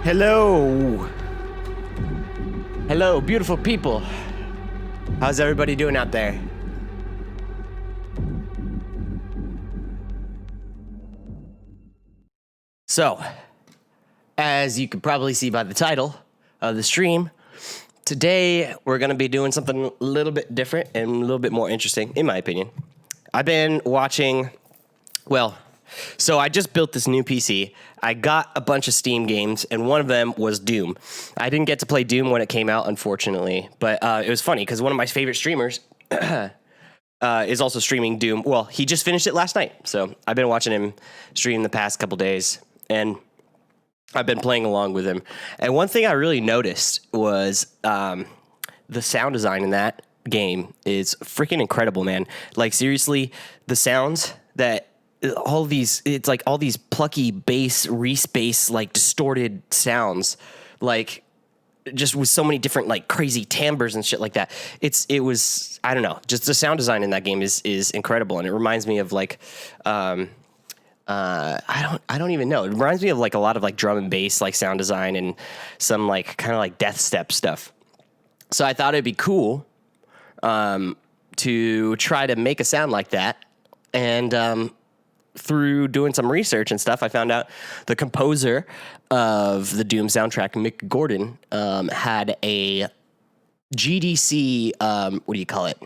Hello. Hello, beautiful people. How's everybody doing out there? So, as you can probably see by the title of the stream, today we're going to be doing something a little bit different and a little bit more interesting, in my opinion. I've been watching, so I just built this new PC. I got a bunch of Steam games, and one of them was Doom. I didn't get to play Doom when it came out, unfortunately, but it was funny because one of my favorite streamers is also streaming Doom. Well, he just finished it last night, so I've been watching him stream the past couple days, and I've been playing along with him. And one thing I really noticed was the sound design in that game is freaking incredible, man. Like, seriously, the sounds that it's like all these plucky bass, respace, like distorted sounds, like just with so many different like crazy timbres and shit like that. It was, I don't know, just the sound design in that game is incredible. And it reminds me of like, I don't even know. It reminds me of like a lot of like drum and bass, like sound design and some like kind of like death step stuff. So I thought it'd be cool, to try to make a sound like that. And, through doing some research and stuff, I found out the composer of the Doom soundtrack, Mick Gordon, had a GDC, what do you call it?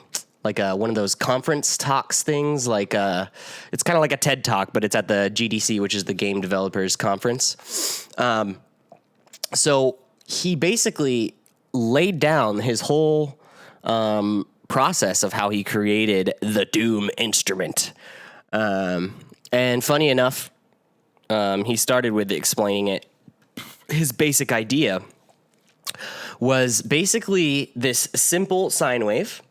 Like one of those conference talks things. Like it's kind of like a TED Talk, but it's at the GDC, which is the Game Developers Conference. So he basically laid down his whole process of how he created the Doom instrument. And funny enough, he started with explaining it. His basic idea was basically this simple sine wave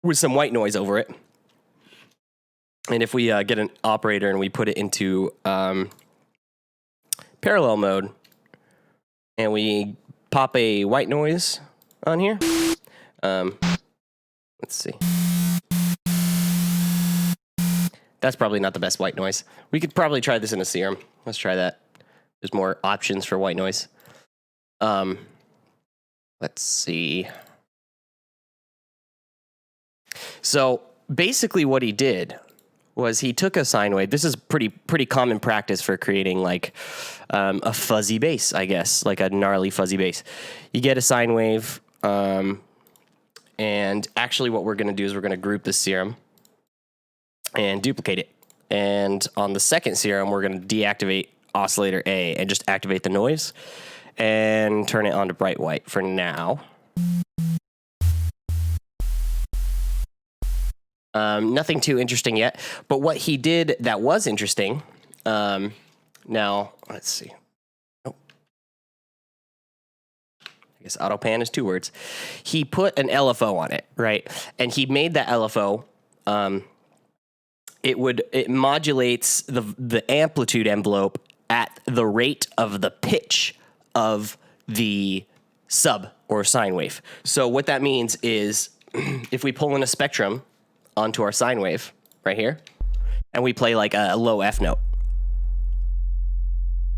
with some white noise over it. And if we get an operator and we put it into parallel mode and we pop a white noise on here, let's see. That's probably not the best white noise. We could probably try this in a serum. Let's try that. There's more options for white noise. Let's see. So basically what he did was he took a sine wave. This is pretty common practice for creating like a fuzzy bass, I guess, like a gnarly fuzzy bass. You get a sine wave, and actually what we're going to do is we're going to group the serum and duplicate it. And on the second serum, we're going to deactivate oscillator A and just activate the noise and turn it on to bright white for now. Nothing too interesting yet, but what he did that was interesting, now, let's see. Oh. I guess auto pan is 2 words. He put an LFO on it, right? And he made that LFO, it modulates the amplitude envelope at the rate of the pitch of the sub or sine wave. So what that means is if we pull in a spectrum onto our sine wave right here and we play like a low F note,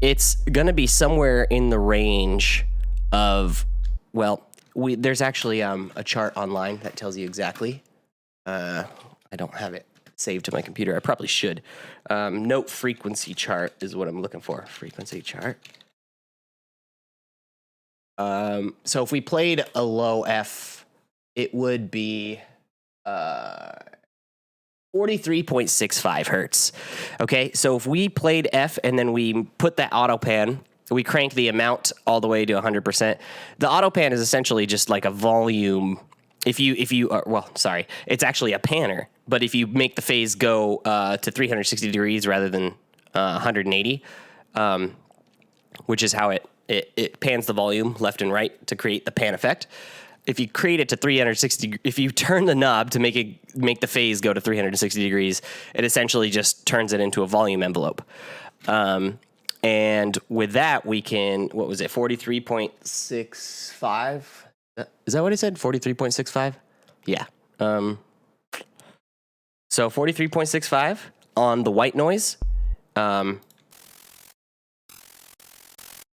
it's going to be somewhere in the range of, there's actually a chart online that tells you exactly. I don't have it saved to my computer. I probably should. Note frequency chart is what I'm looking for. Frequency chart. So if we played a low F, it would be 43.65 hertz. Okay, so if we played F and then we put that auto pan, we crank the amount all the way to 100%. The auto pan is essentially just like a volume. It's actually a panner. But if you make the phase go to 360 degrees rather than 180, which is how it pans the volume left and right to create the pan effect. If you create it to 360, if you turn the knob to make the phase go to 360 degrees, it essentially just turns it into a volume envelope. And with that, we can, 43.65? Is that what I said? 43.65? Yeah. So 43.65 on the white noise.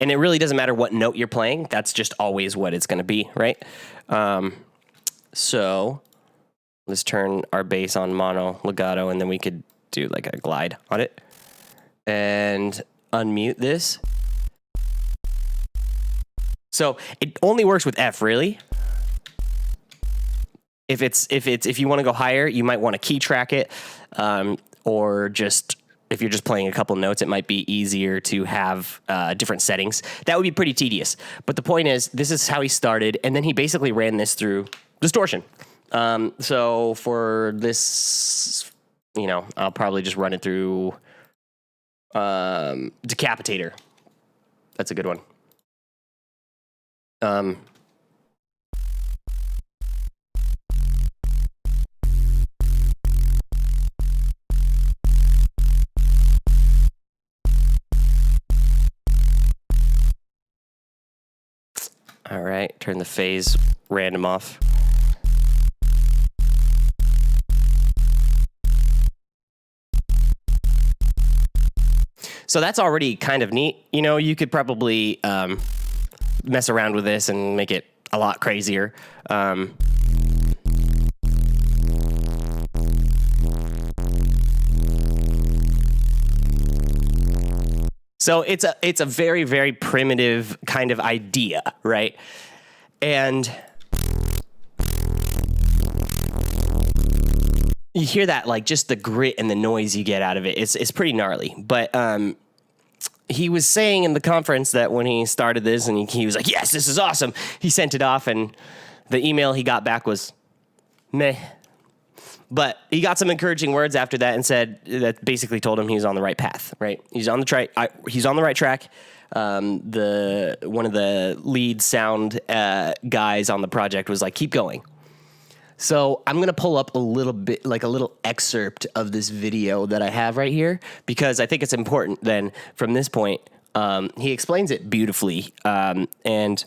And it really doesn't matter what note you're playing. That's just always what it's going to be, right? So let's turn our bass on mono legato, and then we could do like a glide on it. And unmute this. So it only works with F, really. If you want to go higher, you might want to key track it, or just if you're just playing a couple notes, it might be easier to have different settings. That would be pretty tedious. But the point is, this is how he started, and then he basically ran this through distortion. So for this, I'll probably just run it through Decapitator. That's a good one. All right, turn the phase random off. So that's already kind of neat. You could probably mess around with this and make it a lot crazier. So it's a very, very primitive kind of idea, right? And you hear that, like, just the grit and the noise you get out of it. It's pretty gnarly. But he was saying in the conference that when he started this and he was like, yes, this is awesome. He sent it off, and the email he got back was meh. But he got some encouraging words after that and said that basically told him he was on the right path, right? He's on the he's on the right track. One of the lead sound guys on the project was like, keep going. So I'm going to pull up a little bit, like a little excerpt of this video that I have right here, because I think it's important then from this point. He explains it beautifully. And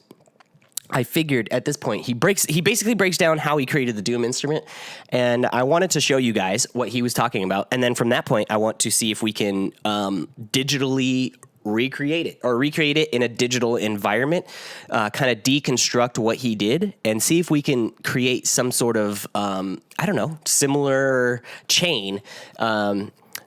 I figured at this point, he basically breaks down how he created the Doom instrument. And I wanted to show you guys what he was talking about. And then from that point, I want to see if we can digitally recreate it in a digital environment, kind of deconstruct what he did and see if we can create some sort of, similar chain.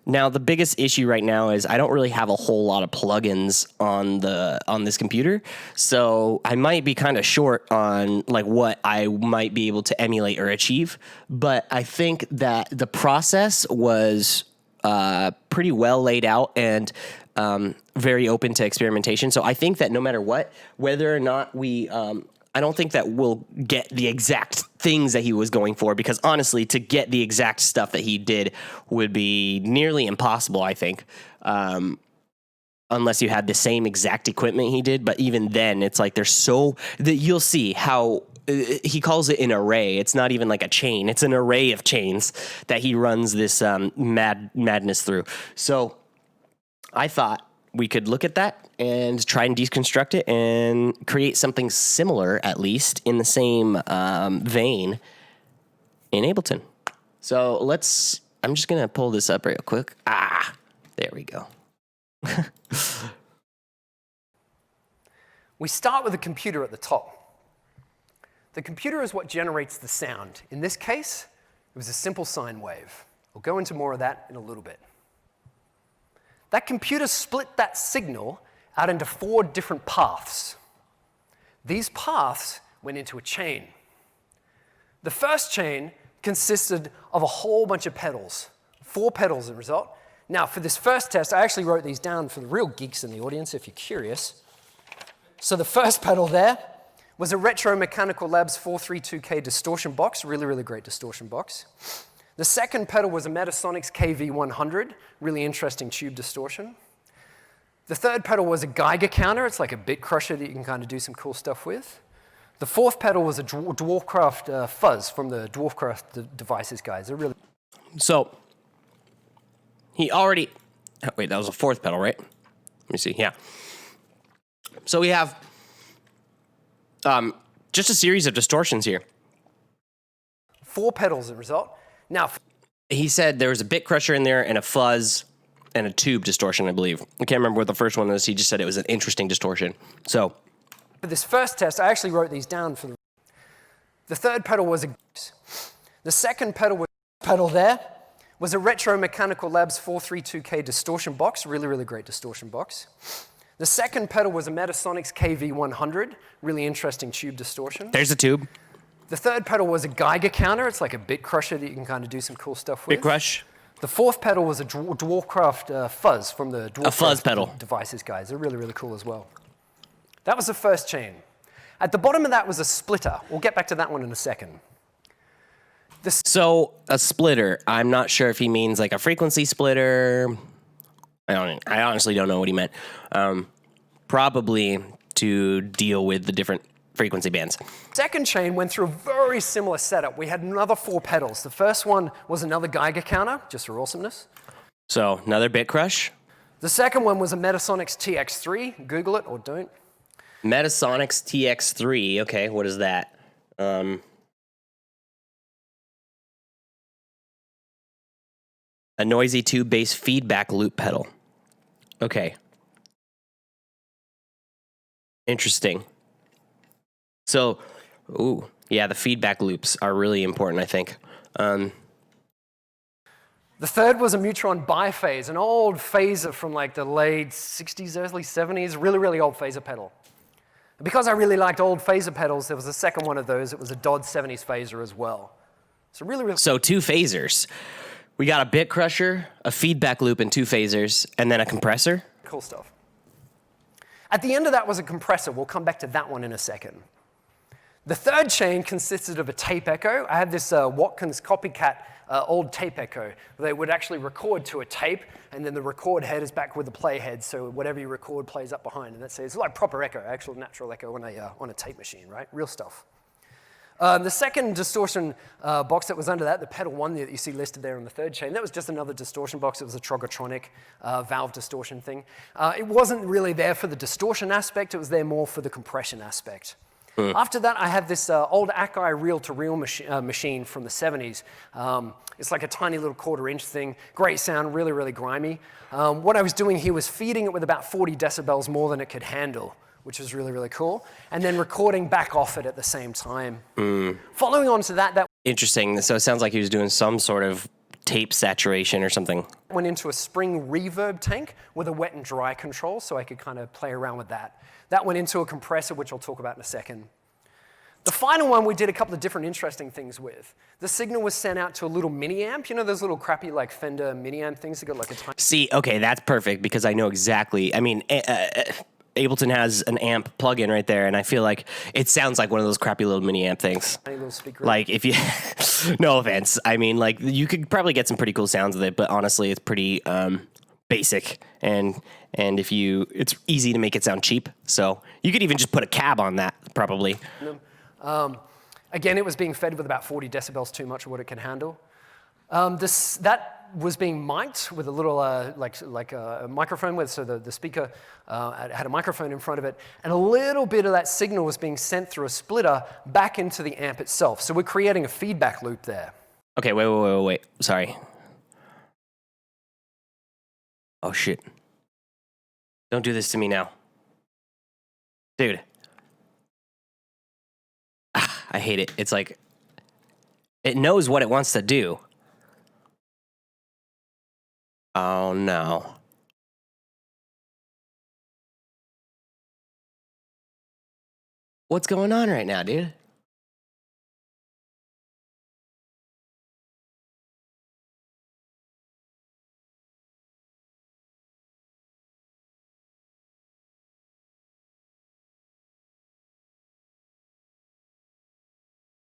Now, the biggest issue right now is I don't really have a whole lot of plugins on this computer, so I might be kind of short on like what I might be able to emulate or achieve. But I think that the process was pretty well laid out and very open to experimentation. So I think that no matter what, whether or not we I don't think that we'll get the exact things that he was going for, because honestly, to get the exact stuff that he did would be nearly impossible, I think, unless you had the same exact equipment he did. But even then, it's like you'll see how he calls it an array. It's not even like a chain. It's an array of chains that he runs this madness through. So I thought we could look at that and try and deconstruct it and create something similar, at least in the same vein in Ableton. So I'm just going to pull this up real quick. There we go. We start with a computer at the top. The computer is what generates the sound. In this case, it was a simple sine wave. We'll go into more of that in a little bit. That computer split that signal out into 4 different paths. These paths went into a chain. The first chain consisted of a whole bunch of pedals, 4 pedals as a result. Now, for this first test, I actually wrote these down for the real geeks in the audience, if you're curious. So the first pedal there was a Retro Mechanical Labs 432K distortion box, really, really great distortion box. The second pedal was a Metasonics KV100, really interesting tube distortion. The third pedal was a Geiger counter. It's like a bit crusher that you can kind of do some cool stuff with. The fourth pedal was a Dwarfcraft fuzz from the Dwarfcraft devices guys. They're really... So he already... Wait, that was a fourth pedal, right? Let me see. Yeah. So we have just a series of distortions here. 4 pedals as a result. Now, he said there was a bit crusher in there and a fuzz and a tube distortion, I believe. I can't remember what the first one was. He just said it was an interesting distortion. So For this first test, I actually wrote these down for the third pedal was the second pedal there was a Retro Mechanical Labs 432K distortion box, really, really great distortion box. The second pedal was a Metasonics KV100, really interesting tube distortion. there's a tube. The third pedal was a Geiger counter. It's like a bit crusher that you can kind of do some cool stuff with. Bit crush. The fourth pedal was a Dwarfcraft fuzz from the Dwarfcraft fuzz pedal. devices guys. They're really, really cool as well. That was the first chain. At the bottom of that was a splitter. We'll get back to that one in a second. So a splitter, I'm not sure if he means like a frequency splitter. I honestly don't know what he meant. Probably to deal with the different frequency bands. Second chain went through a very similar setup. We had another 4 pedals. The first one was another Geiger counter, just for awesomeness. So another bit crush. The second one was a Metasonics TX3. Google it or don't. Metasonics TX3. Okay, what is that? A noisy tube-based feedback loop pedal. Okay. Interesting. So, ooh, yeah, the feedback loops are really important, I think. The third was a Mutron biphase, an old phaser from like the late 60s, early 70s, really, really old phaser pedal. And because I really liked old phaser pedals, there was a second one of those. It was a Dodd 70s phaser as well. So really, really... So 2 phasers. We got a bit crusher, a feedback loop, and 2 phasers, and then a compressor. Cool stuff. At the end of that was a compressor. We'll come back to that one in a second. The third chain consisted of a tape echo. I had this Watkins copycat old tape echo. They would actually record to a tape, and then the record head is back with the play head, so whatever you record plays up behind. And that's it's like proper echo, actual natural echo on a tape machine, right? Real stuff. The second distortion box that was under that, the pedal 1 that you see listed there on the third chain, that was just another distortion box. It was a Trogotronic valve distortion thing. It wasn't really there for the distortion aspect. It was there more for the compression aspect. After that, I had this old Akai reel-to-reel machine from the 70s. It's like a tiny little 1/4-inch thing. Great sound, really, really grimy. What I was doing here was feeding it with about 40 decibels more than it could handle, which was really, really cool, and then recording back off it at the same time. Following on to that Interesting. So it sounds like he was doing some sort of tape saturation or something. went into a spring reverb tank with a wet and dry control, so I could kind of play around with that. That went into a compressor, which I'll talk about in a second. The final one we did a couple of different interesting things with. The signal was sent out to a little mini amp. You know those little crappy like Fender mini amp things that got like a tiny... See, okay, that's perfect because I know exactly. I mean, Ableton has an amp plug-in right there, and I feel like it sounds like one of those crappy little mini amp things. Tiny little speaker. Like if you, no offense, I mean like you could probably get some pretty cool sounds with it, but honestly, it's pretty basic, and if you, it's easy to make it sound cheap. So you could even just put a cab on that, probably. Again, it was being fed with about 40 decibels too much of what it can handle. That was being mic'd with a little like a microphone with, so the speaker had a microphone in front of it, and a little bit of that signal was being sent through a splitter back into the amp itself. So we're creating a feedback loop there. Okay, wait. Sorry. Oh shit. Don't do this to me now. Dude. I hate it. It's like, it knows what it wants to do. Oh no. What's going on right now, dude?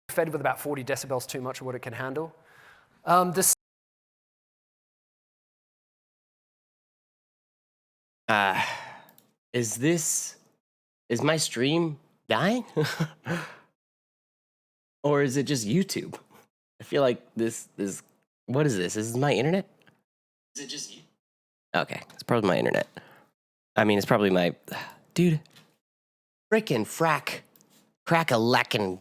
Fed with about 40 decibels too much of what it can handle. Is my stream dying? Or is it just YouTube? I feel like this is, what is this? Is this my internet? Is it just you? Okay, it's probably my internet. I mean, it's probably my, dude, frickin' crack-a-lackin'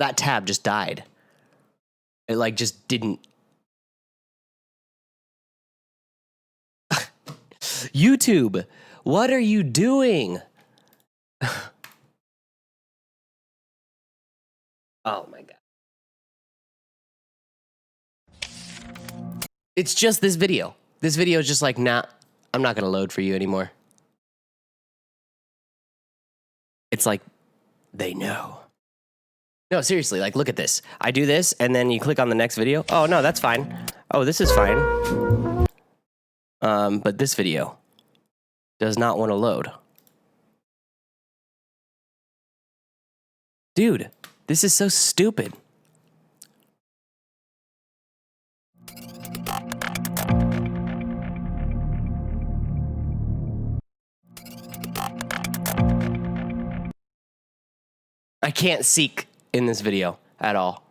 That tab just died. It like just didn't. YouTube, what are you doing? Oh my God. It's just this video. This video is just like, nah, I'm not going to load for you anymore. It's like, they know. No, seriously, like, look at this. I do this, and then you click on the next video. Oh, no, that's fine. Oh, this is fine. But this video does not want to load. Dude, this is so stupid. I can't seek in this video at all.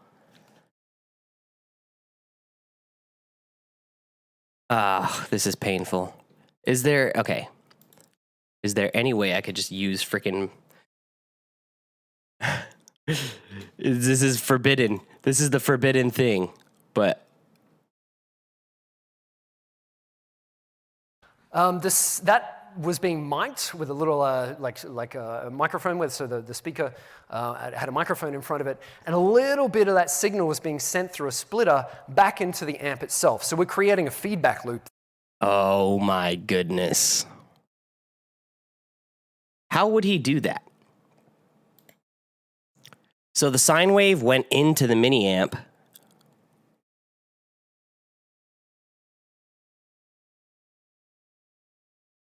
This is painful. Is there any way I could just use freaking... This is forbidden. This is the forbidden thing, but... That was being mic'd with a little like a microphone with, so the speaker had a microphone in front of it, and a little bit of that signal was being sent through a splitter back into the amp itself. So we're creating a feedback loop. Oh my goodness. How would he do that? So the sine wave went into the mini amp.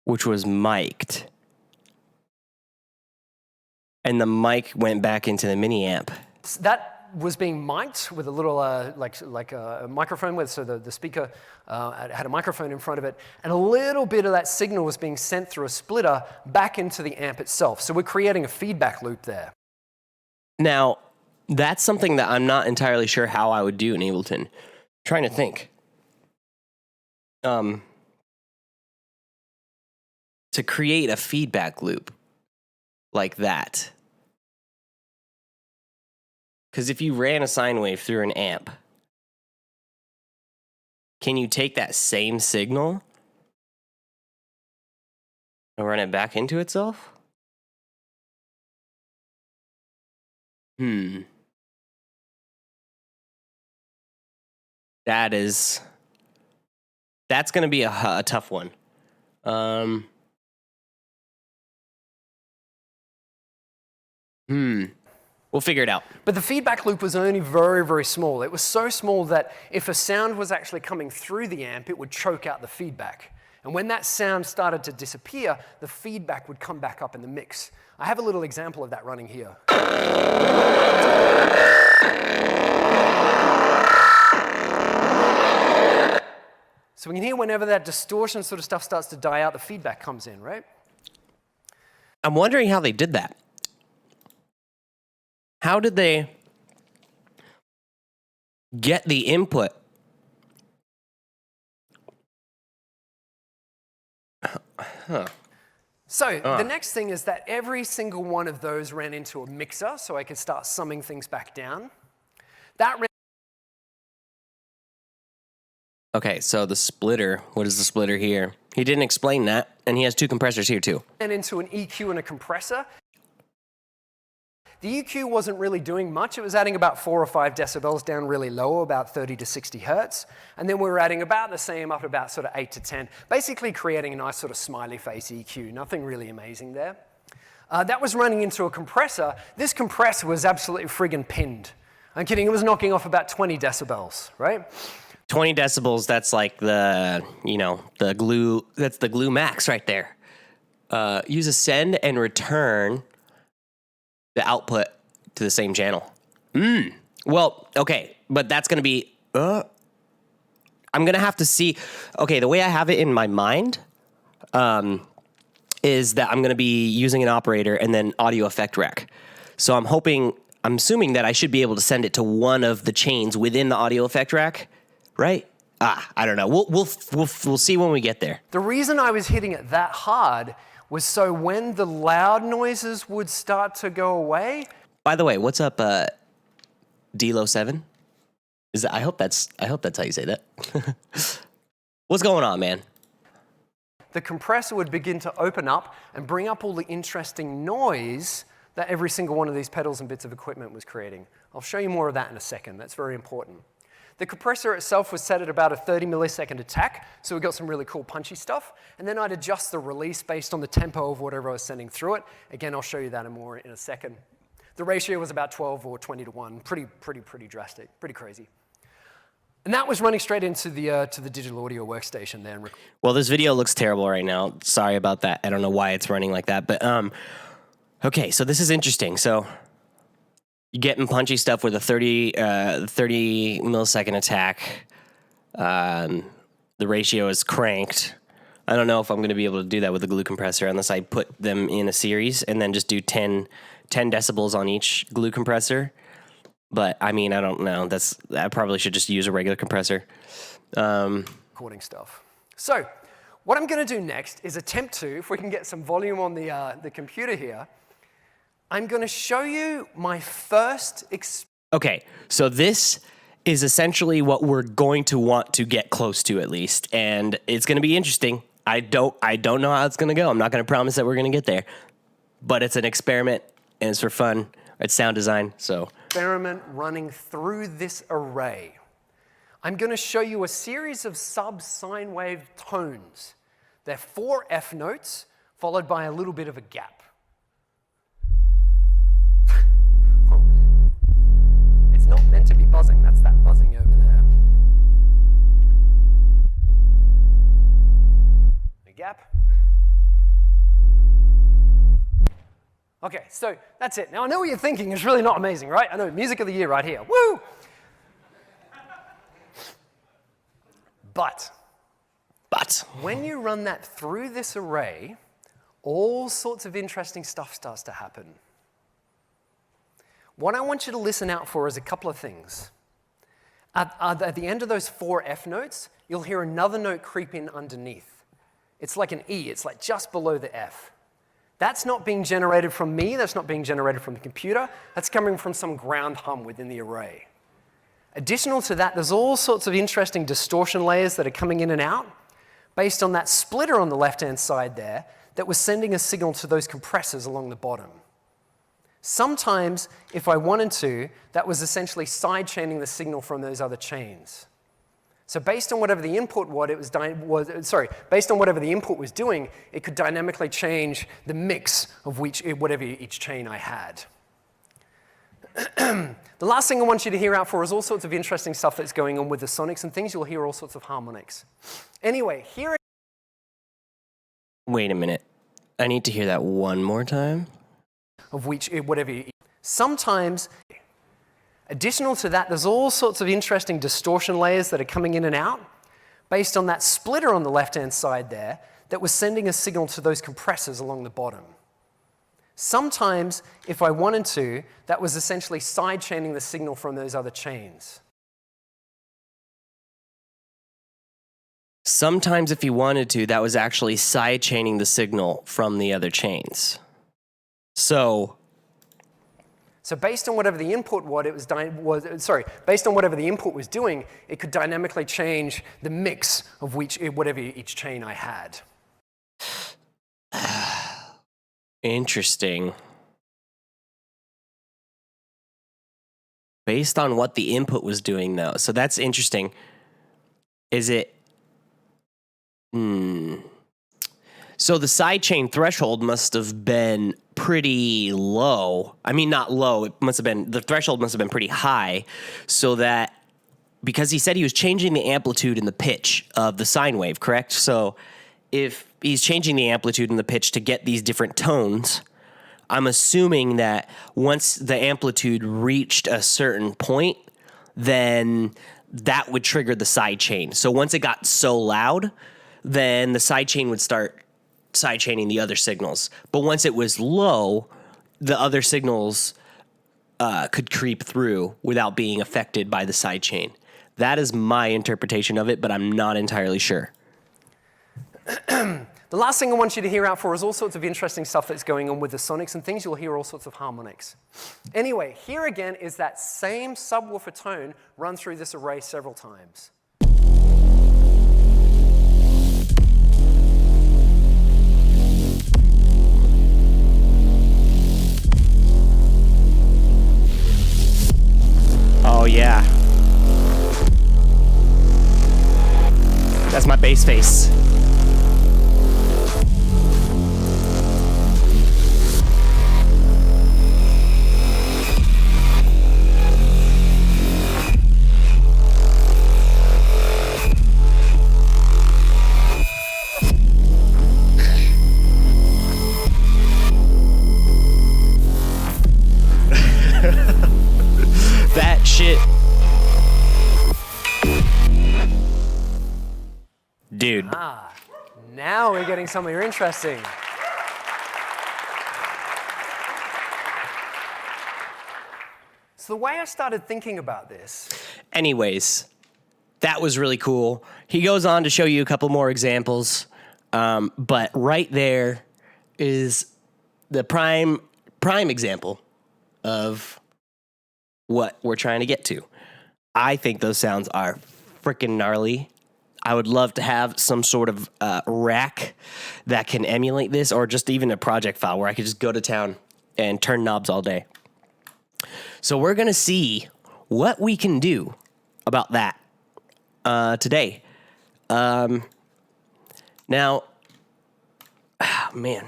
Which was mic'd. And the mic went back into the mini amp. That was being mic'd with a little like a microphone with, so the speaker had a microphone in front of it, and a little bit of that signal was being sent through a splitter back into the amp itself. So we're creating a feedback loop there. Now, that's something that I'm not entirely sure how I would do in Ableton. I'm trying to think. To create a feedback loop like that. Because if you ran a sine wave through an amp, can you take that same signal and run it back into itself? That's going to be a tough one. We'll figure it out. But the feedback loop was only very, very small. It was so small that if a sound was actually coming through the amp, it would choke out the feedback. And when that sound started to disappear, the feedback would come back up in the mix. I have a little example of that running here. So we can hear whenever that distortion sort of stuff starts to die out, the feedback comes in, right? I'm wondering how they did that. How did they get the input? So the next thing is that every single one of those ran into a mixer, so I could start summing things back down. That ran. Okay, so the splitter, what is the splitter here? He didn't explain that, and he has two compressors here too. And into an EQ and a compressor. The EQ wasn't really doing much. It was adding about 4 or 5 decibels down really low, about 30 to 60 hertz. And then we were adding about the same up about sort of 8 to 10, basically creating a nice sort of smiley face EQ. Nothing really amazing there. That was running into a compressor. This compressor was absolutely friggin' pinned. I'm kidding, it was knocking off about 20 decibels, right? 20 decibels, that's like the glue, that's the glue max right there. Use a send and return the output to the same channel. Well, okay, but that's going to be, I'm going to have to see, okay, the way I have it in my mind is that I'm going to be using an operator and then audio effect rec. So I'm assuming that I should be able to send it to one of the chains within the audio effect rack, right? I don't know. We'll see when we get there. The reason I was hitting it that hard was so when the loud noises would start to go away. By the way, what's up, Delo 7. I hope that's how you say that. What's going on, man? The compressor would begin to open up and bring up all the interesting noise that every single one of these pedals and bits of equipment was creating. I'll show you more of that in a second. That's very important. The compressor itself was set at about a 30 millisecond attack, so we got some really cool punchy stuff. And then I'd adjust the release based on the tempo of whatever I was sending through it. Again, I'll show you that more in a second. The ratio was about 12 or 20 to 1. Pretty drastic, pretty crazy. And that was running straight into the to the digital audio workstation there. Well, this video looks terrible right now. Sorry about that. I don't know why it's running like that, but okay, so this is interesting. So you're getting punchy stuff with a 30 millisecond attack. The ratio is cranked. I don't know if I'm going to be able to do that with the glue compressor unless I put them in a series and then just do 10 decibels on each glue compressor. But I mean, I don't know. I probably should just use a regular compressor. Recording stuff. So what I'm going to do next is attempt to, if we can get some volume on the computer here, I'm going to show you my first Okay, so this is essentially what we're going to want to get close to at least, and it's going to be interesting. I don't know how it's going to go. I'm not going to promise that we're going to get there, but it's an experiment and it's for fun. It's sound design, so experiment running through this array. I'm going to show you a series of sine wave tones. They're 4 F notes followed by a little bit of a gap. It's not meant to be buzzing. That's that buzzing over there. A gap. Okay, so that's it. Now, I know what you're thinking. It's really not amazing, right? I know, music of the year right here. Woo! But when you run that through this array, all sorts of interesting stuff starts to happen. What I want you to listen out for is a couple of things. At the end of those 4 F notes, you'll hear another note creep in underneath. It's like an E. It's like just below the F. That's not being generated from me. That's not being generated from the computer. That's coming from some ground hum within the array. Additional to that, there's all sorts of interesting distortion layers that are coming in and out based on that splitter on the left-hand side there that was sending a signal to those compressors along the bottom. Sometimes, if I wanted to, that was essentially side-chaining the signal from those other chains. So based on whatever the input based on whatever the input was doing, it could dynamically change the mix of whatever each chain I had. The last thing I want you to hear out for is all sorts of interesting stuff that's going on with the sonics and things. You'll hear all sorts of harmonics. Anyway, here. Wait a minute. I need to hear that one more time. Sometimes, additional to that, there's all sorts of interesting distortion layers that are coming in and out based on that splitter on the left-hand side there that was sending a signal to those compressors along the bottom. Sometimes, if I wanted to, that was essentially side-chaining the signal from those other chains. Sometimes, if you wanted to, that was actually side-chaining the signal from the other chains. So based on whatever the input based on whatever the input was doing, it could dynamically change the mix of whatever each chain I had. Interesting. Based on what the input was doing, though. So that's interesting. Is it... So the sidechain threshold must have been pretty low. I mean, not low. The threshold must have been pretty high, so that, because he said he was changing the amplitude and the pitch of the sine wave, correct? So if he's changing the amplitude and the pitch to get these different tones, I'm assuming that once the amplitude reached a certain point, then that would trigger the sidechain. So once it got so loud, then the sidechain would start sidechaining the other signals. But once it was low, the other signals could creep through without being affected by the sidechain. That is my interpretation of it, but I'm not entirely sure. The The last thing I want you to hear out for is all sorts of interesting stuff that's going on with the sonics and things. You'll hear all sorts of harmonics. Anyway, here again is that same subwoofer tone run through this array several times. Oh, yeah. That's my bass face. That shit. Dude. Now we're getting somewhere interesting. So the way I started thinking about this. Anyways, that was really cool. He goes on to show you a couple more examples, but right there is the prime example of what we're trying to get to. I think those sounds are freaking gnarly. I would love to have some sort of rack that can emulate this, or just even a project file where I could just go to town and turn knobs all day. So we're going to see what we can do about that today. Now, man,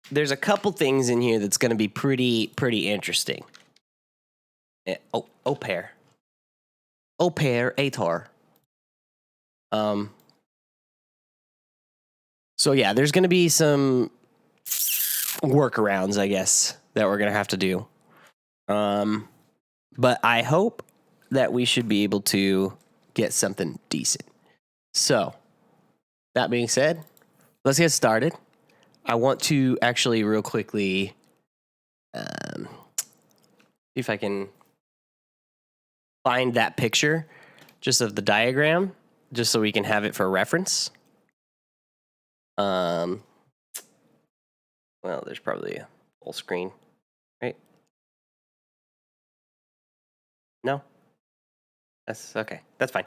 there's a couple things in here that's going to be pretty interesting. Au pair, atar. So yeah, there's going to be some workarounds, I guess, that we're going to have to do. But I hope that we should be able to get something decent. So, that being said, let's get started. I want to actually real quickly see if I can find that picture just of the diagram, just so we can have it for reference. Well, there's probably a full screen, right? No? That's okay. That's fine.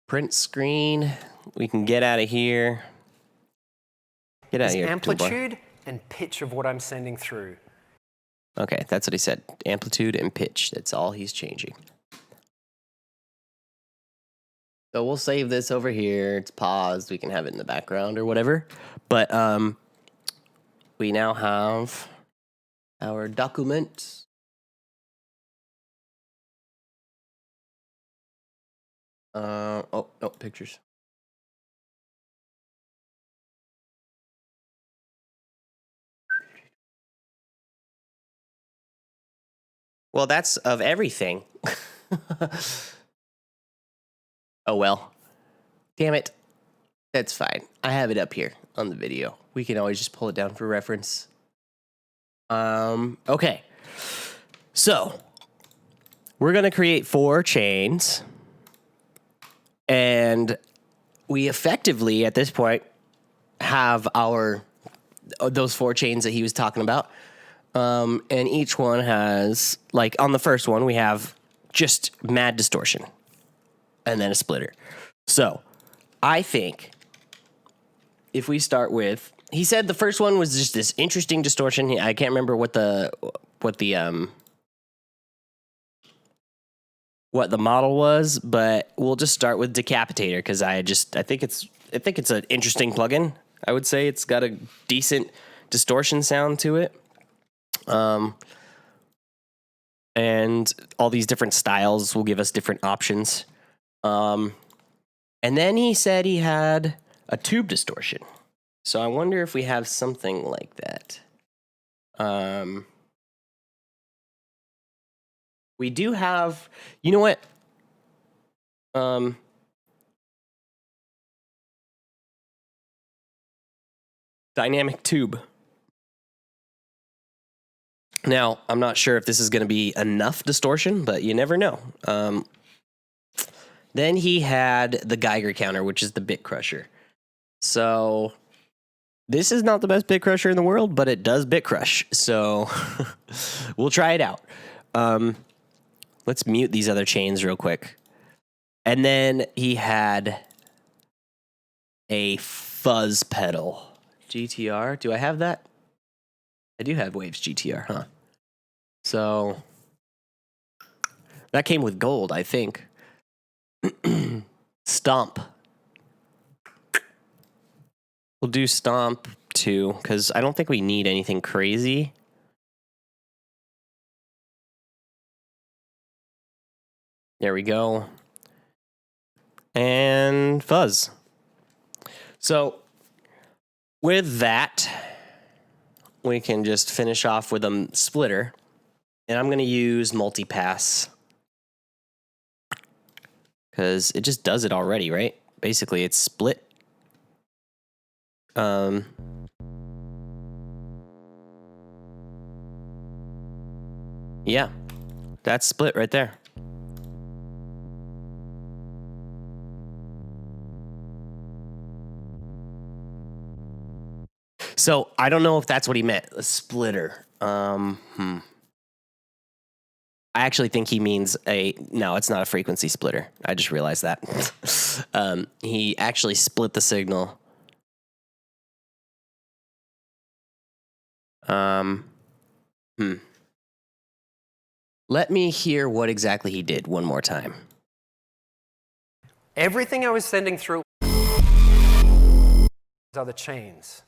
Print screen. We can get out of here. Get out of here. Amplitude and pitch of what I'm sending through. Okay, that's what he said. Amplitude and pitch. That's all he's changing. So we'll save this over here. It's paused. We can have it in the background or whatever. But we now have our document. Oh, no, pictures. Well, that's of everything. Oh, well. Damn it. That's fine. I have it up here on the video. We can always just pull it down for reference. Okay. So, we're going to create 4 chains. And we effectively, at this point, have those 4 chains that he was talking about. And each one has, like, on the first one, we have just mad distortion. And then a splitter. So, I think if we start with, he said the first one was just this interesting distortion. I can't remember what the model was, but we'll just start with Decapitator because I think it's an interesting plugin. I would say it's got a decent distortion sound to it. And all these different styles will give us different options. And then he said he had a tube distortion. So I wonder if we have something like that. We do have, you know what? Dynamic tube. Now, I'm not sure if this is going to be enough distortion, but you never know. Then he had the Geiger counter, which is the bit crusher. So this is not the best bit crusher in the world, but it does bit crush. So we'll try it out. Let's mute these other chains real quick. And then he had a fuzz pedal. GTR. Do I have that? I do have Waves GTR, huh? So that came with gold, I think. Stomp. We'll do Stomp too, because I don't think we need anything crazy. There we go. And Fuzz. So with that, we can just finish off with a splitter. And I'm going to use multipass, because it just does it already, right? Basically, it's split. Yeah, that's split right there. So I don't know if that's what he meant, a splitter. I actually think he means no, it's not a frequency splitter. I just realized that. He actually split the signal. Let me hear what exactly he did one more time. Everything I was sending through other chains.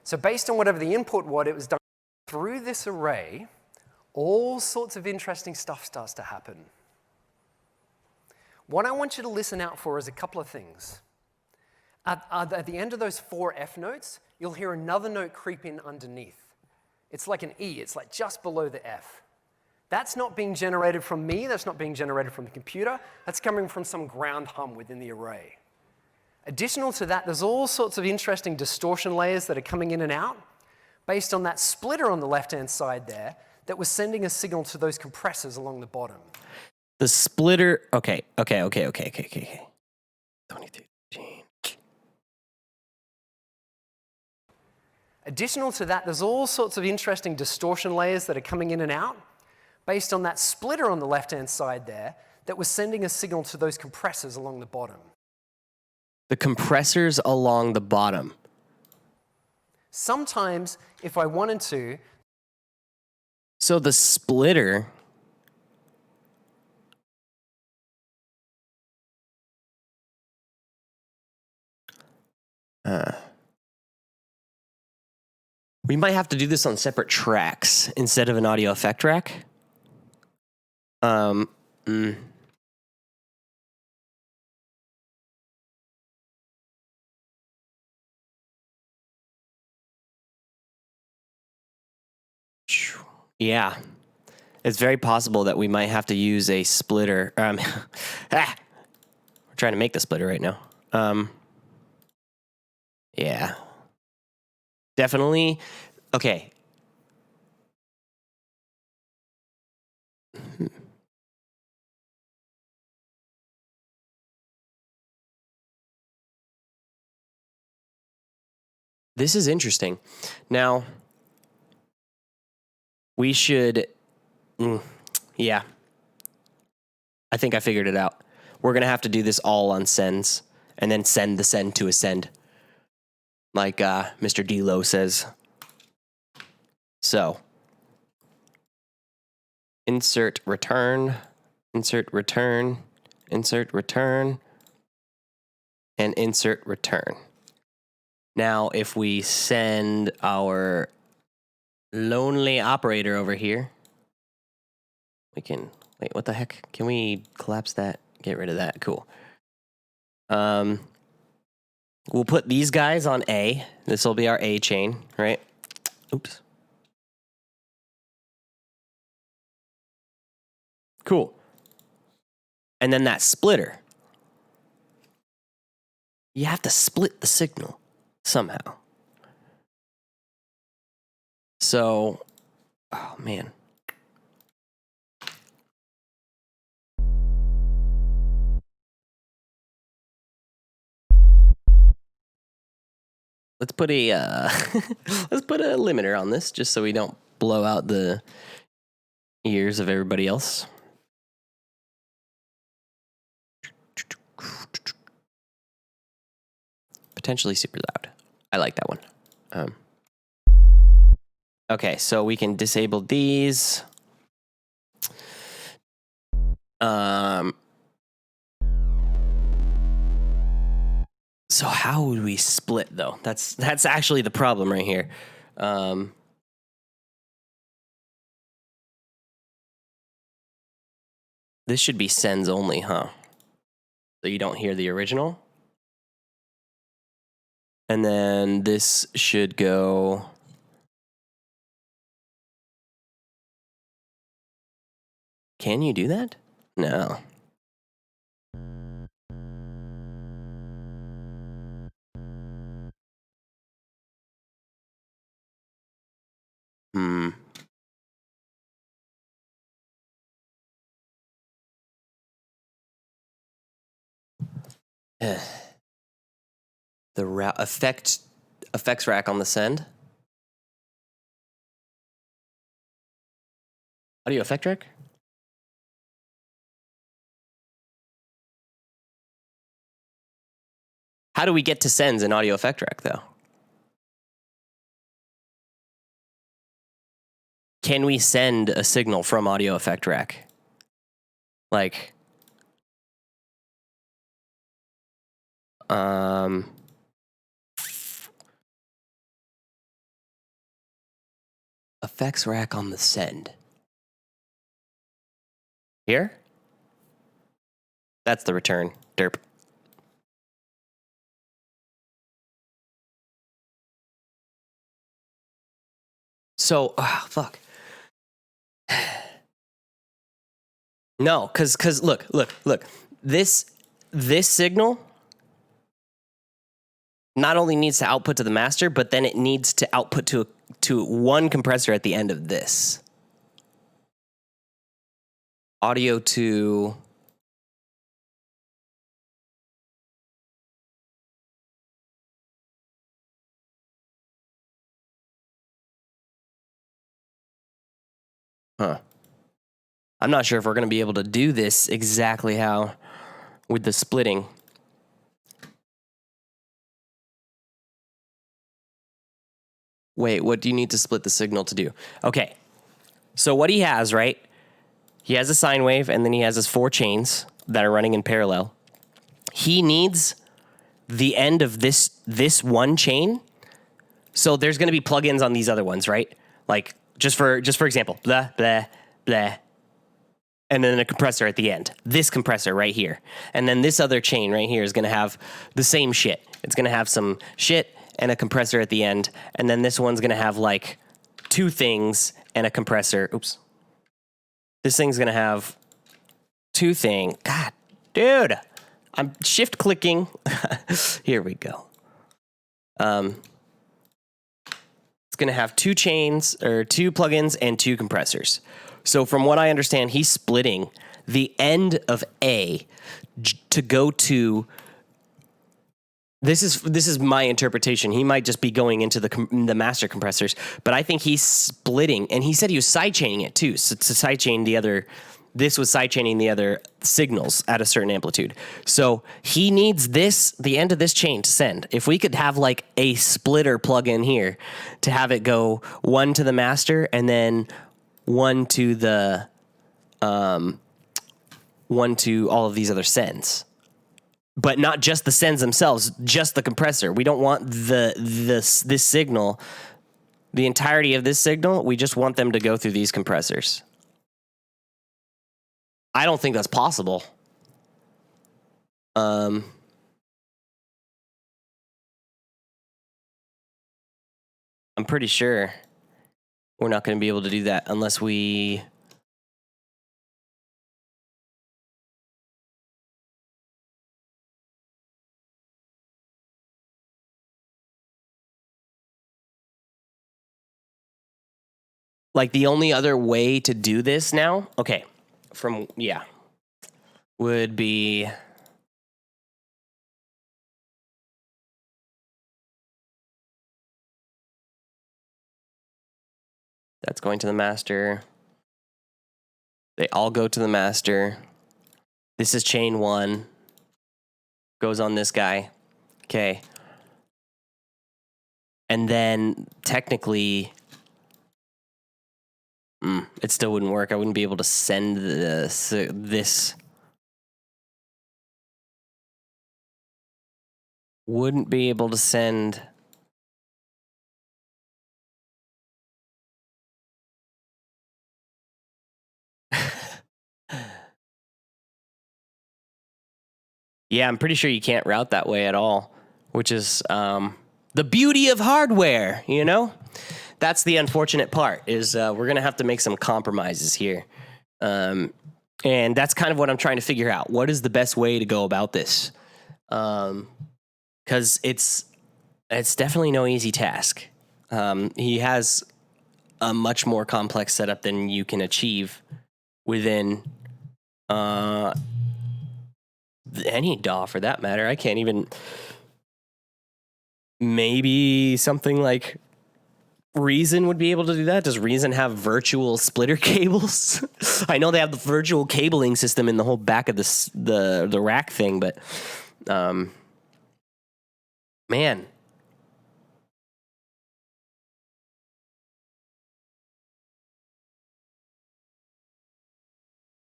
So based on whatever the input was, it was done through this array. All sorts of interesting stuff starts to happen. What I want you to listen out for is a couple of things. At the end of those 4 F notes, you'll hear another note creep in underneath. It's like an E, it's like just below the F. That's not being generated from me, that's not being generated from the computer, that's coming from some ground hum within the array. Additional to that, there's all sorts of interesting distortion layers that are coming in and out based on that splitter on the left-hand side there that was sending a signal to those compressors along the bottom. The splitter, okay. 23. Additional to that, there's all sorts of interesting distortion layers that are coming in and out based on that splitter on the left-hand side there that was sending a signal to those compressors along the bottom. The compressors along the bottom. Sometimes, if I wanted to... So the splitter... we might have to do this on separate tracks instead of an audio effect rack. Yeah. It's very possible that we might have to use a splitter. We're trying to make the splitter right now. Yeah. Definitely. Okay. This is interesting. Now, we should... yeah. I think I figured it out. We're going to have to do this all on sends, and then send the send to a send, like Mr. D-Lo says. So, insert return, insert return, insert return, and insert return. Now, if we send our lonely operator over here, we can... Wait, what the heck? Can we collapse that? Get rid of that. Cool. We'll put these guys on A. This will be our A chain, right? Oops. Cool. And then that splitter. You have to split the signal somehow. So, oh man. let's put a let's put a limiter on this just so we don't blow out the ears of everybody else. Potentially super loud. I like that one. Okay, so we can disable these. So how would we split though? That's actually the problem right here. This should be sends only, huh? So you don't hear the original. And then this should go. Can you do that? No. The effects rack on the send. Audio effect rack? How do we get to sends in audio effect rack though? Can we send a signal from audio effect rack? Like, effects rack on the send. Here? That's the return. Derp. So, fuck. No, cause look. This signal not only needs to output to the master, but then it needs to output to one compressor at the end of this. Audio to I'm not sure if we're going to be able to do this exactly how with the splitting. Wait, what do you need to split the signal to do? Okay. So what he has, right? He has a sine wave and then he has his 4 chains that are running in parallel. He needs the end of this one chain. So there's going to be plugins on these other ones, right? Like just for example, blah blah blah. And then a compressor at the end. This compressor right here. And then this other chain right here is going to have the same shit. It's going to have some shit and a compressor at the end. And then this one's going to have like 2 things and a compressor. Oops. This thing's going to have 2 things. God, dude. I'm shift clicking. Here we go. It's going to have 2 chains or 2 plugins and 2 compressors. So from what I understand, he's splitting the end of A to go to. This is my interpretation. He might just be going into the master compressors, but I think he's splitting, and he said he was sidechaining it too. So to sidechain the other, this was sidechaining the other signals at a certain amplitude. So he needs the end of this chain to send. If we could have like a splitter plug in here to have it go 1 to the master and then 1 to the 1 to all of these other sends, but not just the sends themselves, just the compressor. We don't want this signal, the entirety of this signal. We just want them to go through these compressors. I don't think that's possible. I'm pretty sure we're not going to be able to do that unless we. Like the only other way to do this now, okay, would be That's going to the master. They all go to the master. This is chain 1. Goes on this guy. Okay. And then technically, it still wouldn't work. I wouldn't be able to send this. Wouldn't be able to send. Yeah, I'm pretty sure you can't route that way at all, which is the beauty of hardware, you know? That's the unfortunate part, is we're going to have to make some compromises here. And that's kind of what I'm trying to figure out. What is the best way to go about this? Because it's definitely no easy task. He has a much more complex setup than you can achieve within any DAW for that matter. I can't even. Maybe something like Reason would be able to do that. Does Reason have virtual splitter cables? I know they have the virtual cabling system in the whole back of the rack thing, but man.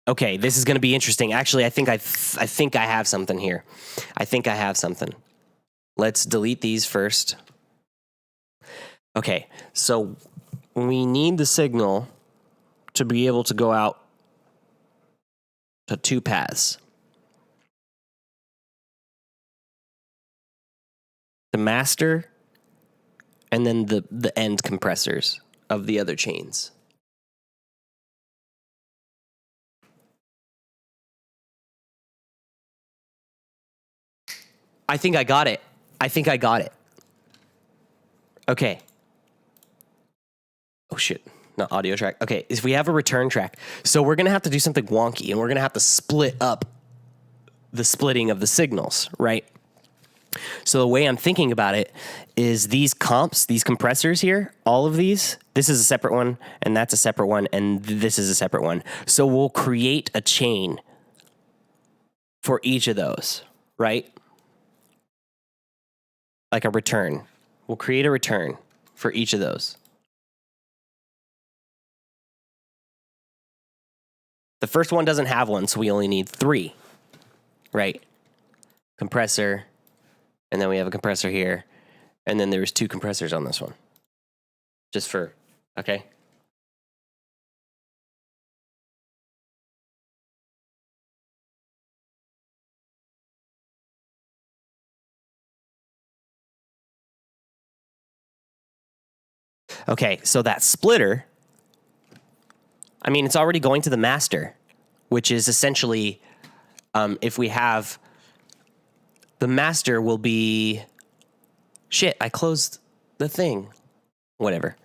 Okay, this is going to be interesting. Actually, I think I have something here. I think I have something. Let's delete these first. Okay, so we need the signal to be able to go out to 2 paths. The master and then the end compressors of the other chains. I think I got it. Okay. Oh, shit. Not audio track. Okay, if we have a return track. So we're going to have to do something wonky, and we're going to have to split up the splitting of the signals, right? So the way I'm thinking about it is these comps, these compressors here, all of these, this is a separate one, and that's a separate one, and this is a separate one. So we'll create a chain for each of those, right? Like a return. We'll create a return for each of those. The first one doesn't have one, so we only need 3, right? Compressor, and then we have a compressor here, and then there's 2 compressors on this one. Just for, okay? Okay, so that splitter, I mean, it's already going to the master, which is essentially, if we have, the master will be, shit, I closed the thing. Whatever.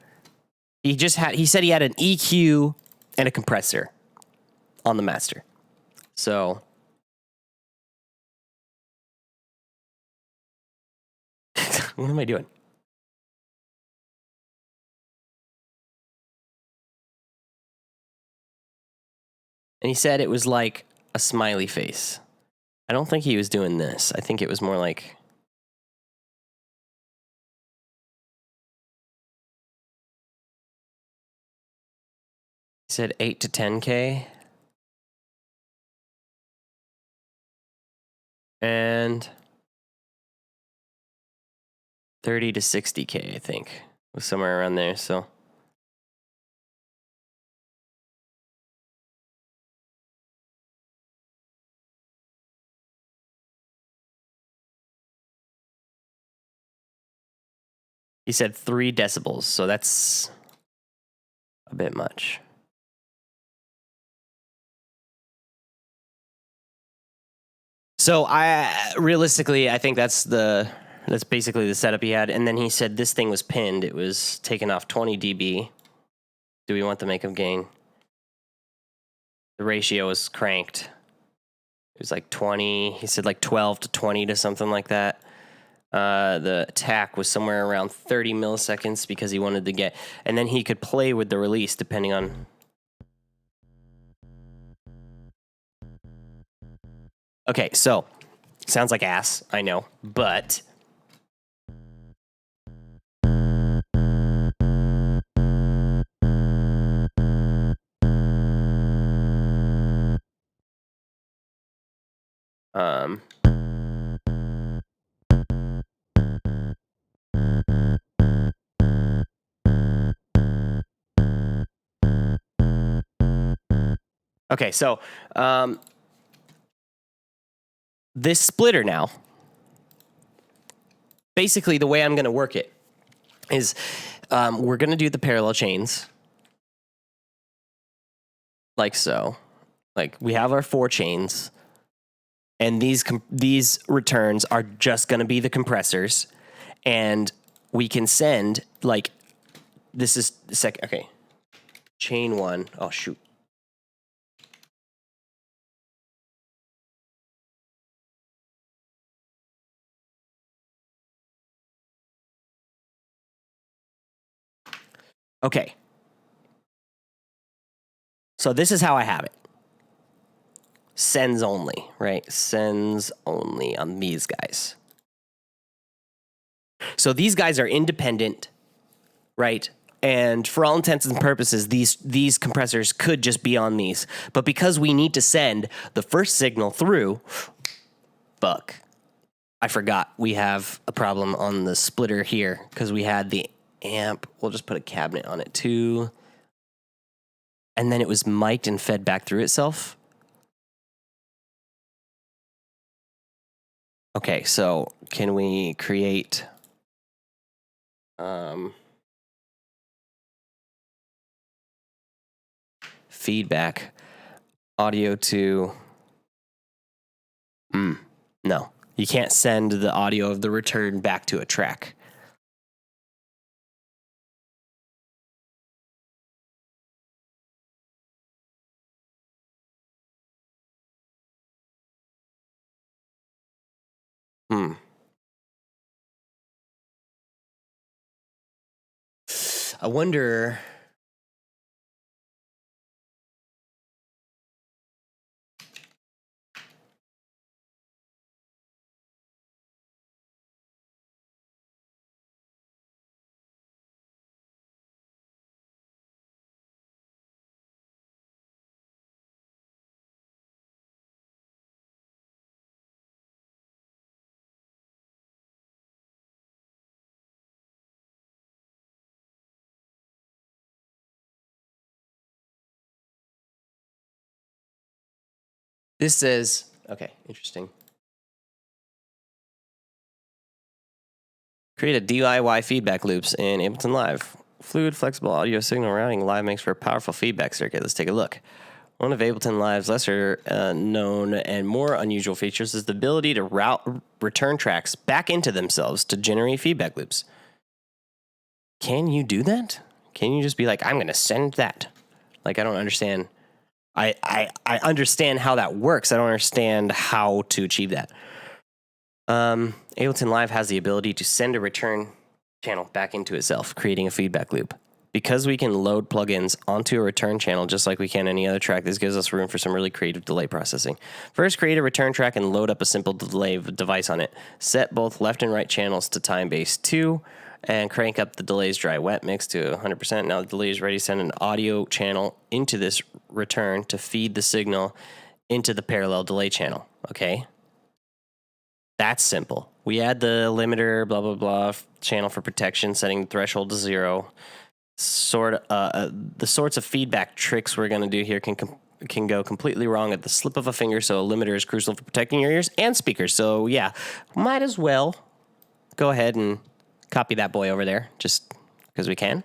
He said he had an EQ and a compressor on the master. So, what am I doing? And he said it was like a smiley face. I don't think he was doing this. I think it was more like... He said 8 to 10K. And 30 to 60K, I think. Was somewhere around there, so... He said 3 decibels, so that's a bit much. So realistically, I think that's basically the setup he had. And then he said this thing was pinned. It was taken off 20 dB. Do we want the makeup gain? The ratio was cranked. It was like 20. He said like 12 to 20 to something like that. The attack was somewhere around 30 milliseconds because he wanted to get, and then he could play with the release depending on. Okay, so sounds like ass, I know, but um okay, so this splitter now, basically the way I'm going to work it is we're going to do the parallel chains like so. Like we have our 4 chains, and these returns are just going to be the compressors, and we can send like this is the second. Okay, chain 1. Oh shoot. Okay. So this is how I have it. Sends only, right? Sends only on these guys. So these guys are independent, right? And for all intents and purposes, these compressors could just be on these. But because we need to send the first signal through, fuck. I forgot we have a problem on the splitter here because we had the amp. We'll just put a cabinet on it too. And then it was mic'd and fed back through itself. Okay, so can we create feedback audio to no, you can't send the audio of the return back to a track. I wonder. This says, okay, interesting. Create a DIY feedback loops in Ableton Live. Fluid, flexible audio signal routing live makes for a powerful feedback circuit. Let's take a look. One of Ableton Live's lesser known and more unusual features is the ability to route return tracks back into themselves to generate feedback loops. Can you do that? Can you just be like, I'm going to send that? Like, I don't understand. I understand how that works. I don't understand how to achieve that. Ableton Live has the ability to send a return channel back into itself, creating a feedback loop. Because we can load plugins onto a return channel just like we can any other track, this gives us room for some really creative delay processing. First, create a return track and load up a simple delay device on it. Set both left and right channels to time base 2 and crank up the delays dry wet mix to 100%. Now the delay is ready. Send an audio channel into this return to feed the signal into the parallel delay channel. Okay? That's simple. We add the limiter, blah, blah, blah, channel for protection, setting the threshold to 0. The sorts of feedback tricks we're going to do here can go completely wrong at the slip of a finger, so a limiter is crucial for protecting your ears and speakers. So, yeah, might as well go ahead and copy that boy over there just because we can.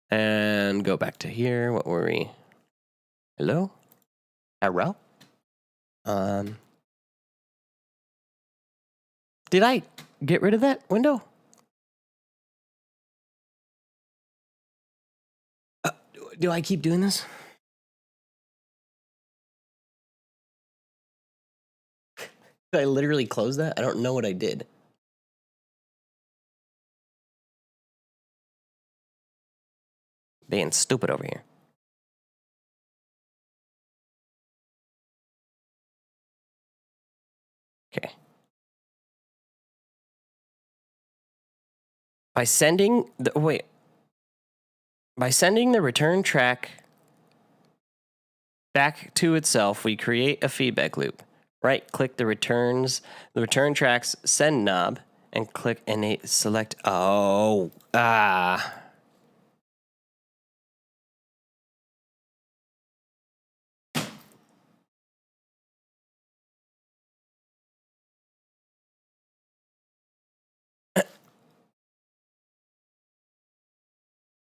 And go back to here. What were we? Hello? Hello? Did I get rid of that window? Do I keep doing this? Did I literally close that? I don't know what I did. Being stupid over here. Okay. By sending the return track back to itself, we create a feedback loop. Right click the return tracks send knob and click select.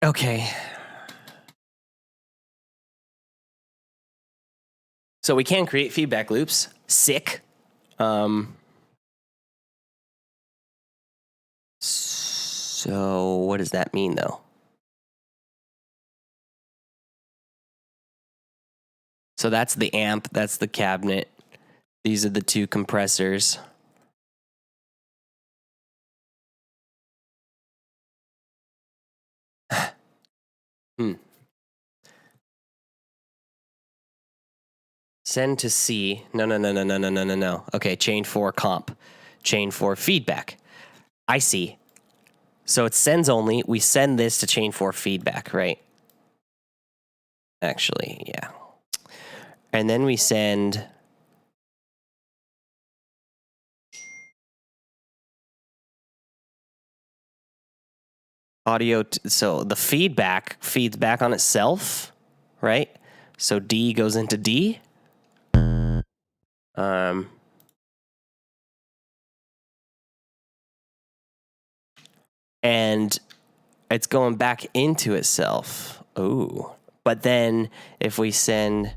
Okay. So we can create feedback loops. Sick. So what does that mean, though? So that's the amp. That's the cabinet. These are the two compressors. Send to C. No. Okay, chain 4 comp. Chain 4 feedback. I see. So it sends only. We send this to chain 4 feedback, right? Actually, yeah. And then we send audio. So the feedback feeds back on itself, right? So D goes into D. And it's going back into itself. Ooh. But then if we send...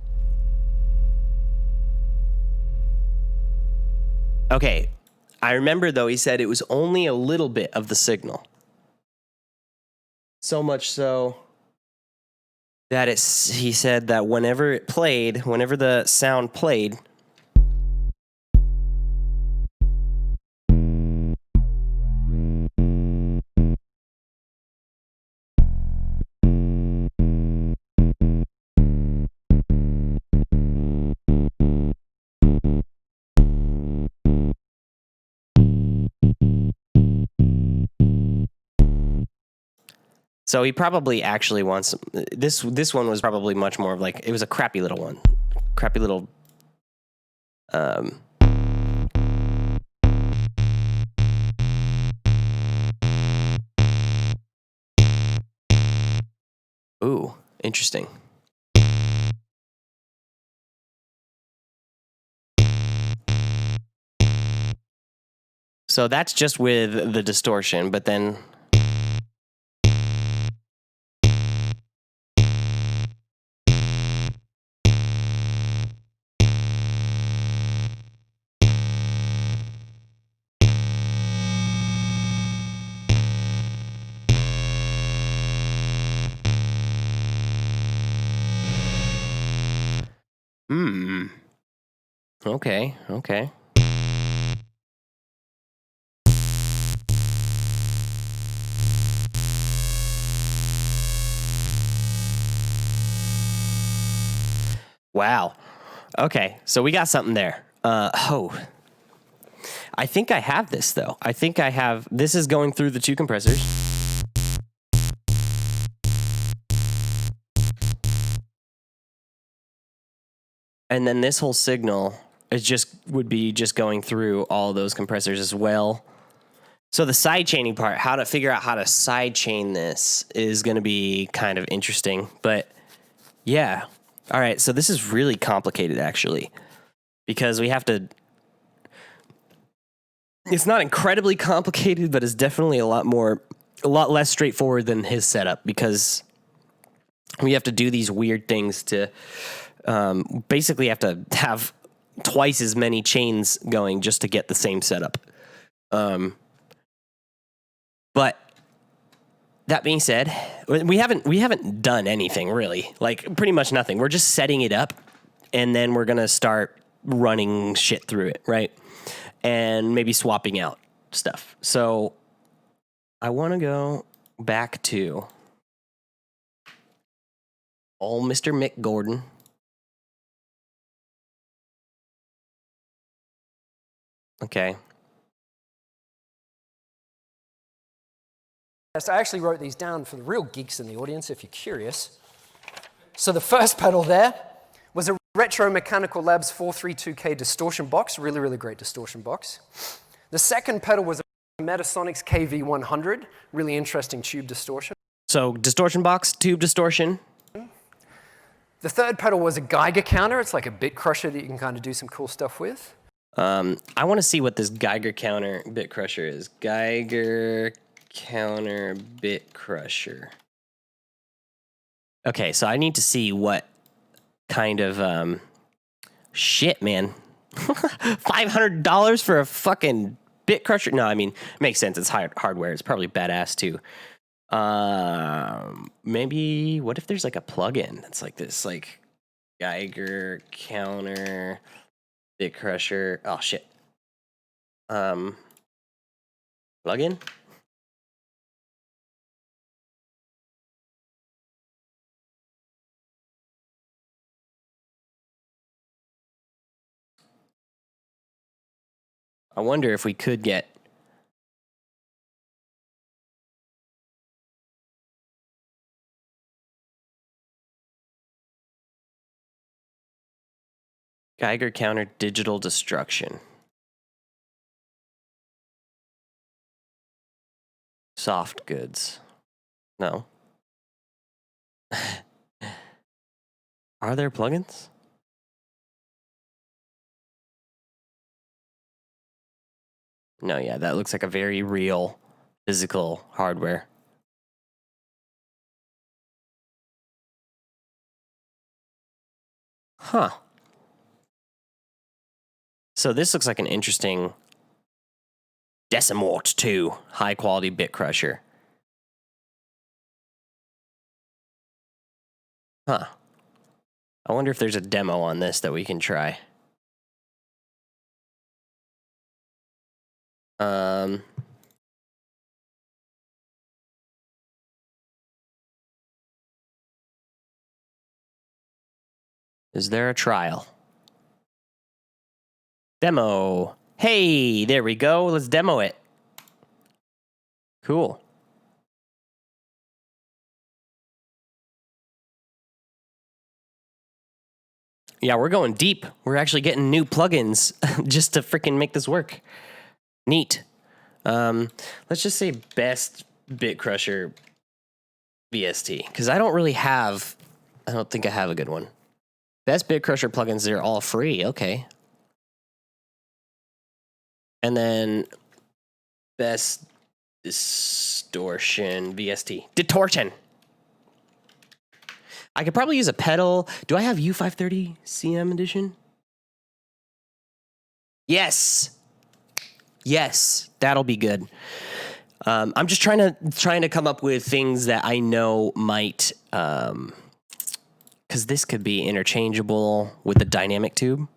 Okay. I remember, though, he said it was only a little bit of the signal. So much so that he said that whenever the sound played, so he probably actually wants this. This one was probably much more of like, it was a crappy little one, crappy little. Ooh, interesting. So that's just with the distortion, but then. Okay. Wow. Okay, so we got something there. I think I have this, though. This is going through the two compressors. And then this whole signal would be going through all those compressors as well. So the side chaining part, how to figure out how to side chain this is going to be kind of interesting. But yeah. All right, so this is really complicated, actually, because we have to... It's not incredibly complicated, but it's definitely a lot less straightforward than his setup, because we have to do these weird things to basically have to have twice as many chains going just to get the same setup. But that being said, we haven't done anything really, like pretty much nothing. We're just setting it up, and then we're gonna start running shit through it, right? And maybe swapping out stuff. So I want to go back to old Mr. Mick Gordon. Okay. I actually wrote these down for the real geeks in the audience, if you're curious. So the first pedal there was a Retro Mechanical Labs 432K distortion box, really, really great distortion box. The second pedal was a Metasonics KV100, really interesting tube distortion. So distortion box, tube distortion. The third pedal was a Geiger counter. It's like a bit crusher that you can kind of do some cool stuff with. I want to see what this Geiger counter bit crusher is. Geiger counter bit crusher. Okay, so I need to see what kind of shit, man. $500 for a fucking bit crusher? No, I mean, it makes sense. It's hardware. It's probably badass too. Maybe what if there's like a plugin that's like this, like Geiger counter bit crusher. Oh shit. Plugin. I wonder if we could get Geiger counter digital destruction. Soft goods. No. Are there plugins? No, yeah, that looks like a very real physical hardware. Huh. So this looks like an interesting Decimort 2 high quality bit crusher. Huh. I wonder if there's a demo on this that we can try. Is there a trial? Demo. Hey, there we go. Let's demo it. Cool. Yeah, we're going deep. We're actually getting new plugins just to freaking make this work. Neat. Let's just say best bit crusher VST, because I don't think I have a good one. Best bit crusher plugins, they're all free. Okay. And then best distortion VST. Detortion. I could probably use a pedal. Do I have U530 CM edition? Yes. Yes, that'll be good. I'm just trying to come up with things that I know might, because this could be interchangeable with the dynamic tube.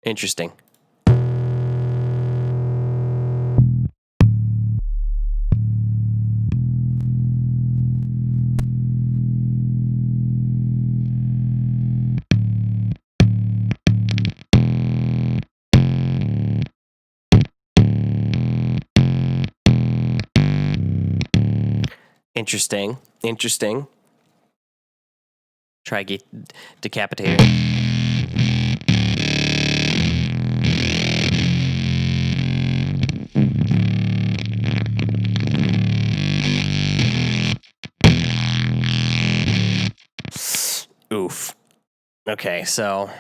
Interesting. Interesting. Try get decapitated. Oof. Okay, so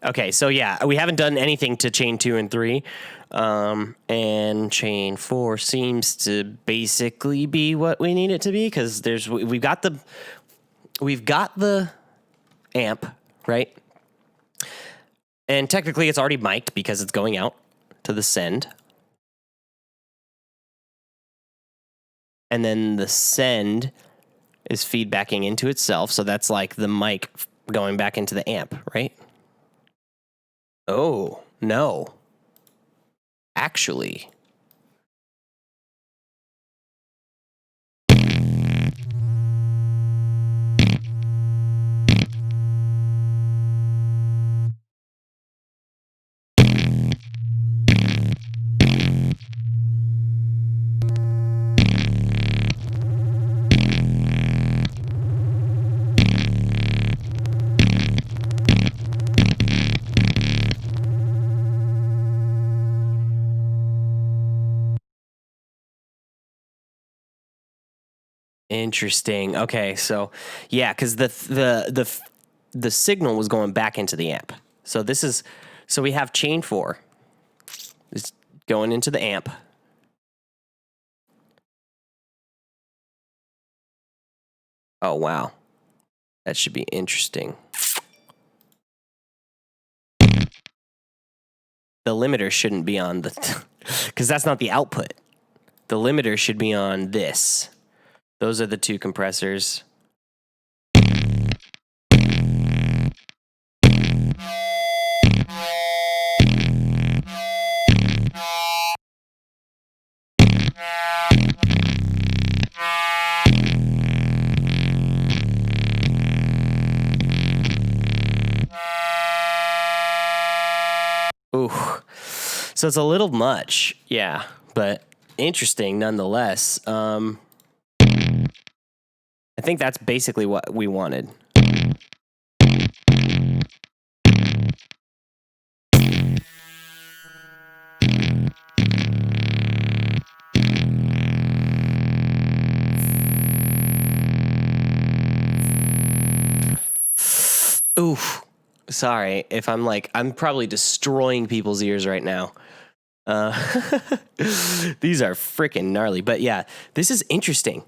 Okay, so yeah, we haven't done anything to chain 2 and 3. And chain 4 seems to basically be what we need it to be, because we've got the amp, right? And technically it's already mic'd because it's going out to the send. And then the send is feedbacking into itself, so that's like the mic going back into the amp, right? Oh, no. Actually. Interesting. Okay, so yeah, because the signal was going back into the amp. So we have chain 4 is going into the amp. Oh wow, that should be interesting. The limiter shouldn't be on the, because that's not the output. The limiter should be on this. Those are the 2 compressors. Ooh, so it's a little much, yeah, but interesting nonetheless. I think that's basically what we wanted. Oof. Sorry if I'm probably destroying people's ears right now. These are freaking gnarly, but yeah, this is interesting.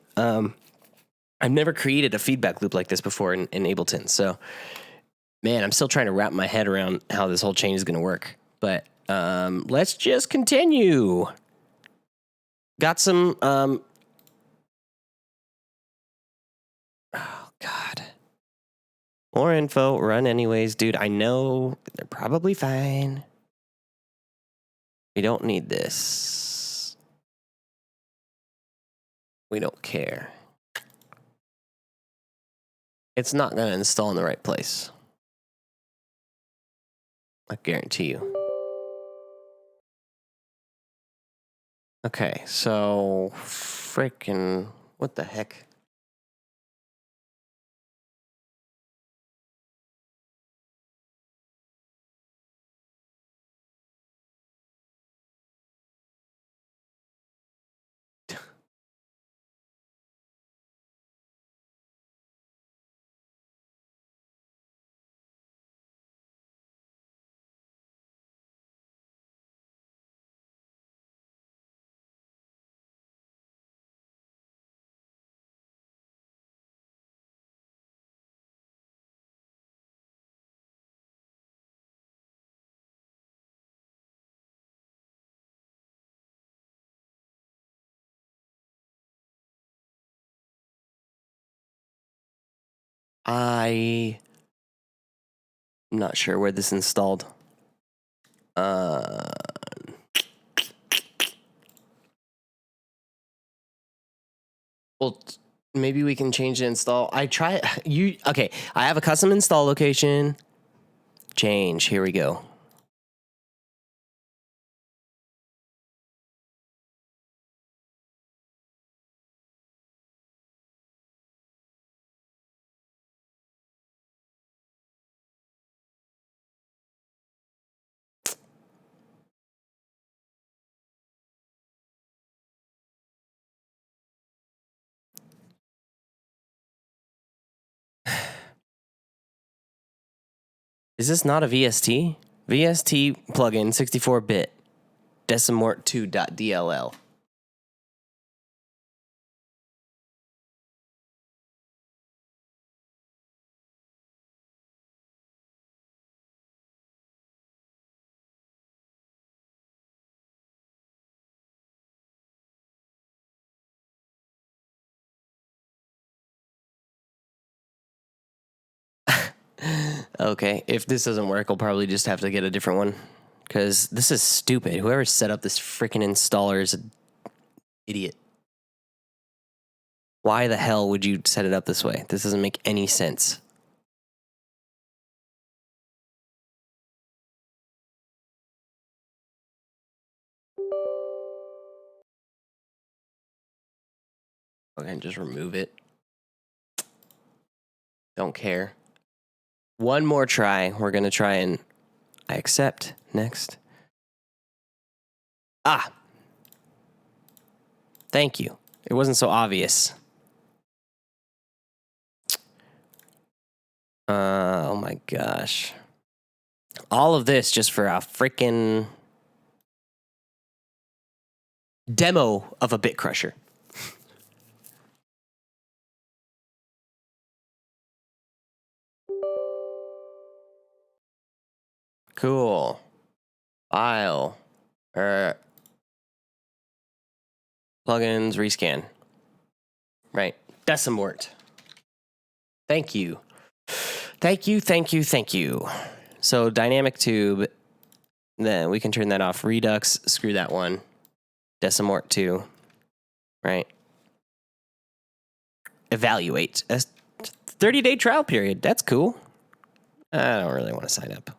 I've never created a feedback loop like this before in Ableton, so man, I'm still trying to wrap my head around how this whole chain is going to work. But let's just continue. Got some. Oh God. More info. Run anyways, dude. I know they're probably fine. We don't need this. We don't care. It's not going to install in the right place. I guarantee you. Okay, so freaking what the heck? I'm not sure where this installed. Well, maybe we can change the install. Okay, I have a custom install location. Change. Here we go. Is this not a VST? VST plugin 64-bit decimort2.dll. Okay, if this doesn't work, I'll probably just have to get a different one. Because this is stupid. Whoever set up this freaking installer is an idiot. Why the hell would you set it up this way? This doesn't make any sense. Okay, just remove it. Don't care. One more try. We're going to try and I accept. Next. Ah. Thank you. It wasn't so obvious. Oh my gosh. All of this just for a freaking demo of a bit crusher. Cool. File. Plugins, rescan. Right. Decimort. Thank you. Thank you, thank you, thank you. So dynamic tube, then we can turn that off. Redux, screw that one. Decimort 2. Right. Evaluate. A 30-day trial period. That's cool. I don't really want to sign up.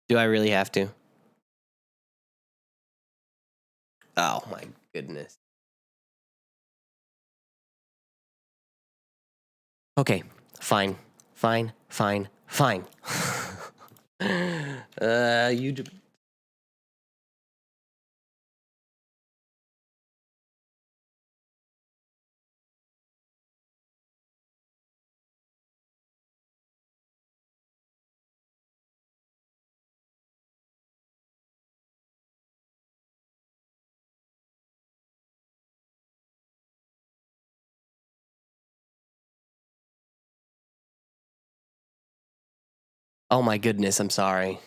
Do I really have to? Oh my goodness. Okay, fine. You. Oh my goodness, I'm sorry.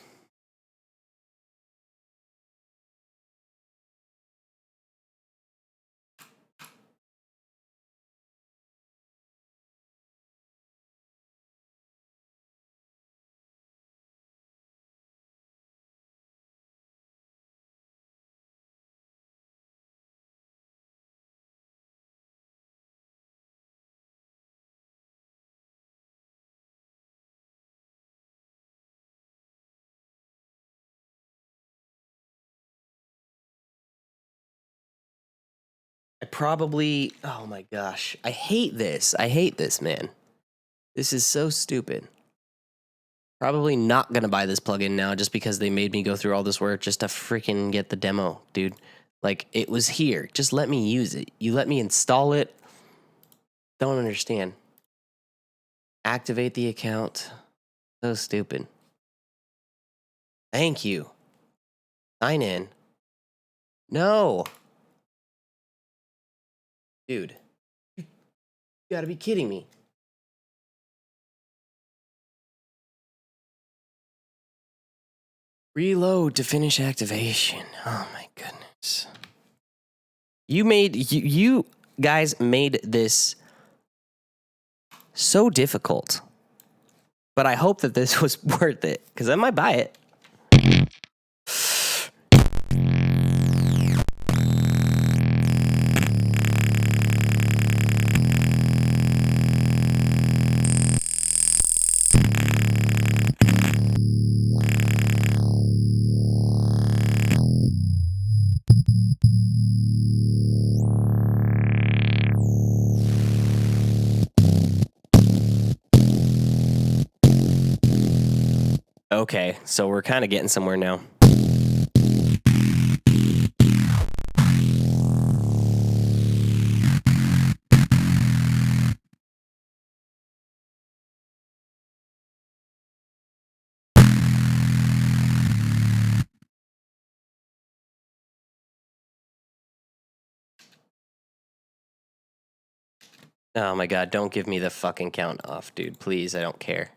Oh my gosh. I hate this, man. This is so stupid. Probably not gonna buy this plugin now just because they made me go through all this work just to freaking get the demo, dude. Like, it was here. Just let me use it. You let me install it. Don't understand. Activate the account. So stupid. Thank you. Sign in. No. Dude. You gotta be kidding me. Reload to finish activation. Oh my goodness. You guys made this so difficult. But I hope that this was worth it, because I might buy it. Okay, so we're kind of getting somewhere now. Oh my god, don't give me the fucking count off, dude. Please, I don't care.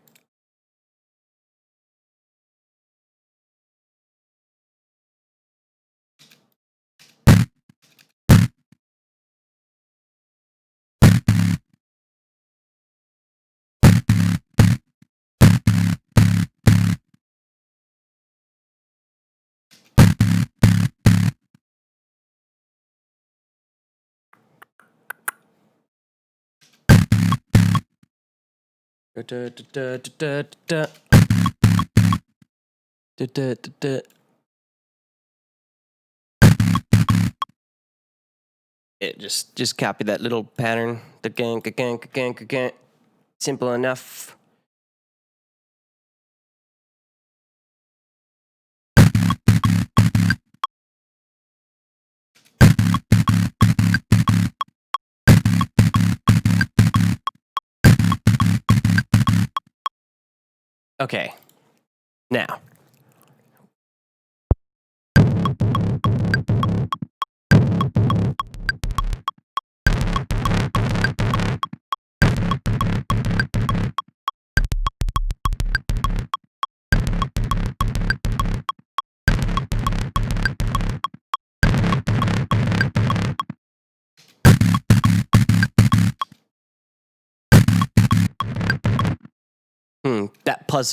It just copy that little pattern. Simple enough. Okay. Now.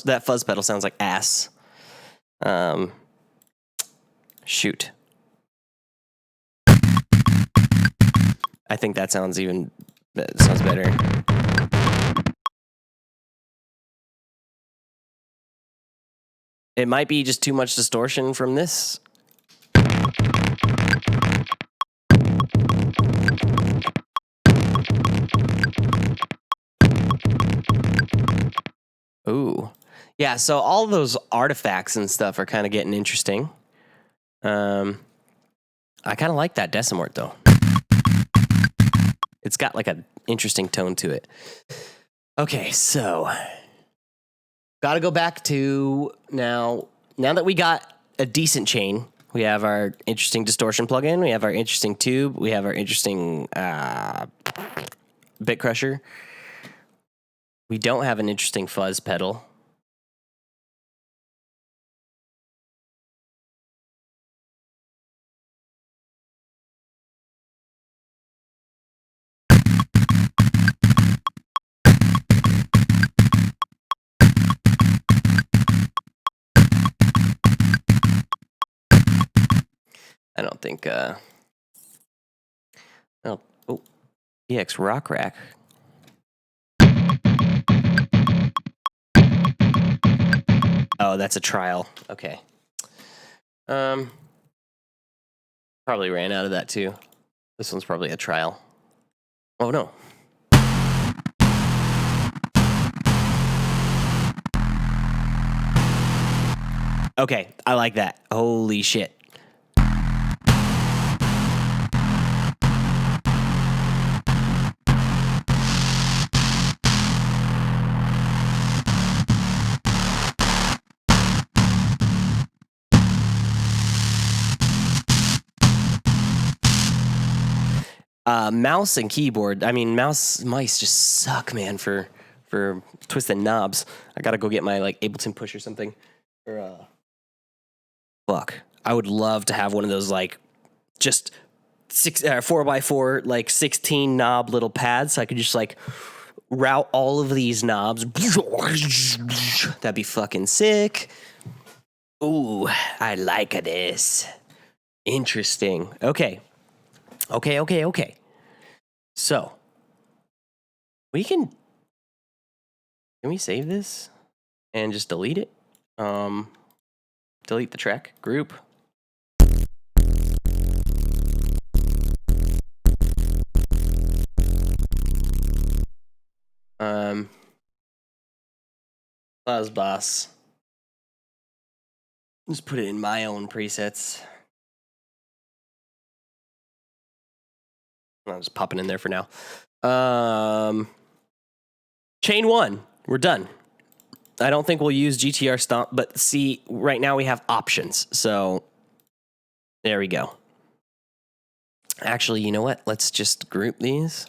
That fuzz pedal sounds like ass. Shoot. I think that sounds better. It might be just too much distortion from this. Ooh. Yeah, so all those artifacts and stuff are kind of getting interesting. I kind of like that decimort, though. It's got like an interesting tone to it. Okay, so got to go back to now that we got a decent chain. We have our interesting distortion plugin. We have our interesting tube. We have our interesting bit crusher. We don't have an interesting fuzz pedal. I don't think. EX Rock Rack. Oh, that's a trial. Okay. Probably ran out of that too. This one's probably a trial. Oh no. Okay, I like that. Holy shit. Mouse and keyboard. I mean, mice just suck, man, for twisting knobs. I gotta go get my like Ableton push or something. Or fuck. I would love to have one of those like just 4x4 like 16 knob little pads. So I could just like route all of these knobs. That'd be fucking sick. Ooh, I like this. Interesting. Okay. So can we save this and just delete it? Delete the track group. Fuzz Boss. Just put it in my own presets. I'll just pop it in there for now. Chain 1. We're done. I don't think we'll use GTR Stomp, but see, right now we have options. So there we go. Actually, you know what? Let's just group these.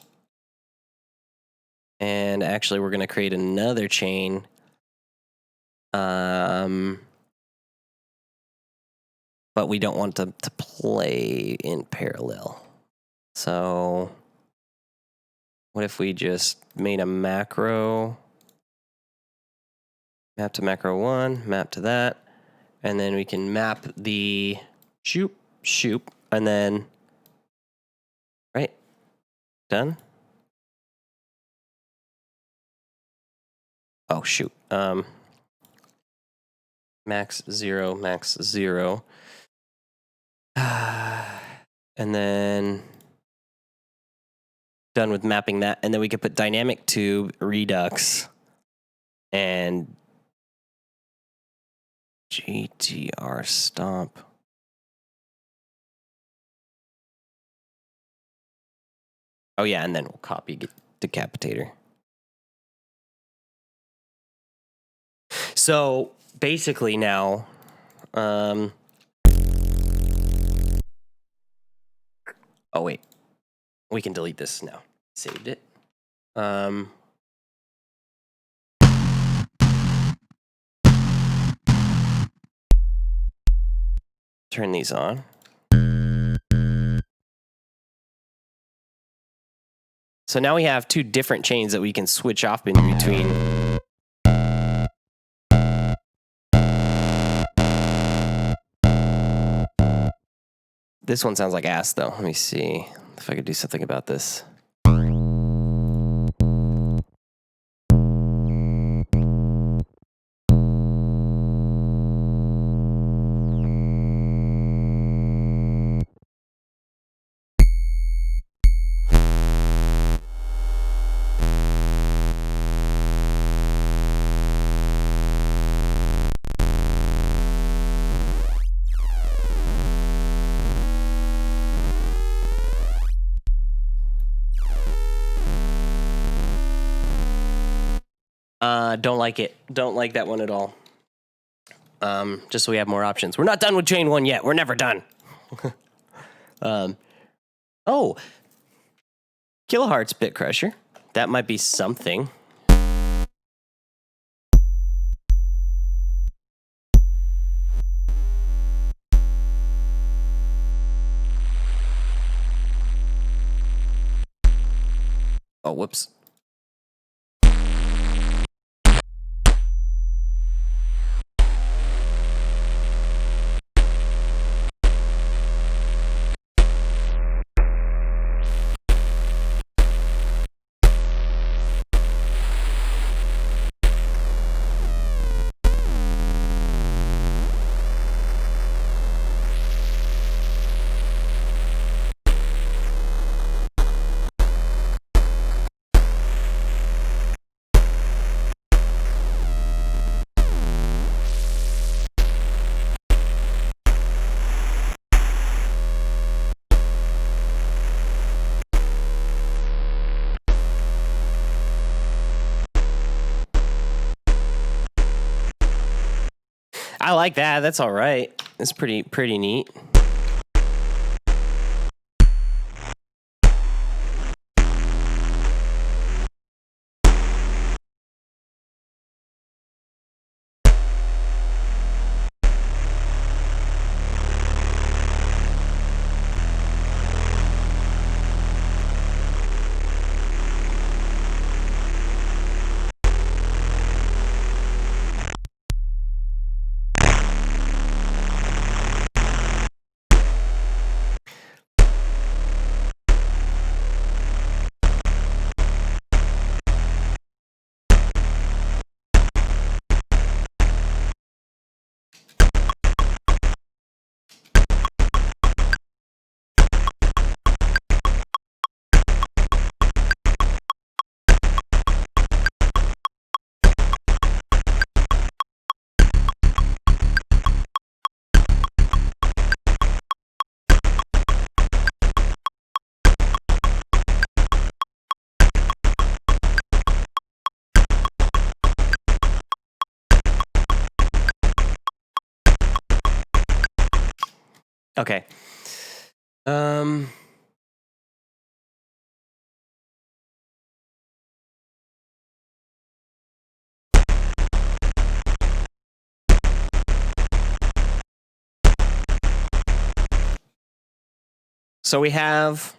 And actually, we're going to create another chain. But we don't want them to play in parallel. So what if we just made a macro, map to macro 1, map to that, and then we can map the shoop, and then, right, done? Oh, shoot. Max 0, max 0. And then done with mapping that. And then we could put dynamic tube, redux, and GTR stomp. Oh, yeah, and then we'll copy decapitator. So basically now, oh, wait. We can delete this now. Saved it. Turn these on. So now we have two different chains that we can switch off in between. This one sounds like ass, though. Let me see if I could do something about this. Don't like it. Don't like that one at all. Just so we have more options. We're not done with chain 1 yet. We're never done. Oh, kilohertz bit crusher. That might be something. Oh, whoops. I like that. That's all right. It's pretty neat. Okay. So we have...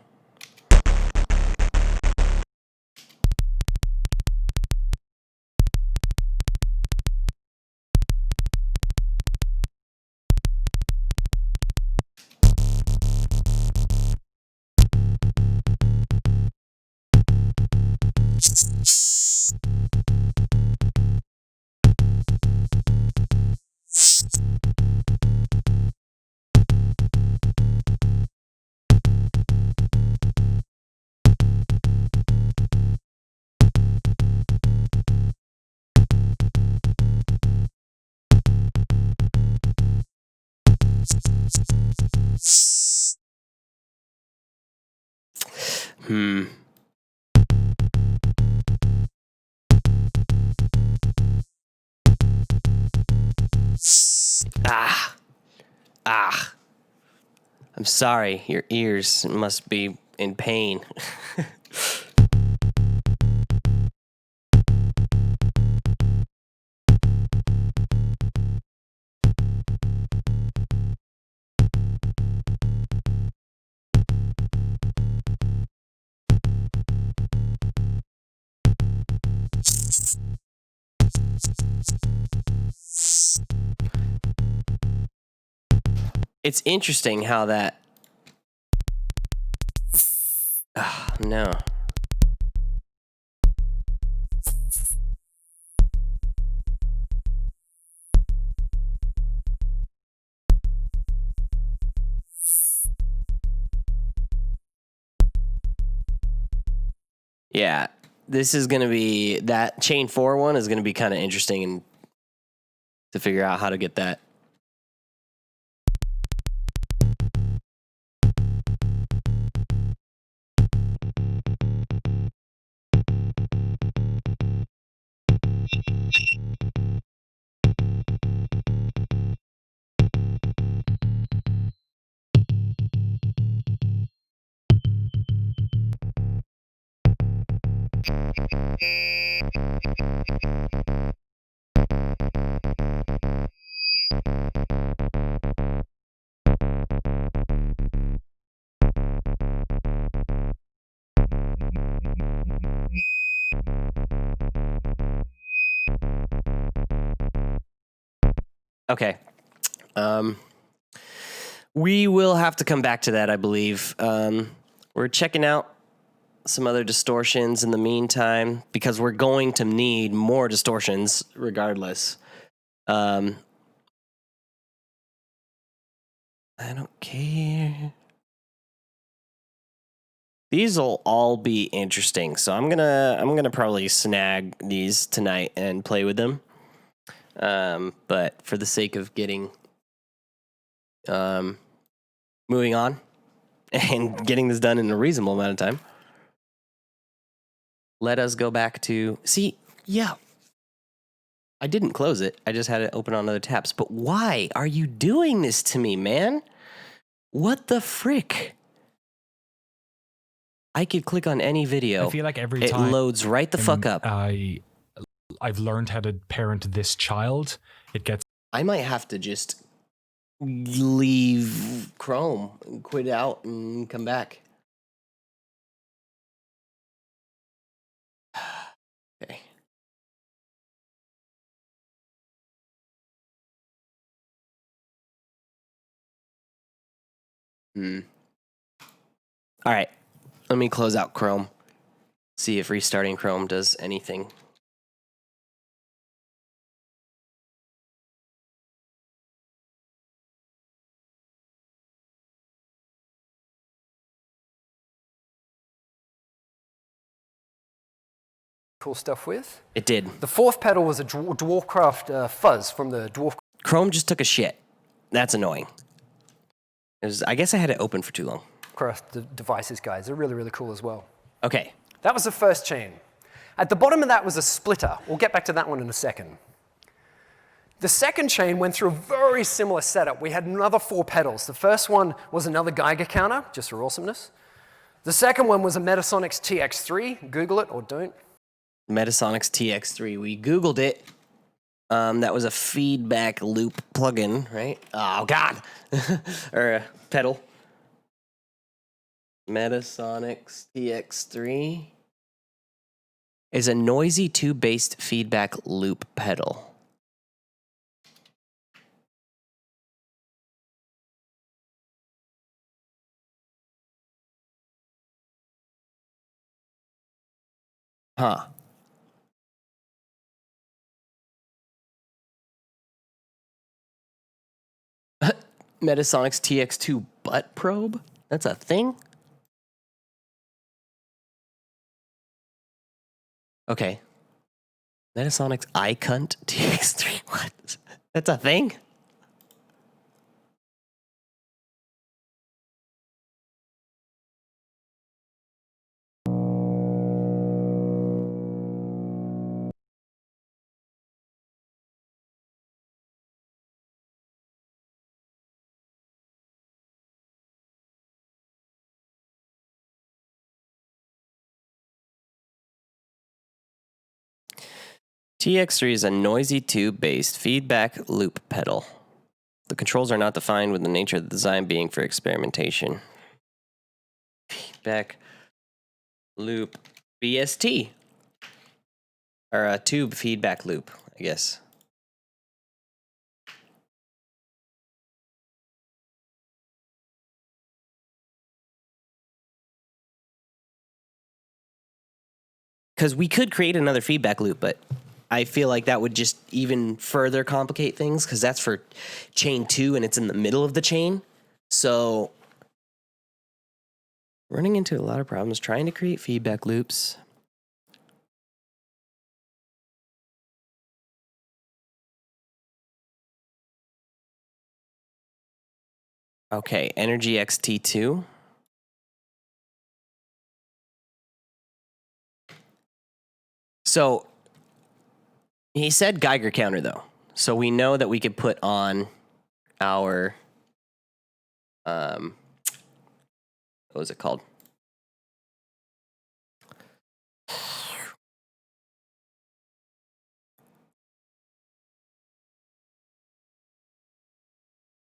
I'm sorry, your ears must be in pain. It's interesting how that... no. Yeah, this is going to be... that chain 4 one is going to be kind of interesting and to figure out how to get that. Okay. We will have to come back to that, I believe. We're checking out some other distortions in the meantime because we're going to need more distortions regardless. I don't care. These will all be interesting, so I'm gonna probably snag these tonight and play with them. But for the sake of getting moving on and getting this done in a reasonable amount of time, let us go back to... see, yeah, I didn't close it. I just had it open on other tabs. But why are you doing this to me, man? What the frick? I could click on any video. I feel like every it time loads right the fuck up. I've learned how to parent this child. It gets... I might have to just leave Chrome, and quit out, and come back. Okay. All right. Let me close out Chrome. See if restarting Chrome does anything. Cool stuff with. It did. The fourth pedal was a Dwarfcraft fuzz from the Dwarf. Chrome just took a shit. That's annoying. I guess I had it open for too long. Craft devices, guys. They're really, really cool as well. Okay. That was the first chain. At the bottom of that was a splitter. We'll get back to that one in a second. The second chain went through a very similar setup. We had another 4 pedals. The first one was another Geiger counter, just for awesomeness. The second one was a Metasonics TX3. Google it or don't. Metasonics TX3. We Googled it. That was a feedback loop plugin, right? Oh, God. Or a pedal. Metasonics TX3 is a noisy tube-based feedback loop pedal. Huh. Metasonics TX2 butt probe? That's a thing? Okay. Metasonics iCunt TX3. What? That's a thing? TX3 is a noisy tube-based feedback loop pedal. The controls are not defined, with the nature of the design being for experimentation. Feedback loop BST. Or a tube feedback loop, I guess. Because we could create another feedback loop, but I feel like that would just even further complicate things, because that's for chain 2 and it's in the middle of the chain. So running into a lot of problems trying to create feedback loops. Okay, Energy XT2. So he said Geiger counter, though. So we know that we could put on our, what was it called?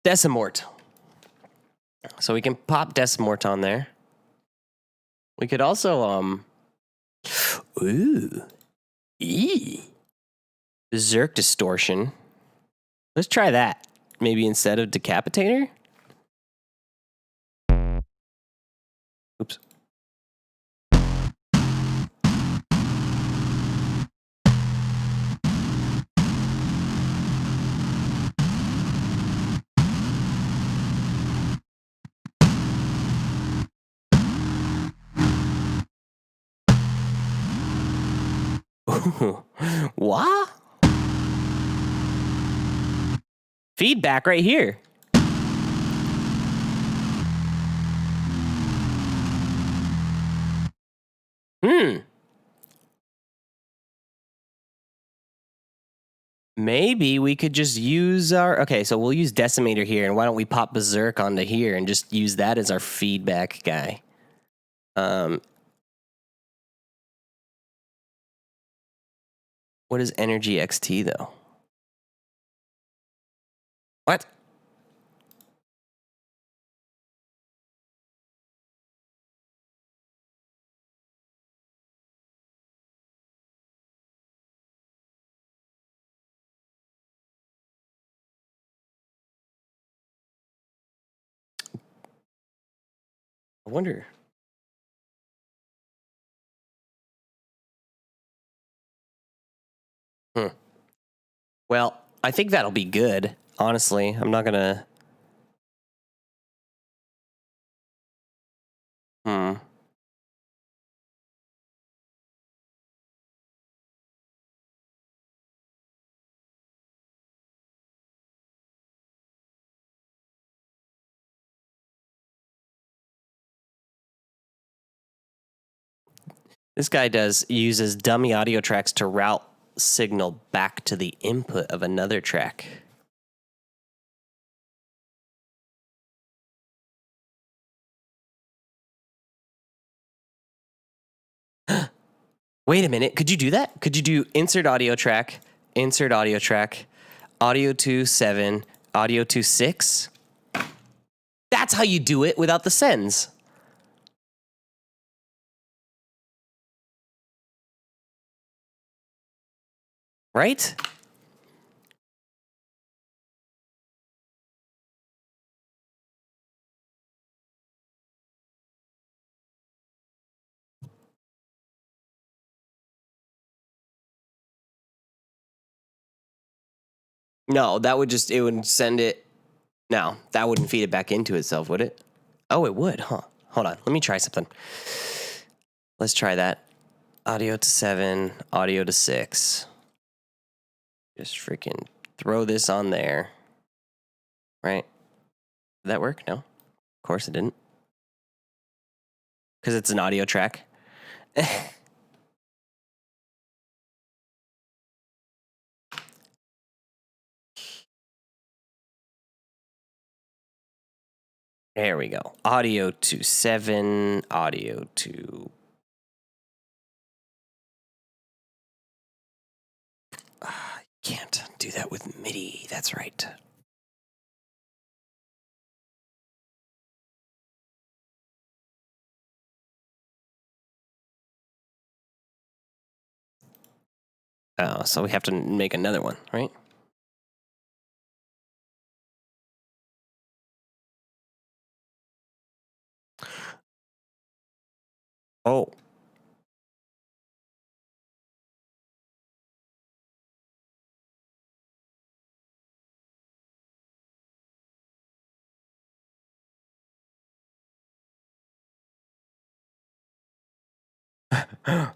Decimort. So we can pop Decimort on there. We could also, Berserk Distortion. Let's try that. Maybe instead of Decapitator? Oops. What? Feedback right here. Maybe we could just use our... Okay, so we'll use Decimator here, and why don't we pop Berserk onto here and just use that as our feedback guy. What is Energy XT, though? What? I wonder... Well, I think that'll be good, honestly. I'm not gonna... This guy uses dummy audio tracks to route signal back to the input of another track. Wait a minute. Could you do that? Could you do insert audio track, audio to 7, audio to 6? That's how you do it without the sends. Right? No, that would just, it would send it. No, that wouldn't feed it back into itself, would it? Oh, it would, huh? Hold on. Let me try something. Let's try that. Audio to 7, audio to 6. Just freaking throw this on there. Right? Did that work? No? Of course it didn't. Because it's an audio track. There we go. Audio to 7, audio to... Can't do that with MIDI. That's right. Oh, so we have to make another one, right? Oh.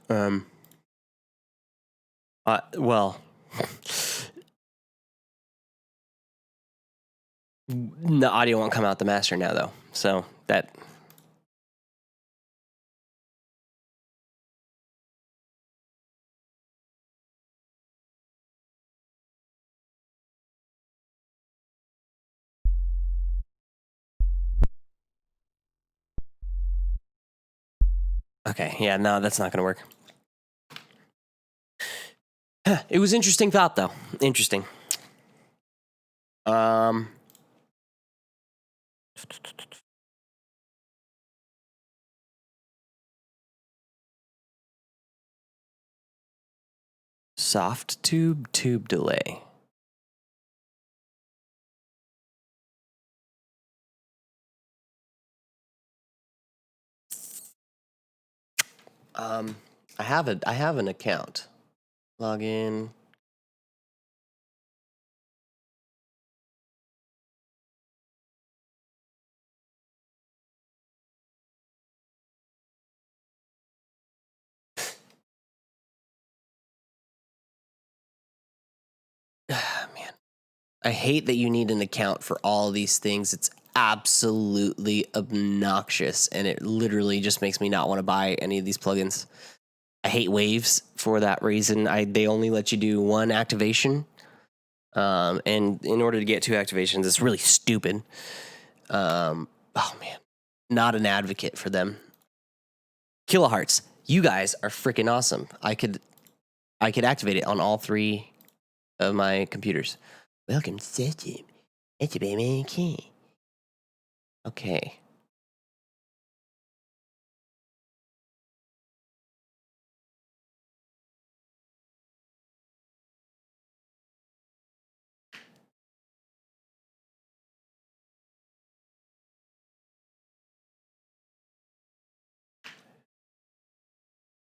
um. Well. The audio won't come out the master now, though. So that... Okay, yeah, no, that's not going to work. It was interesting thought, though. Interesting. Soft tube delay. I have an account. Log in. Man, I hate that you need an account for all these things. It's absolutely obnoxious, and it literally just makes me not want to buy any of these plugins. I hate Waves for that reason. They only let you do one activation, and in order to get 2 activations, it's really stupid. Oh man, not an advocate for them. Kilohertz, you guys are freaking awesome. I could activate it on all 3 of my computers. Welcome, system. It's a baby key. Okay.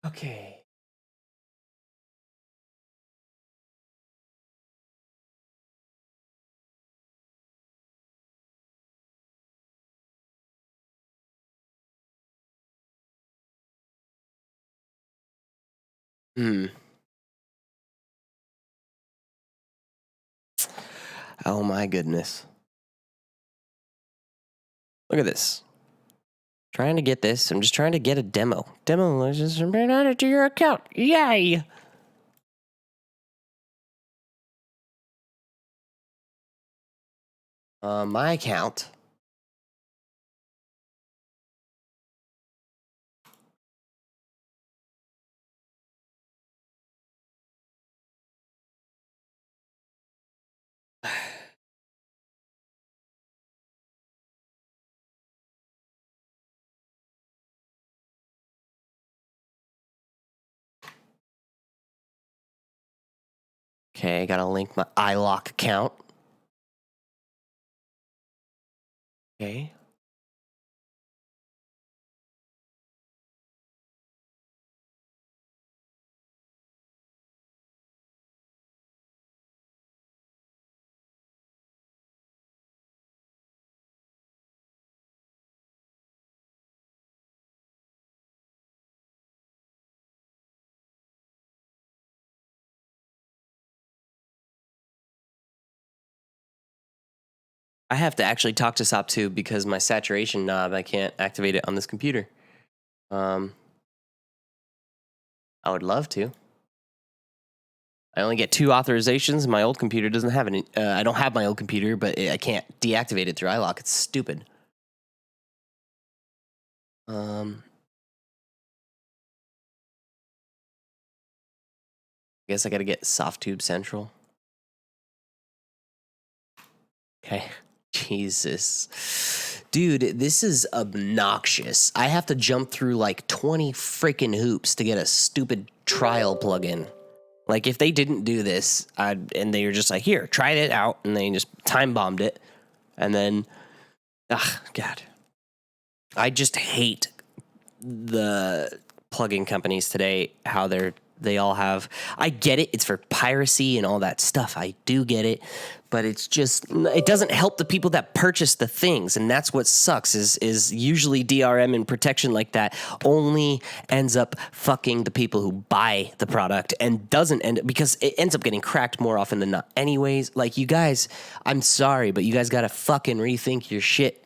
Okay. Oh my goodness. Look at this. Trying to get this. I'm just trying to get a demo. Demo, just add it to your account. Yay! My account. Okay, gotta link my iLock account. Okay. I have to actually talk to SOP2 because my saturation knob, I can't activate it on this computer. I would love to. I only get 2 authorizations. My old computer doesn't have any. I don't have my old computer, but I can't deactivate it through iLock. It's stupid. I guess I gotta get SoftTube Central. Okay. Jesus. Dude, this is obnoxious. I have to jump through like 20 freaking hoops to get a stupid trial plugin. Like, if they didn't do this, and they were just like, here, try it out, and they just time bombed it, and then, God. I just hate the plugin companies today, how they all have, I get it, it's for piracy and all that stuff, I do get it, but it's just, it doesn't help the people that purchase the things, and that's what sucks, is usually DRM and protection like that only ends up fucking the people who buy the product, and doesn't end up, because it ends up getting cracked more often than not anyways. Like, you guys, I'm sorry, but you guys gotta fucking rethink your shit.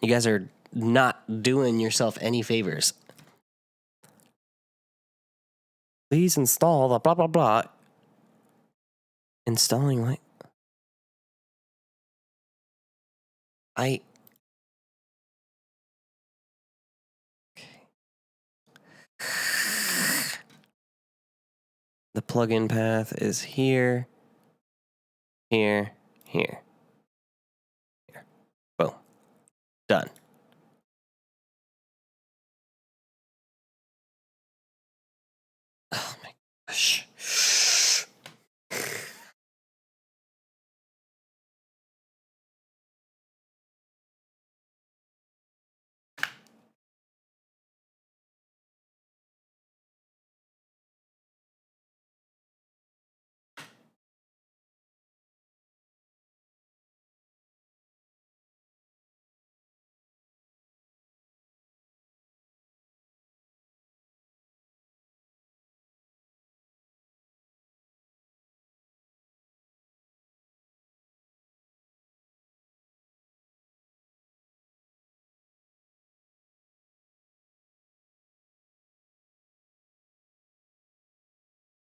You guys are not doing yourself any favors. Please install the blah, blah, blah. Installing, like, okay. The plugin path is here, here, here, here. Boom. Done. Oh my gosh.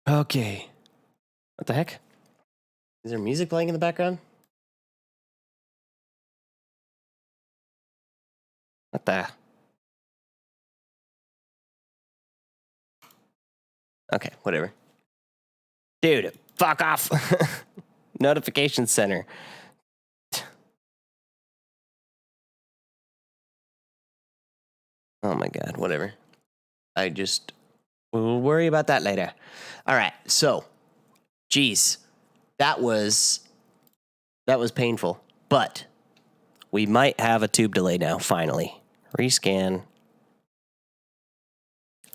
Okay. What the heck? Is there music playing in the background? What the? Okay, whatever. Dude, fuck off. Notification center. Oh my God, whatever. We'll worry about that later. All right, so, geez, that was painful, but we might have a tube delay now, finally. Rescan.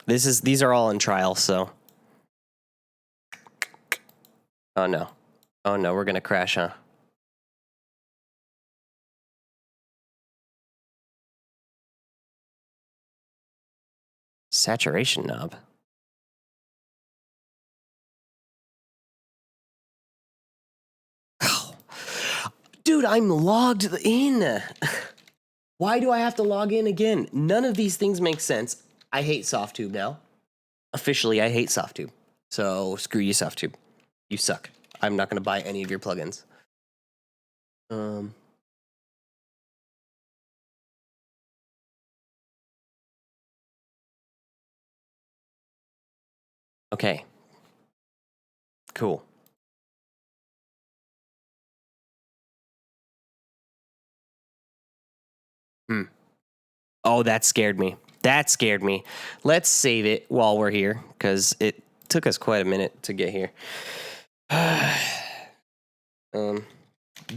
These are all in trial, so. Oh no, we're gonna crash, huh? Saturation knob. Dude, I'm logged in. Why do I have to log in again? None of these things make sense. I hate SoftTube now. Officially, I hate SoftTube. So screw you, SoftTube. You suck. I'm not going to buy any of your plugins. Okay. Cool. Oh, that scared me. Let's save it while we're here, because it took us quite a minute to get here.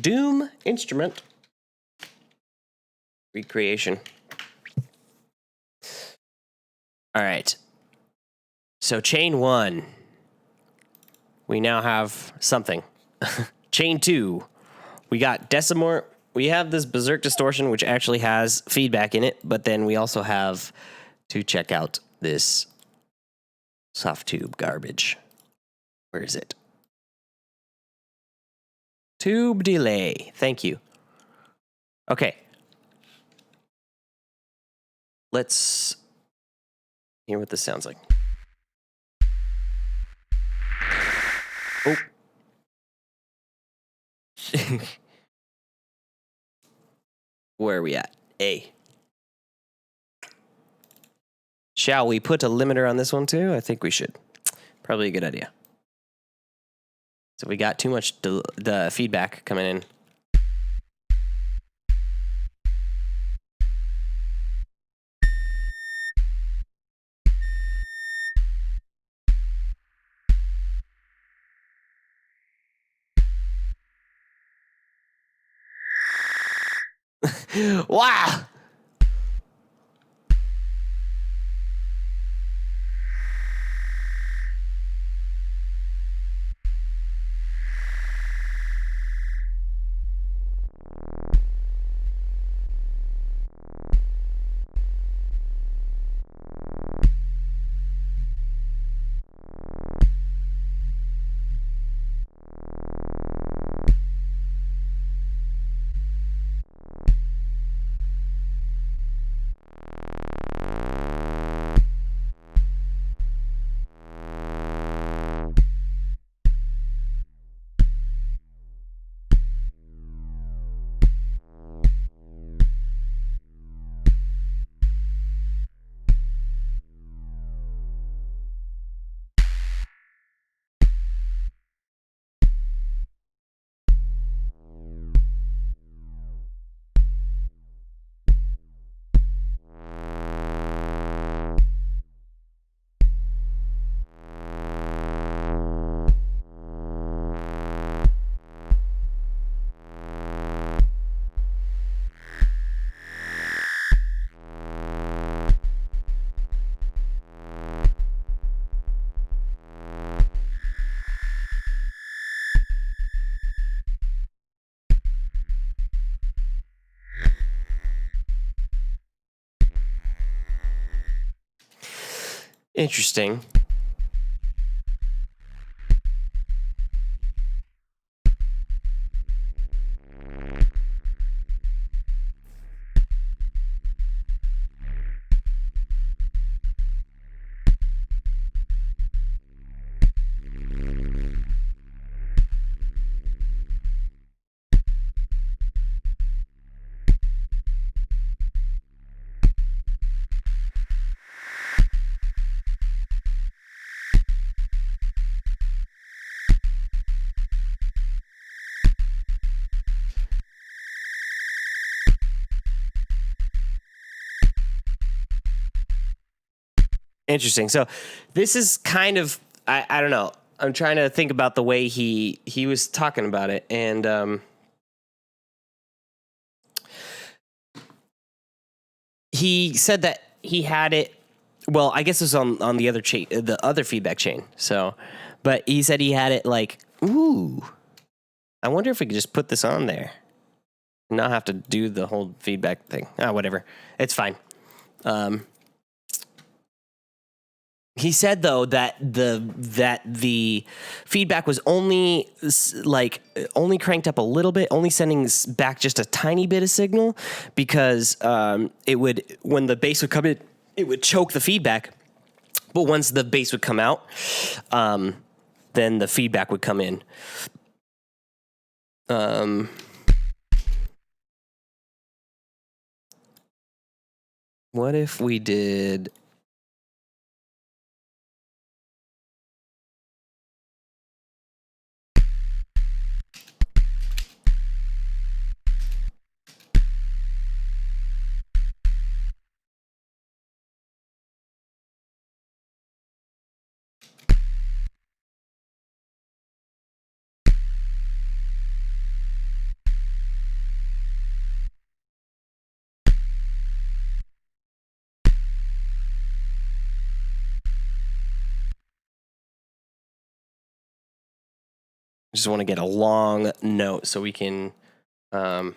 Doom instrument recreation. All right. So chain 1, we now have something. Chain 2, we got Decimort. We have this Berserk Distortion, which actually has feedback in it, but then we also have to check out this soft tube garbage. Where is it? Tube delay. Thank you. Okay. Let's hear what this sounds like. Oh. Where are we at? A. Shall we put a limiter on this one too? I think we should. Probably a good idea. So we got too much the feedback coming in. Wow! Interesting. Interesting. So this is kind of I don't know. I'm trying to think about the way he was talking about it, and he said that he had it. Well, I guess it was on the other chain, the other feedback chain. So, but he said he had it like, ooh, I wonder if we could just put this on there, and not have to do the whole feedback thing. Whatever, it's fine. He said though that the feedback was only only cranked up a little bit, only sending back just a tiny bit of signal, because it would, when the bass would come in, it would choke the feedback. But once the bass would come out, then the feedback would come in. What if we did? Just want to get a long note so we can. Well.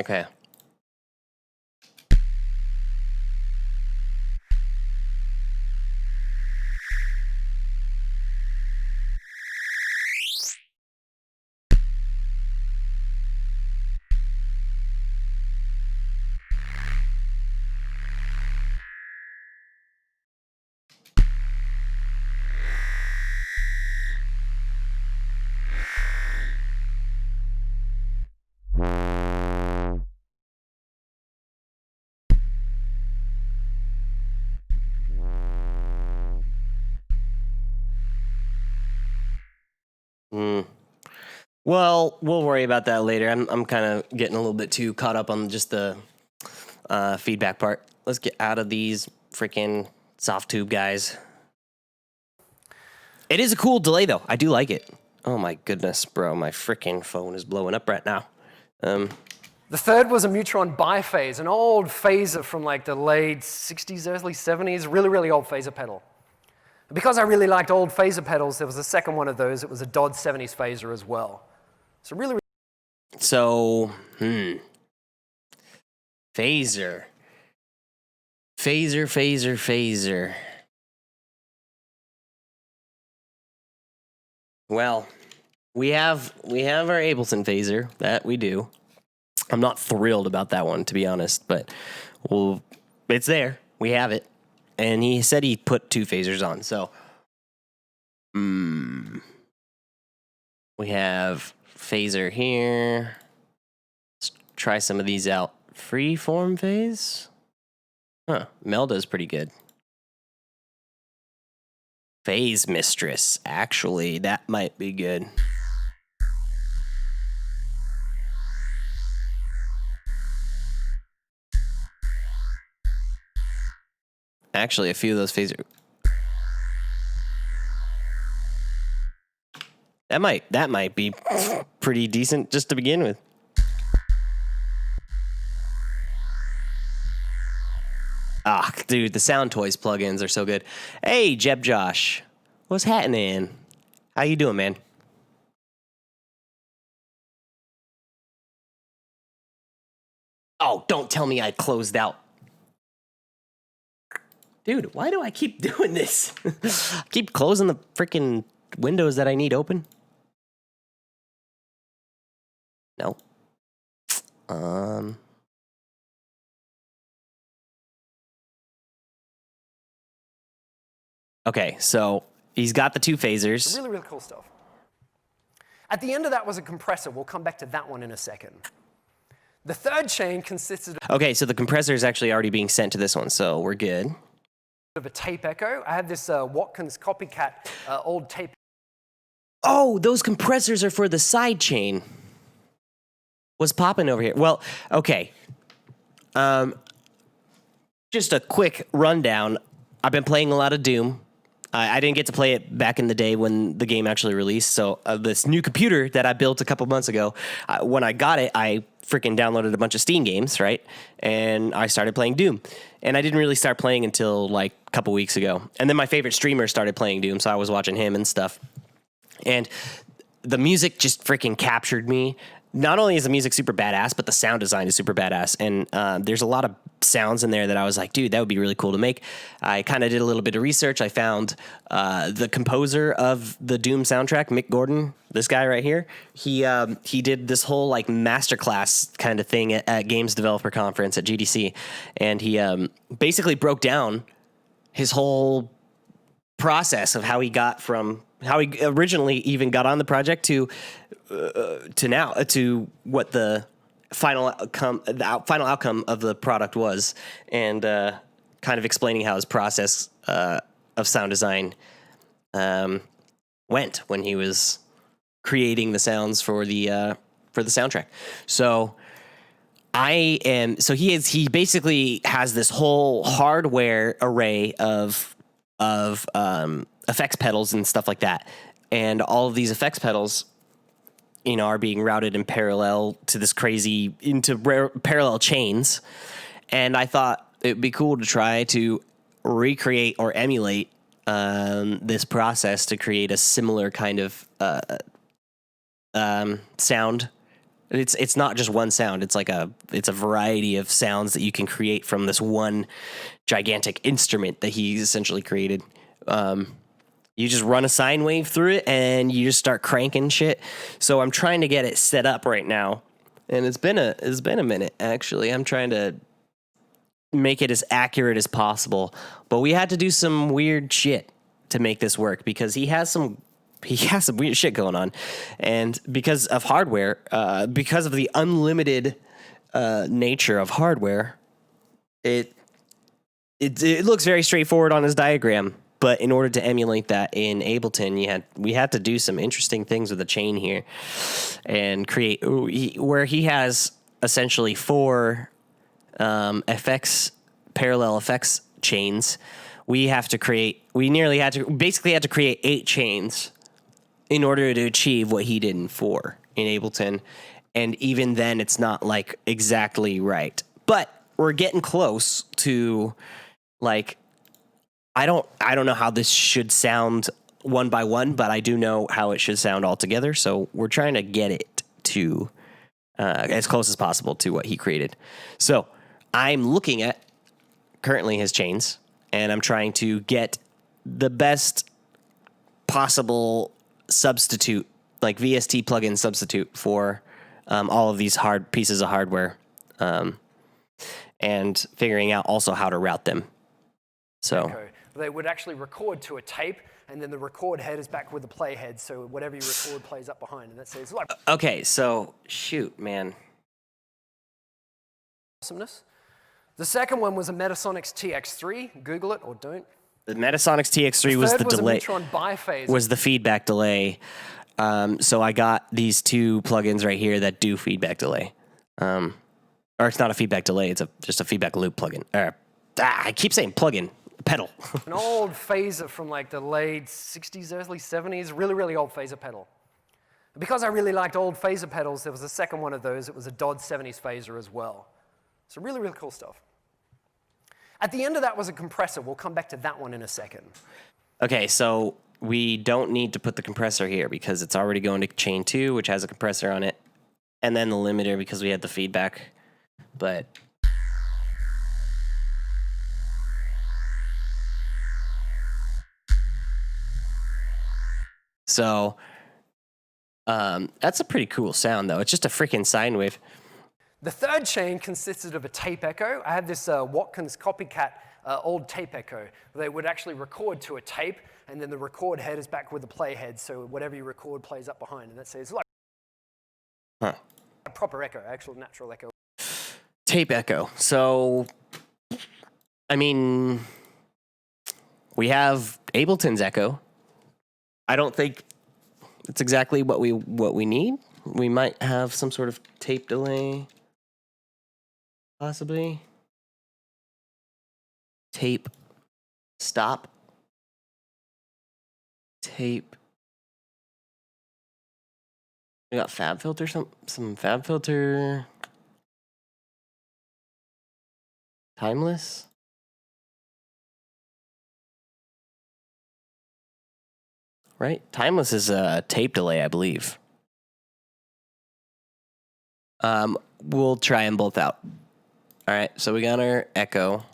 Okay. Well, we'll worry about that later. I'm kind of getting a little bit too caught up on just the feedback part. Let's get out of these freaking soft tube guys. It is a cool delay, though. I do like it. Oh, my goodness, bro. My freaking phone is blowing up right now. The third was a Neutron biphase, an old phaser from like the late 60s, early 70s, really, really old phaser pedal. And because I really liked old phaser pedals, there was a second one of those. It was a Dodge 70s phaser as well. So really, So, Phaser. Phaser. Well, we have our Ableton phaser, that we do. I'm not thrilled about that one, to be honest, but it's there. We have it. And he said he put 2 phasers on, so we have phaser here. Let's try some of these out. Freeform phase? Huh, Melda's pretty good. Phase Mistress. Actually, that might be good. Actually, a few of those phaser. That might be pretty decent just to begin with. Ah, dude, the Sound Toys plugins are so good. Hey, Jeb Josh. What's happening? How you doing, man? Oh, don't tell me I closed out. Dude, why do I keep doing this? Keep closing the freaking windows that I need open. No. Okay, so he's got the 2 phasers. really, really cool stuff. At the end of that was a compressor. We'll come back to that one in a second. The third chain consisted Okay, so the compressor is actually already being sent to this one, so we're good. of a tape echo. I had this Watkins copycat old tape. Oh, those compressors are for the side chain. What's popping over here? Well, okay. Just a quick rundown. I've been playing a lot of Doom. I didn't get to play it back in the day when the game actually released. So this new computer that I built a couple months ago, when I got it, I freaking downloaded a bunch of Steam games, right? And I started playing Doom. And I didn't really start playing until like a couple weeks ago. And then my favorite streamer started playing Doom, so I was watching him and stuff. And the music just freaking captured me. Not only is the music super badass, but the sound design is super badass. And there's a lot of sounds in there that I was like, dude, that would be really cool to make. I kind of did a little bit of research. I found the composer of the Doom soundtrack, Mick Gordon, this guy right here. He did this whole like masterclass kind of thing at Games Developer Conference at GDC. And he basically broke down his whole process of how he got from how he originally even got on the project to now to what the final outcome of the product was, and kind of explaining how his process of sound design went when he was creating the sounds for the soundtrack. So he basically has this whole hardware array of effects pedals and stuff like that, and all of these effects pedals, are being routed in parallel to this crazy parallel chains. And I thought it'd be cool to try to recreate or emulate this process to create a similar kind of sound. It's not just one sound. It's a variety of sounds that you can create from this one gigantic instrument that he essentially created. You just run a sine wave through it and you just start cranking shit. So I'm trying to get it set up right now, and it's been a minute actually. I'm trying to make it as accurate as possible, but we had to do some weird shit to make this work because he has some weird shit going on, and because of hardware, because of the unlimited nature of hardware, it looks very straightforward on his diagram. But in order to emulate that in Ableton, we had to do some interesting things with the chain here, and create where he has essentially 4 parallel effects chains. We nearly had to create 8 chains in order to achieve what he did in Ableton. And even then, it's not like exactly right, but we're getting close to like. I don't know how this should sound one by one, but I do know how it should sound all together. So we're trying to get it to as close as possible to what he created. So I'm looking at currently his chains, and I'm trying to get the best possible substitute, like VST plugin substitute for all of these hard pieces of hardware, and figuring out also how to route them. So. Okay. They would actually record to a tape, and then the record head is back with the play head, so whatever you record plays up behind, and that's like okay, so shoot, man. Awesomeness. The second one was a Metasonics TX3. Google it or don't. The Metasonics TX3 was the delay. A Metron biphase. Was the feedback delay. So I got these 2 plugins right here that do feedback delay. Or it's not a feedback delay; it's just a feedback loop plugin. I keep saying plugin. Pedal. An old phaser from like the late 60s, early 70s, really, really old phaser pedal. And because I really liked old phaser pedals, there was a second one of those. It was a Dodge 70s phaser as well. So really, really cool stuff. At the end of that was a compressor. We'll come back to that one in a second. Okay, so we don't need to put the compressor here because it's already going to chain 2, which has a compressor on it, and then the limiter because we had the feedback. But so that's a pretty cool sound, though. It's just a freaking sine wave. The third chain consisted of a tape echo. I had this Watkins copycat old tape echo. They would actually record to a tape, and then the record head is back with the play head, so whatever you record plays up behind, and that's it's like a proper echo, actual natural echo. Tape echo. So, I mean, we have Ableton's echo. I don't think it's exactly what we need. We might have some sort of tape delay, possibly. Tape stop. Tape. We got fab filter, some fab filter. Timeless. Right? Timeless is a tape delay, I believe. We'll try them both out. All right, so we got our echo.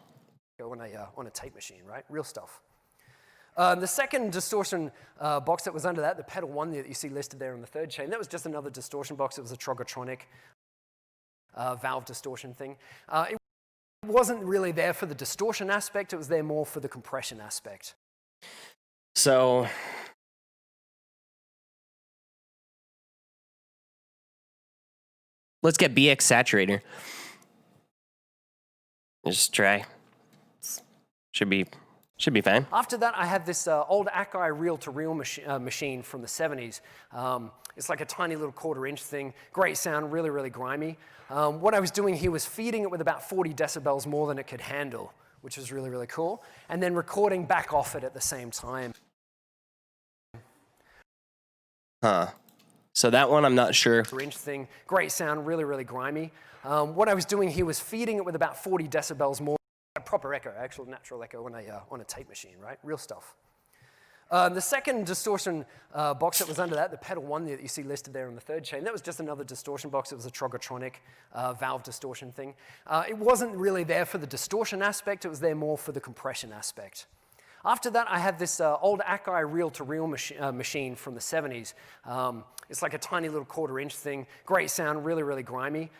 On a tape machine, right? Real stuff. The second distortion box that was under that, the pedal 1 that you see listed there on the third chain, that was just another distortion box. It was a Trogotronic valve distortion thing. It wasn't really there for the distortion aspect. It was there more for the compression aspect. So Let's get BX Saturator. Just try. Should be fine. After that, I have this old Akai reel-to-reel machine from the 70s. It's like a tiny little quarter-inch thing. Great sound, really, really grimy. What I was doing here was feeding it with about 40 decibels more than it could handle, which was really, really cool, and then recording back off it at the same time. Huh. So that one I'm not sure. Inch thing, great sound, really, really grimy. What I was doing here was feeding it with about 40 decibels more. A proper echo, actual natural echo on a tape machine, right? Real stuff. The second distortion box that was under that, the pedal one that you see listed there on the third chain, that was just another distortion box. It was a Trogotronic valve distortion thing. It wasn't really there for the distortion aspect. It was there more for the compression aspect. After that, I have this old Akai reel-to-reel machine from the 70s. It's like a tiny little quarter-inch thing. Great sound, really, really grimy.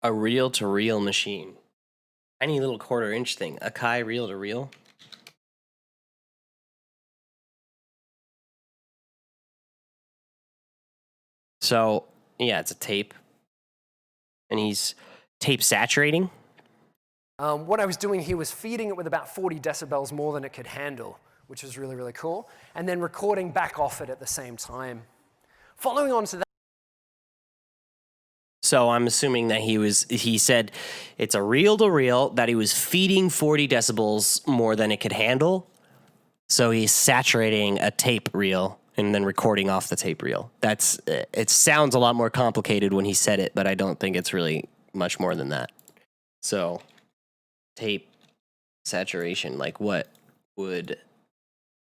A reel-to-reel machine. Tiny little quarter-inch thing. Akai reel-to-reel. So, yeah, it's a tape. And he's tape saturating. What I was doing here was feeding it with about 40 decibels more than it could handle, which was really, really cool, and then recording back off it at the same time. Following on to that. So I'm assuming that he said it's a reel-to-reel, that he was feeding 40 decibels more than it could handle. So he's saturating a tape reel and then recording off the tape reel. It sounds a lot more complicated when he said it, but I don't think it's really much more than that. So tape saturation, like what would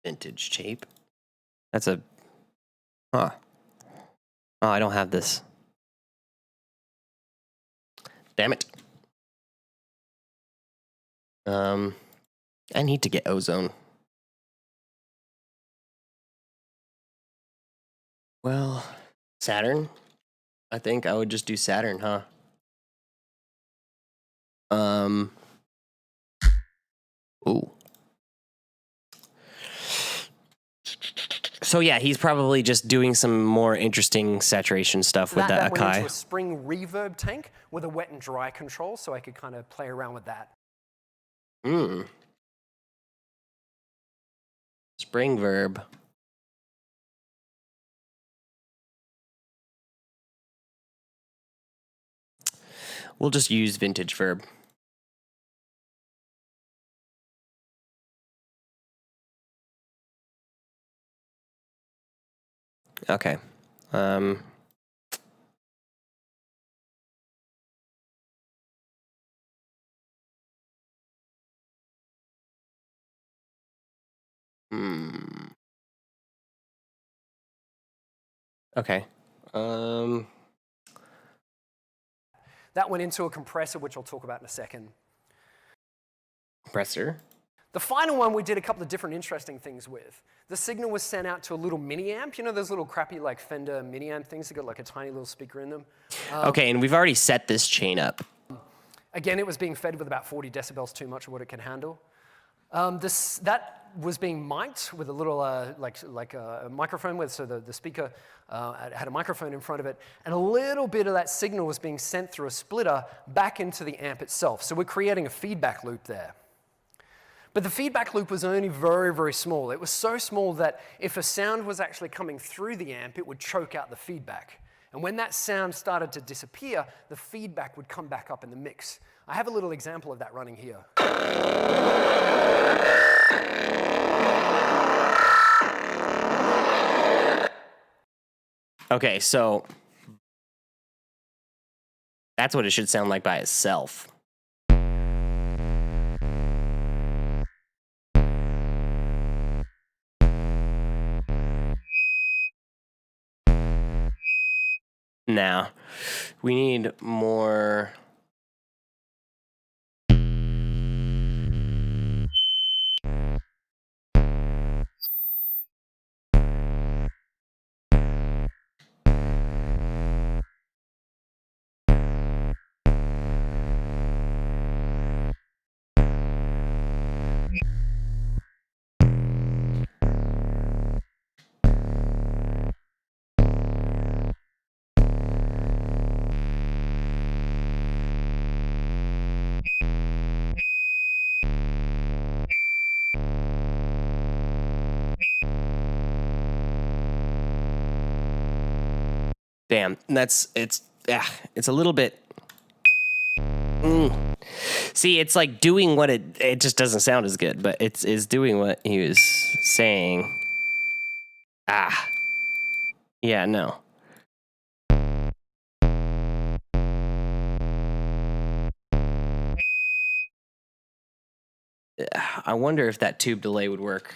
vintage tape? Oh, I don't have this. Damn it. I need to get ozone. Well, Saturn. I think I would just do Saturn, huh? Ooh. So yeah, he's probably just doing some more interesting saturation stuff with that Went Akai. into a spring reverb tank with a wet and dry control, so I could kind of play around with that. Spring verb. We'll just use vintage verb. Okay. Okay. That went into a compressor, which I'll talk about in a second. Compressor. The final one we did a couple of different interesting things with. The signal was sent out to a little mini amp. You know those little crappy like Fender mini amp things that got like a tiny little speaker in them? Okay, and we've already set this chain up. Again, it was being fed with about 40 decibels too much of what it can handle. That was being mic'd with a little like a microphone with, so the speaker had a microphone in front of it, and a little bit of that signal was being sent through a splitter back into the amp itself. So we're creating a feedback loop there. But the feedback loop was only very, very small. It was so small that if a sound was actually coming through the amp, it would choke out the feedback. And when that sound started to disappear, the feedback would come back up in the mix. I have a little example of that running here. Okay, so that's what it should sound like by itself. Now, we need more. Damn, it's a little bit. See, it's like doing what it just doesn't sound as good, but it's doing what he was saying. Yeah, no. I wonder if that tube delay would work.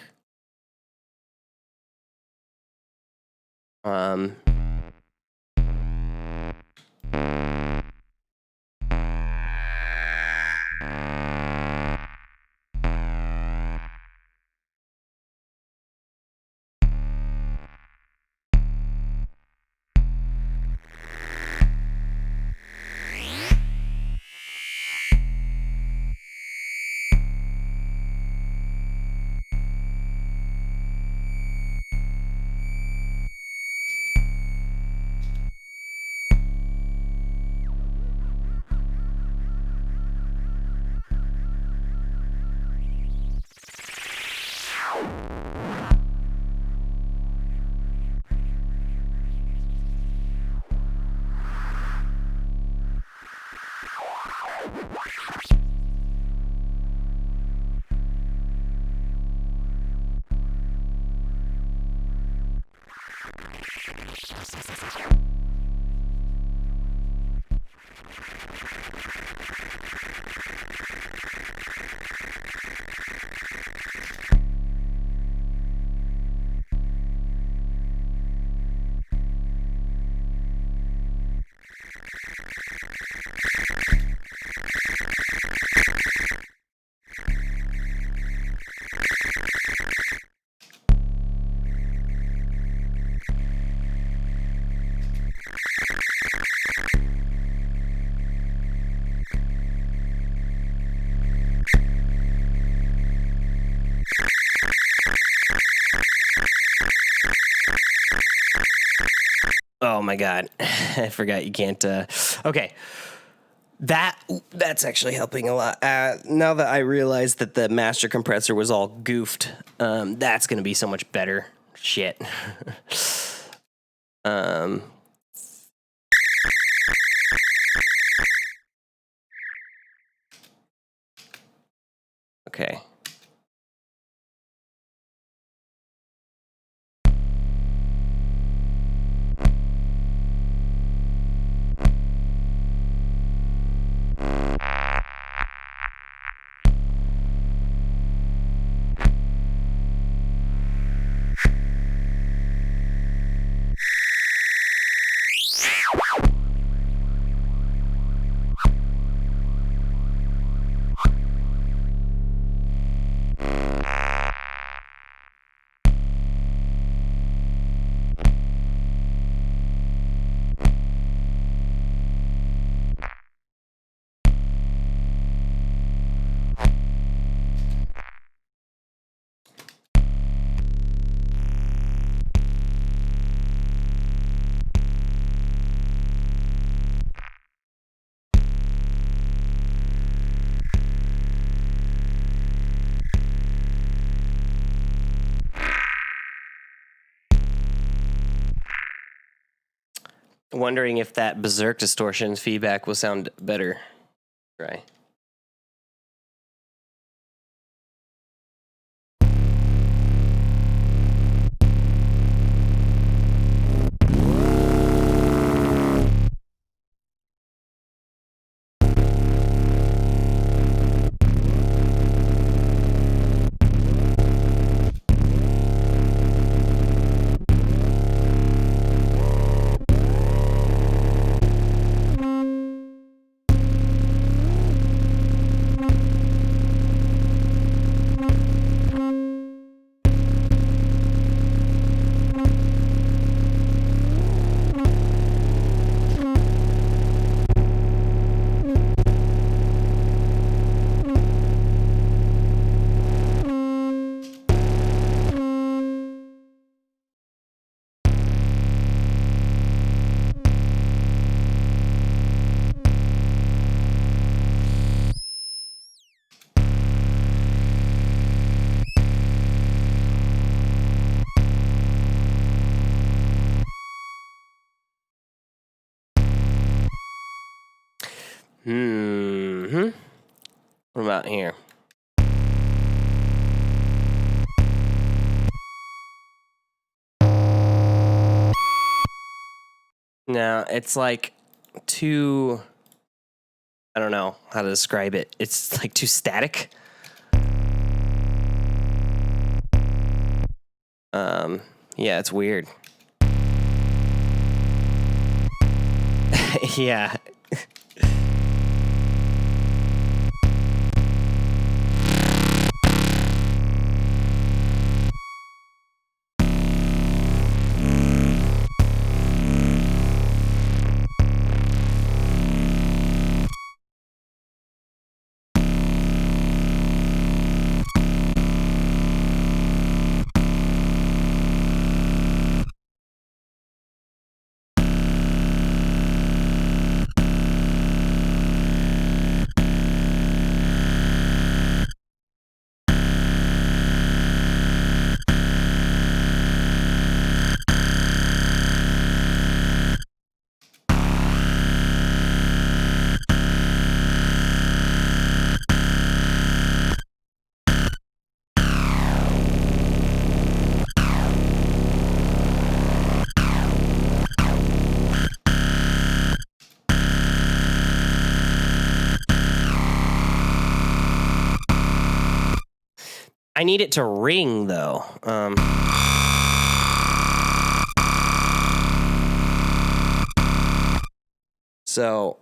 Oh my god, I forgot you can't. Okay, that's actually helping a lot. Now that I realized that the master compressor was all goofed, that's gonna be so much better. Shit. Okay. Wondering if that berserk distortion feedback will sound better. Right. What about here? No, it's like too, I don't know how to describe it. It's like too static. Yeah, it's weird. Yeah. I need it to ring though. So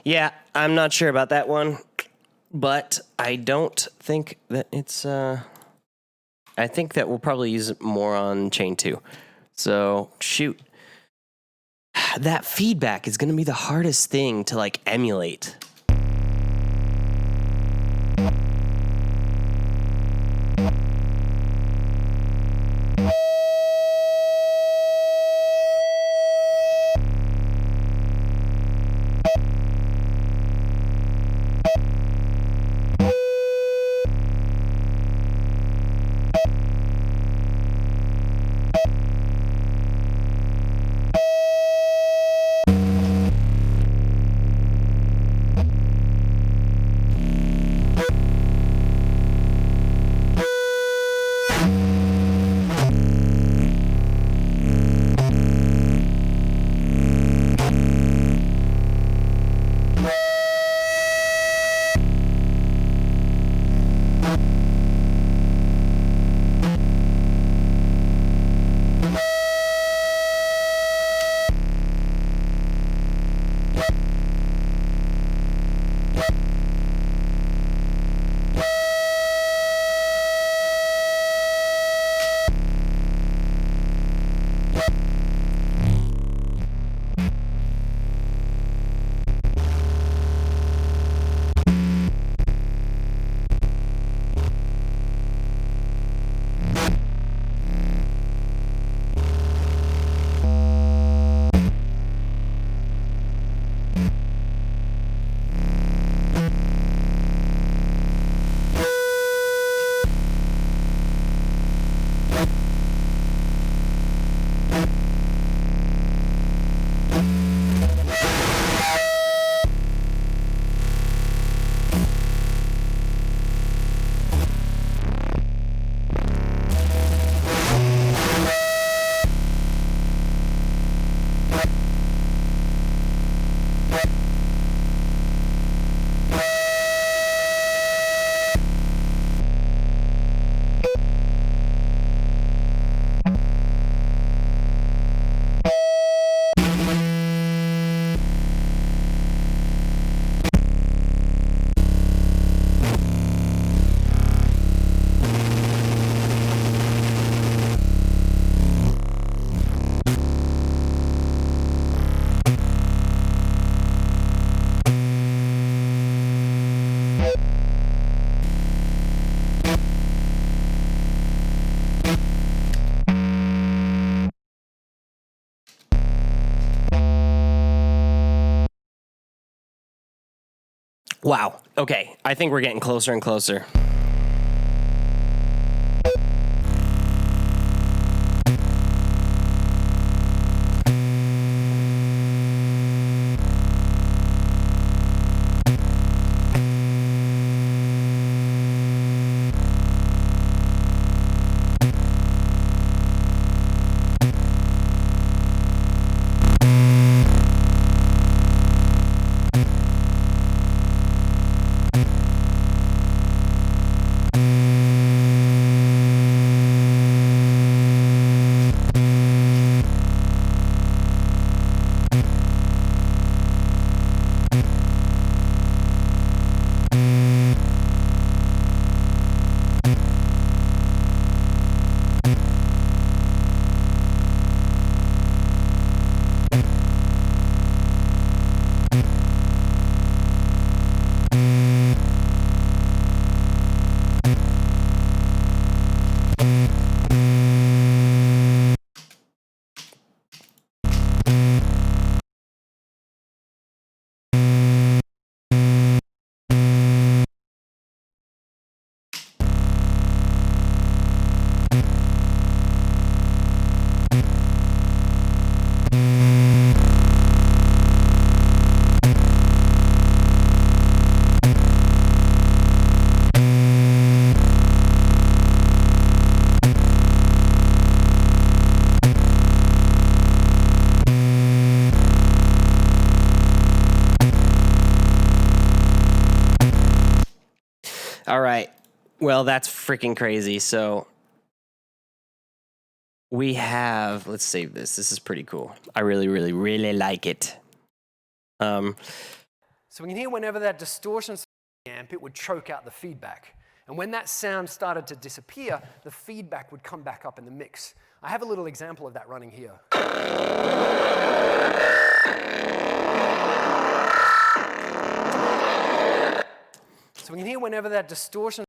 yeah, I'm not sure about that one, but I don't think that it's. I think that we'll probably use it more on chain 2. So shoot, that feedback is going to be the hardest thing to like emulate. Wow. Okay. I think we're getting closer and closer. All right. Well, that's freaking crazy. So we have, let's save this. This is pretty cool. I really, really, really like it. So we can hear whenever that distortion amp, it would choke out the feedback. And when that sound started to disappear, the feedback would come back up in the mix. I have a little example of that running here. So we can hear whenever that distortion...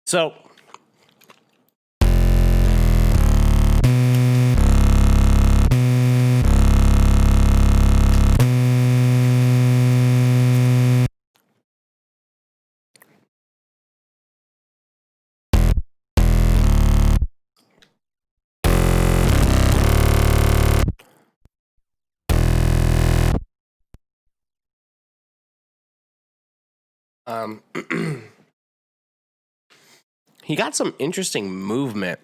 So he got some interesting movement.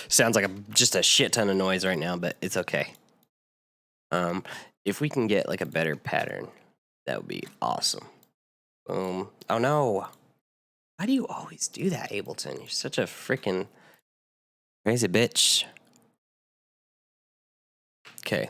Sounds like just a shit ton of noise right now, but it's okay. If we can get like a better pattern, that would be awesome. Oh no. Why do you always do that, Ableton? You're such a freaking crazy bitch. Okay.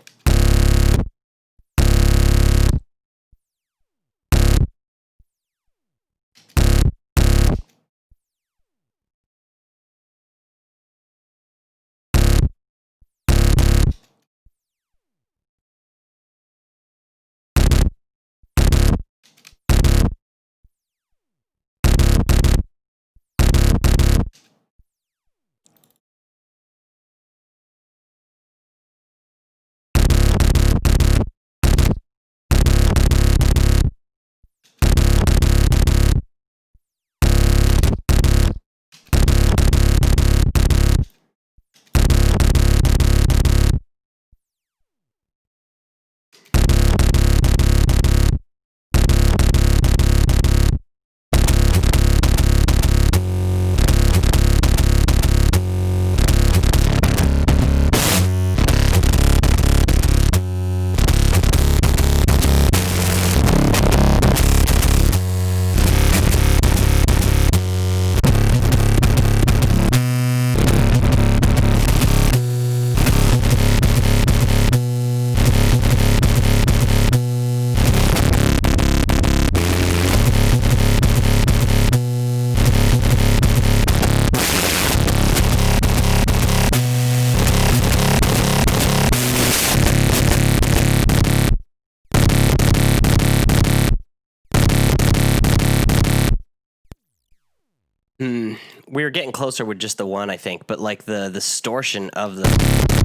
We were getting closer with just the one, I think, but like the distortion of the.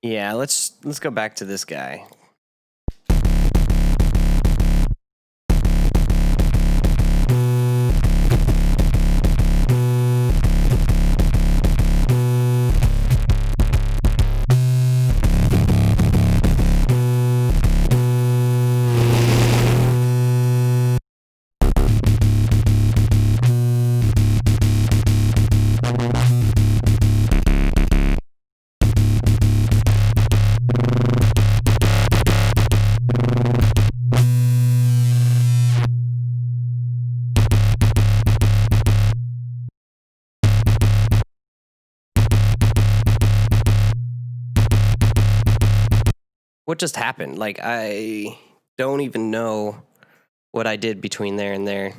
Yeah, let's go back to this guy. What just happened? Like, I don't even know what I did between there and there.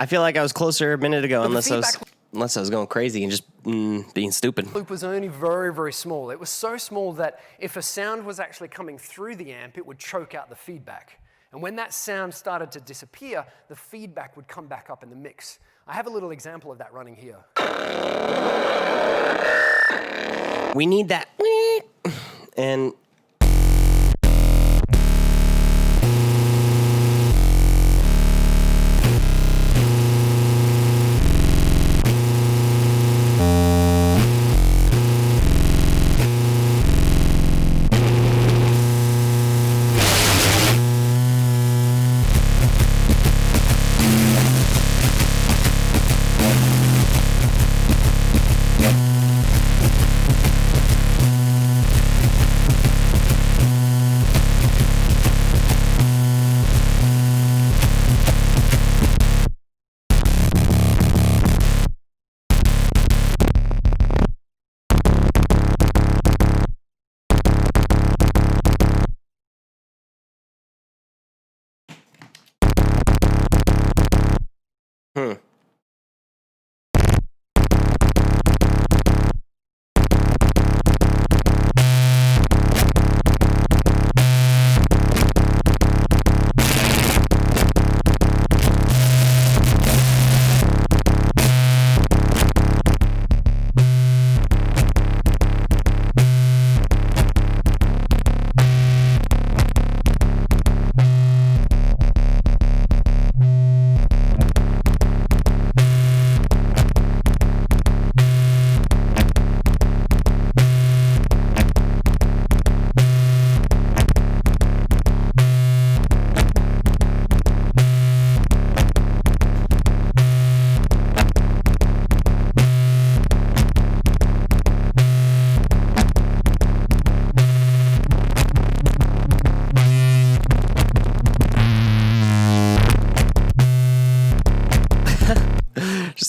I feel like I was closer a minute ago, unless I was going crazy and just being stupid. Loop was only very, very small. It was so small that if a sound was actually coming through the amp, it would choke out the feedback. And when that sound started to disappear, the feedback would come back up in the mix. I have a little example of that running here. We need that. And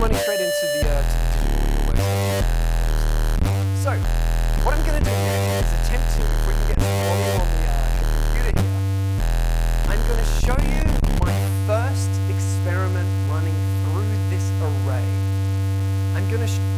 running straight into the digital audio workstation. So, what I'm going to do is attempt to, if we can get some volume on the computer here, I'm going to show you my first experiment running through this array. I'm going to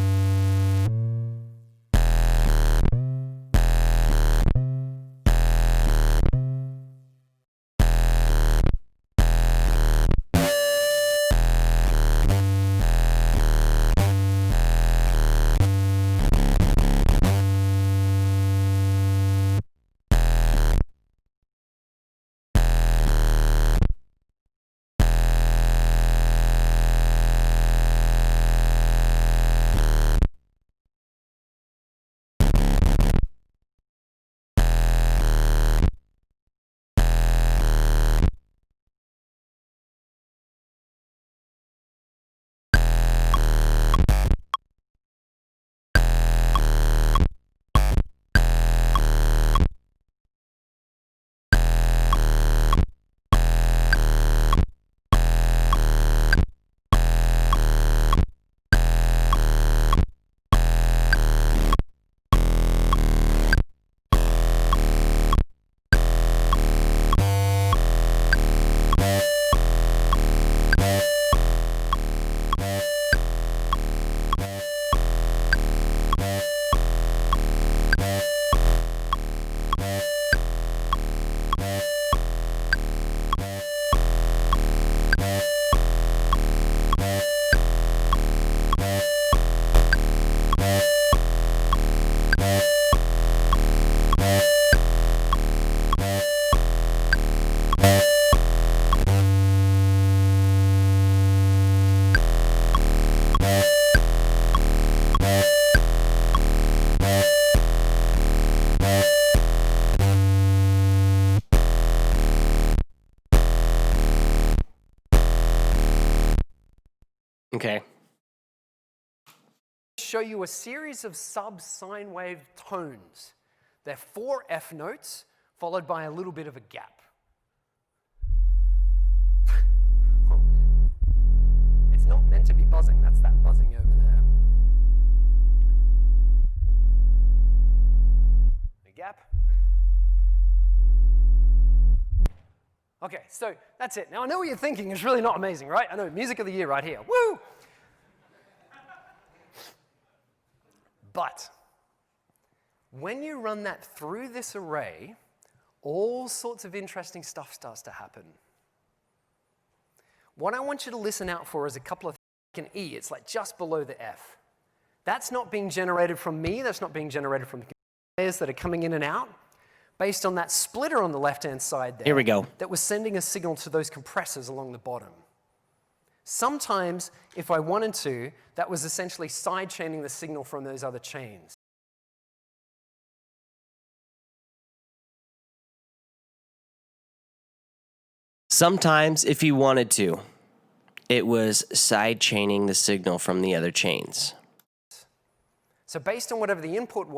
Okay. show you a series of sub-sine wave tones. They're 4 F notes, followed by a little bit of a gap. Oh, it's not meant to be buzzing, that's that buzzing over there. A gap. Okay, so that's it. Now I know what you're thinking, it's really not amazing, right? I know, music of the year right here, woo! But when you run that through this array, all sorts of interesting stuff starts to happen. What I want you to listen out for is a couple of things. An E, it's like just below the F. That's not being generated from me, that's not being generated from the players that are coming in and out, based on that splitter on the left-hand side there. Here we go. That was sending a signal to those compressors along the bottom. Sometimes, if I wanted to, that was essentially side-chaining the signal from those other chains. Sometimes, if you wanted to, it was side-chaining the signal from the other chains. So based on whatever the input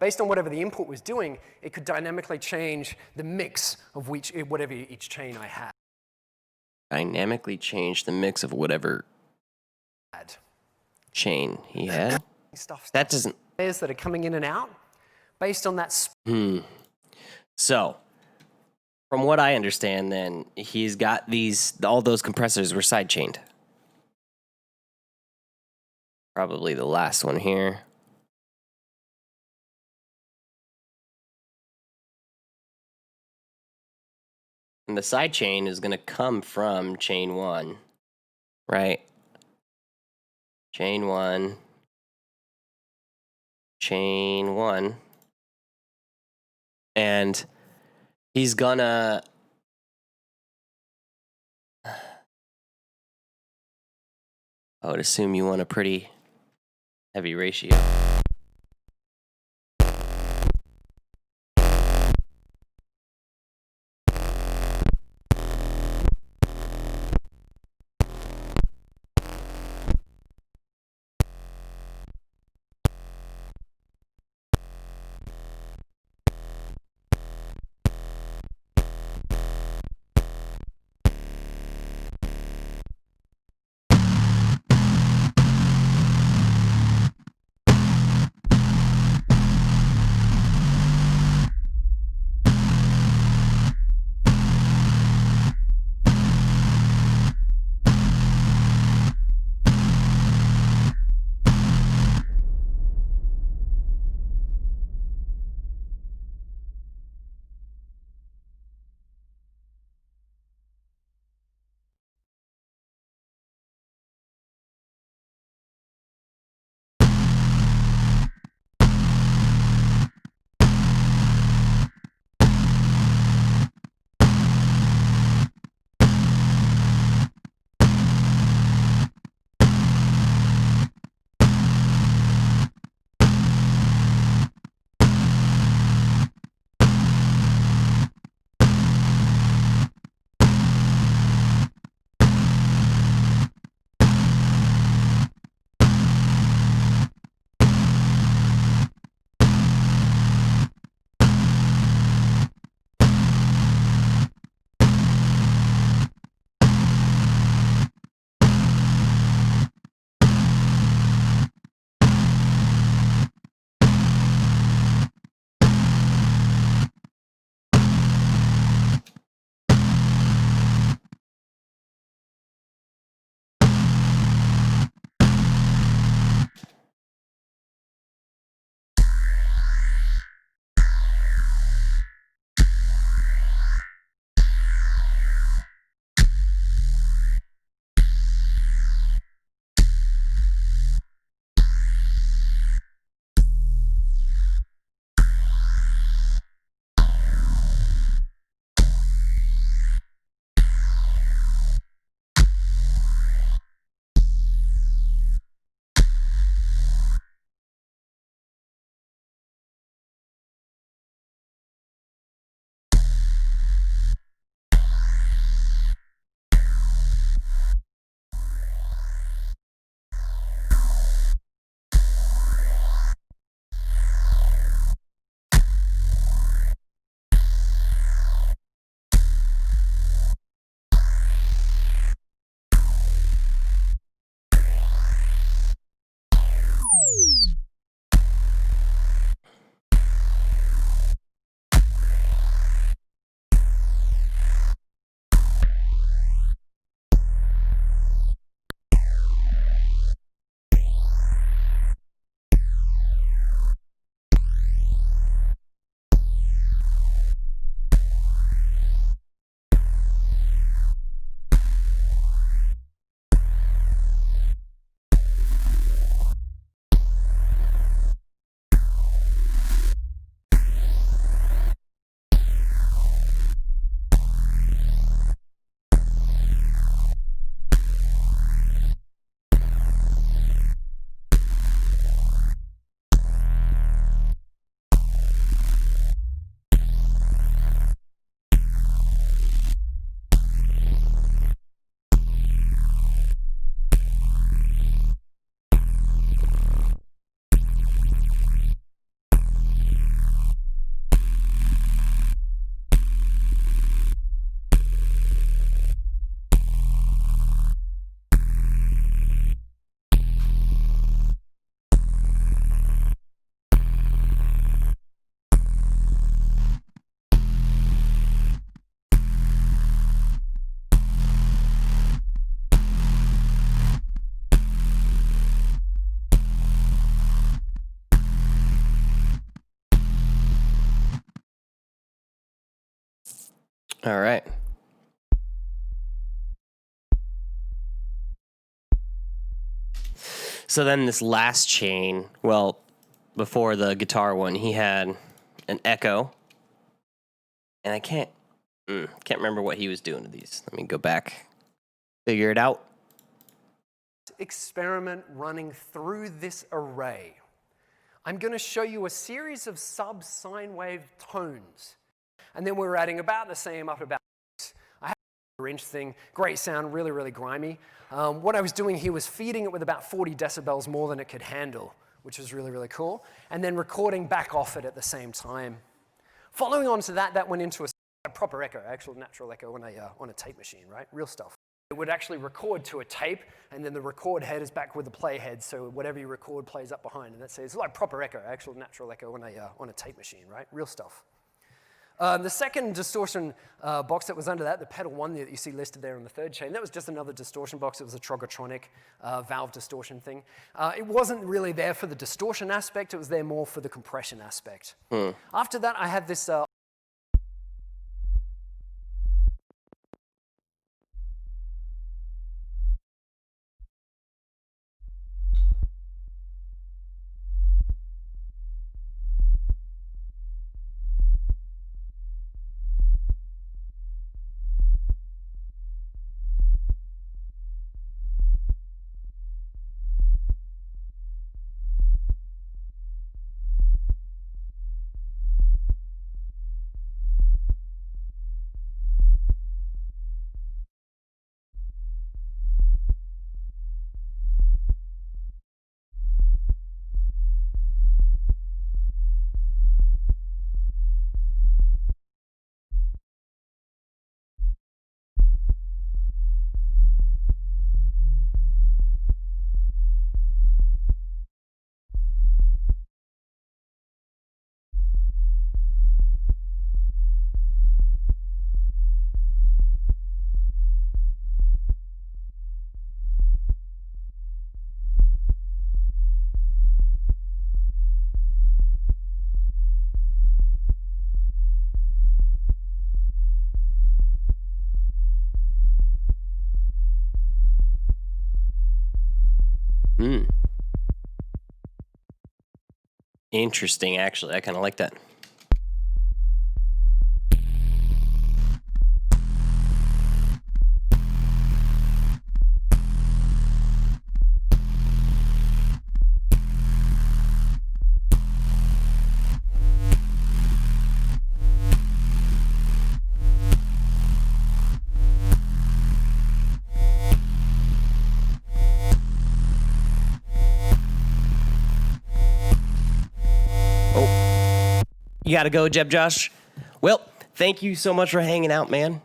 based on whatever the input was doing, it could dynamically change the mix of whatever each chain I had. Dynamically change the mix of whatever chain he had. That doesn't. Players that are coming in and out, based on that. So, from what I understand, then he's got all those compressors were side chained. Probably the last one here. And the side chain is going to come from chain 1, right? Chain 1. Chain 1. And he's gonna... I would assume you want a pretty heavy ratio. All right. So then this last chain, well, before the guitar one, he had an echo. And I can't remember what he was doing to these. Let me go back, figure it out. Experiment running through this array. I'm going to show you a series of sub-sine wave tones. And then we're adding about the same up about. I have a inch thing, great sound, really, really grimy. What I was doing here was feeding it with about 40 decibels more than it could handle, which was really, really cool. And then recording back off it at the same time. Following on to that, that went into a proper echo, actual natural echo on a tape machine, right? Real stuff. It would actually record to a tape, and then the record head is back with the play head, so whatever you record plays up behind. And that's it's like proper echo, actual natural echo on a tape machine, right? Real stuff. The second distortion box that was under that, the pedal one that you see listed there on the third chain, that was just another distortion box. It was a Trogotronic valve distortion thing. It wasn't really there for the distortion aspect. It was there more for the compression aspect. After that, I had this Interesting, actually. I kind of like that. You got to go, Jeb Josh. Well, thank you so much for hanging out, man.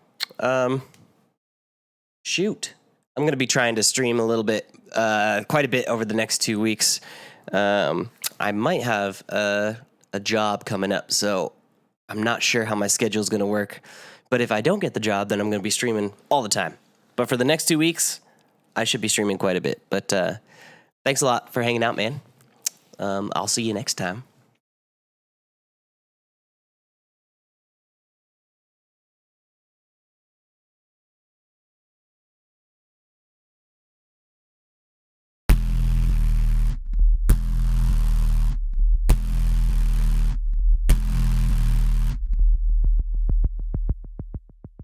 Shoot. I'm going to be trying to stream a little bit, quite a bit over the next 2 weeks. I might have a job coming up, so I'm not sure how my schedule is going to work. But if I don't get the job, then I'm going to be streaming all the time. But for the next 2 weeks, I should be streaming quite a bit. But thanks a lot for hanging out, man. I'll see you next time.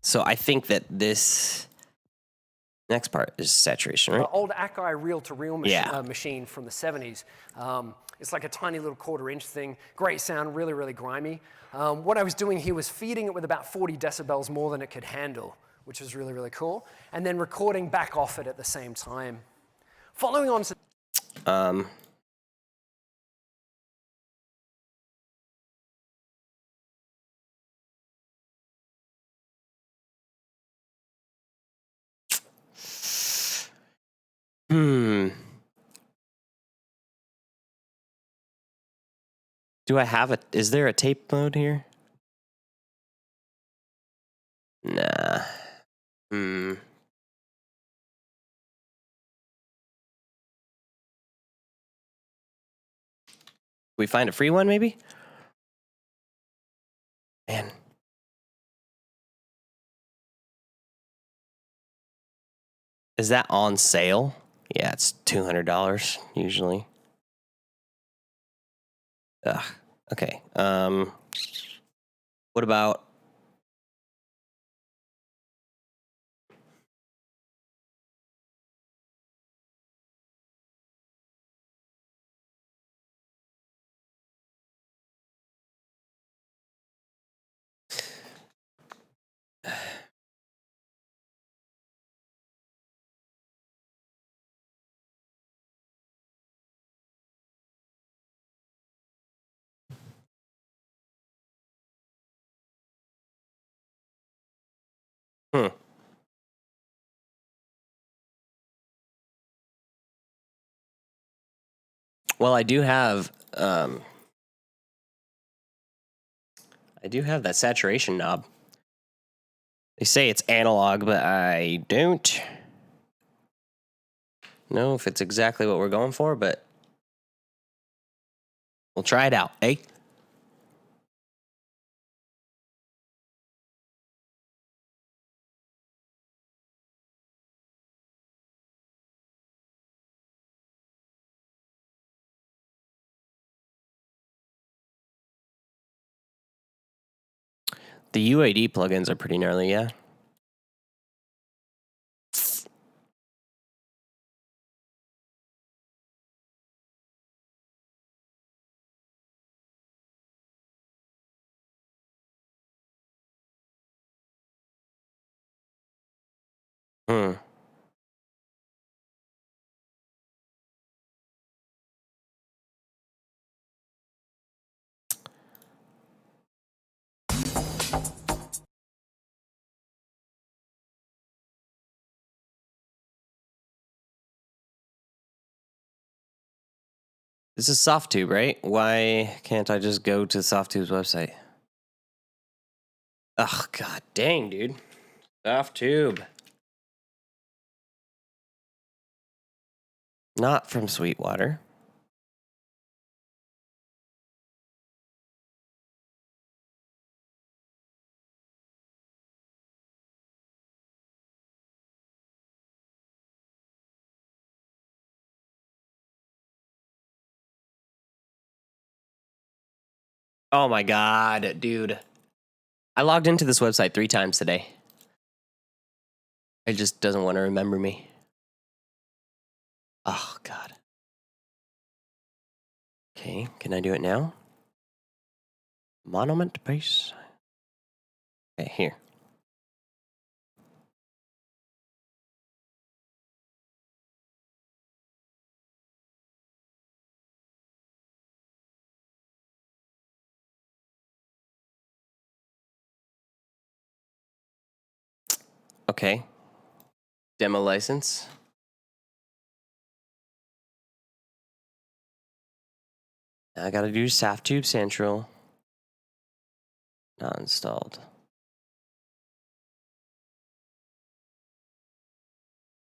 So I think that this next part is saturation, right? old Akai reel-to-reel machine from the 70s. It's like a tiny little quarter-inch thing. Great sound, really, really grimy. What I was doing here was feeding it with about 40 decibels more than it could handle, which was really, really cool. And then recording back off it at the same time. Following on to... Do I have a... Is there a tape mode here? Nah. We find a free one, maybe? Man. Is that on sale? Yeah, it's $200 usually. Ugh. Okay. What about? Hmm. Well, I do have that saturation knob. They say it's analog, but I don't know if it's exactly what we're going for, but we'll try it out, eh? The UAD plugins are pretty gnarly, yeah. Hmm. This is SoftTube, right? Why can't I just go to SoftTube's website? Ugh, god dang, dude. SoftTube. Not from Sweetwater. Oh my god, dude. I logged into this website 3 times today. It just doesn't want to remember me. Oh god. Okay, can I do it now? Monument base. Okay, here. Okay. Demo license. Now I gotta do SoftTube Central. Not installed.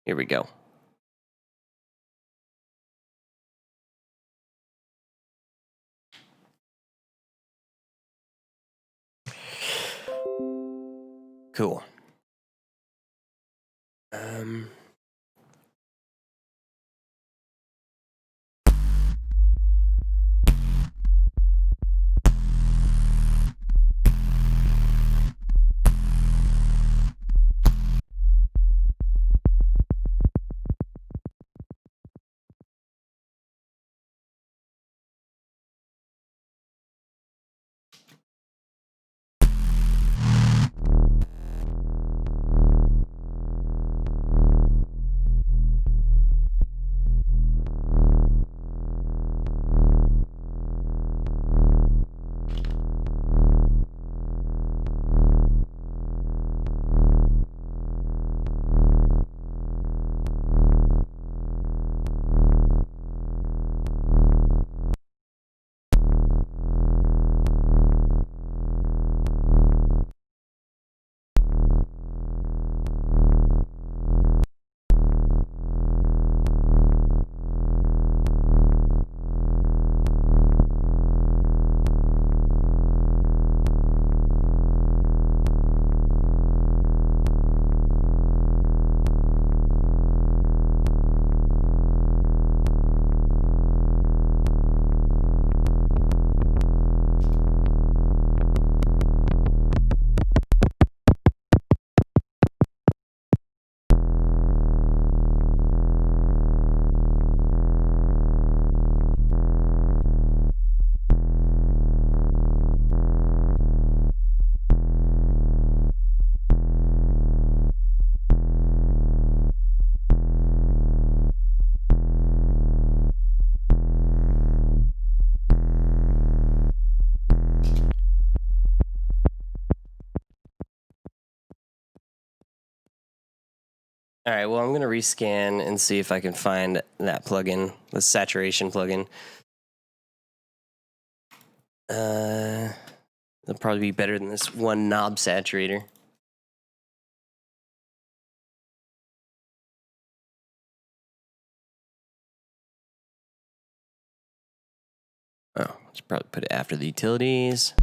Here we go. Cool. Um, All right, well, I'm going to rescan and see if I can find that plugin, the saturation plugin. It'll probably be better than this one knob saturator. Oh, let's probably put it after the utilities.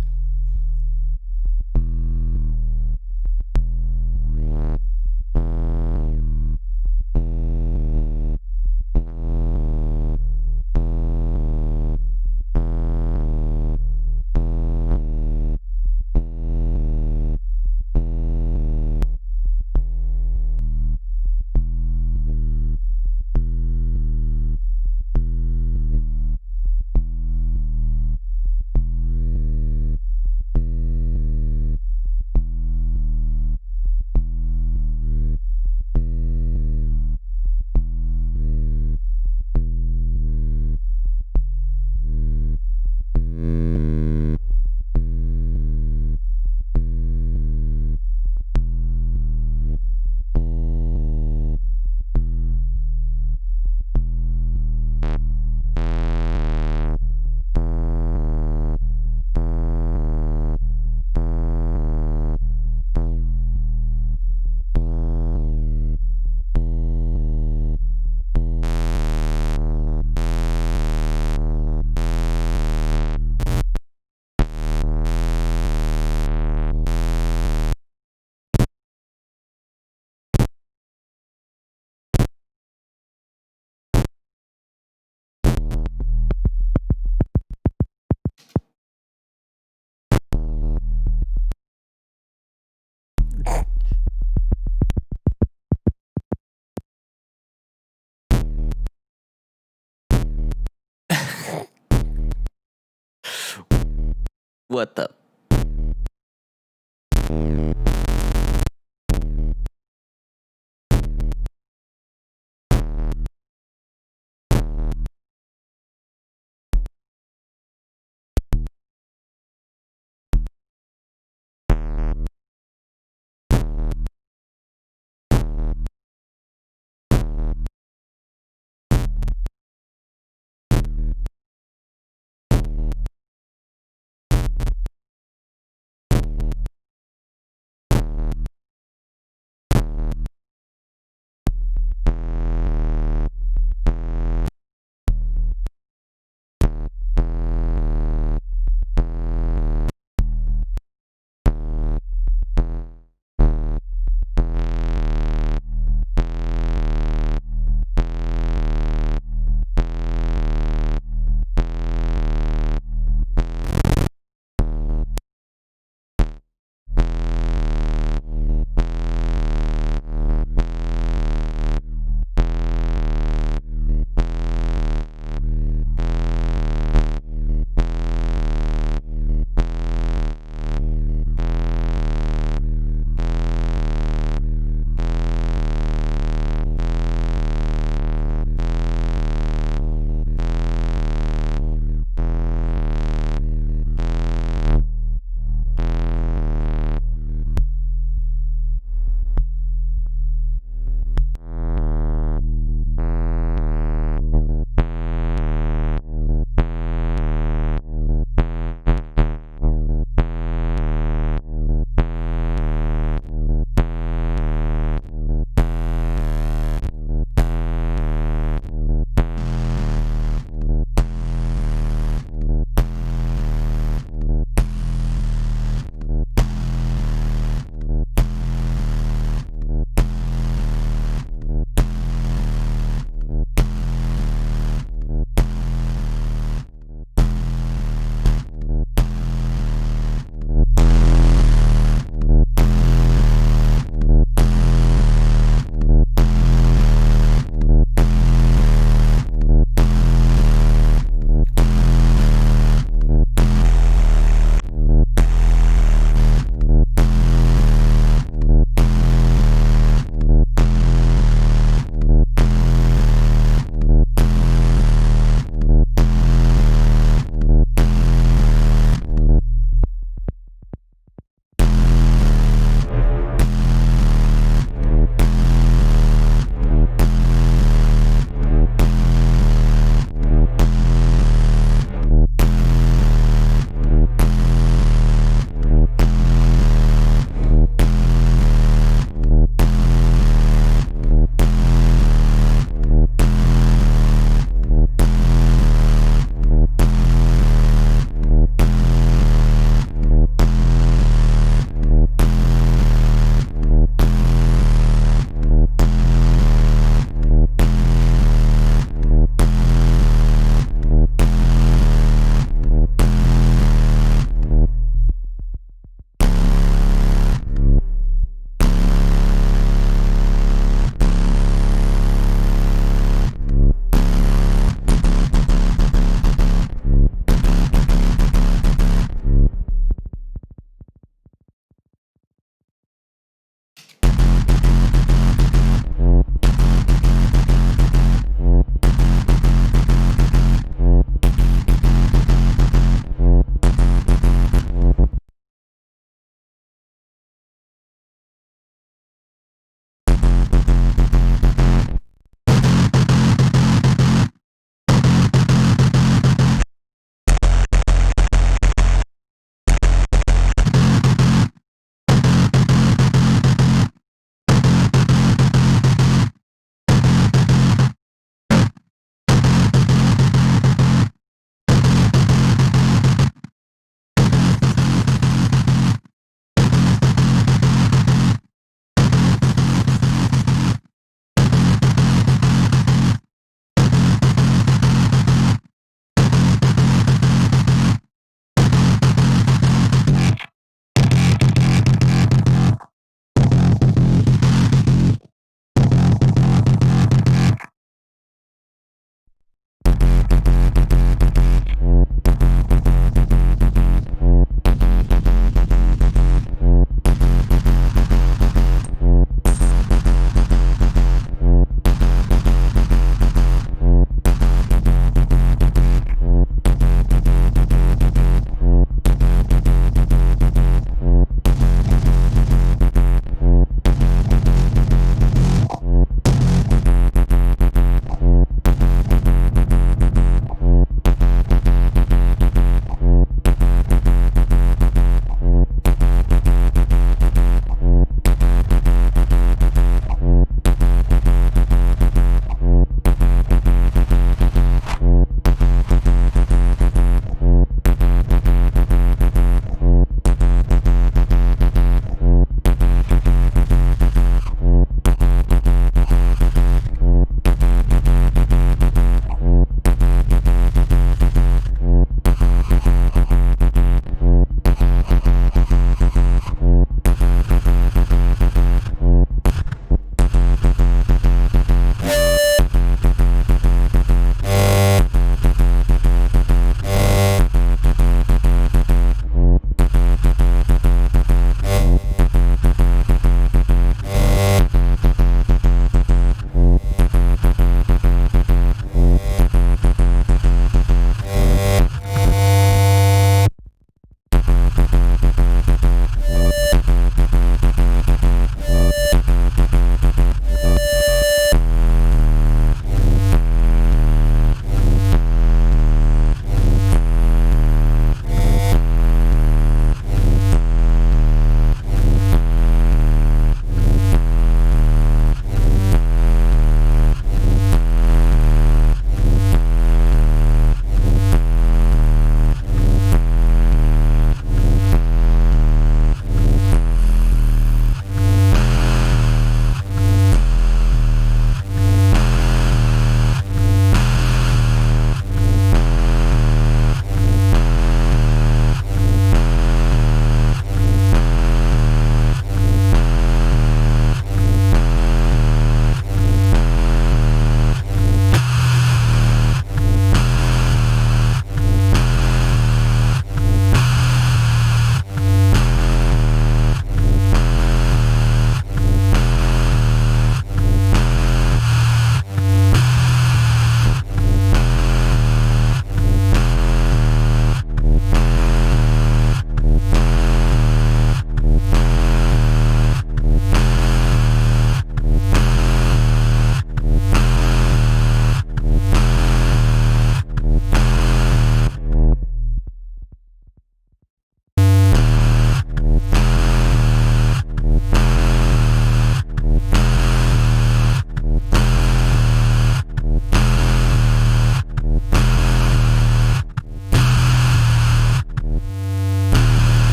What the?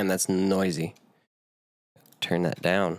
Damn, that's noisy. Turn that down.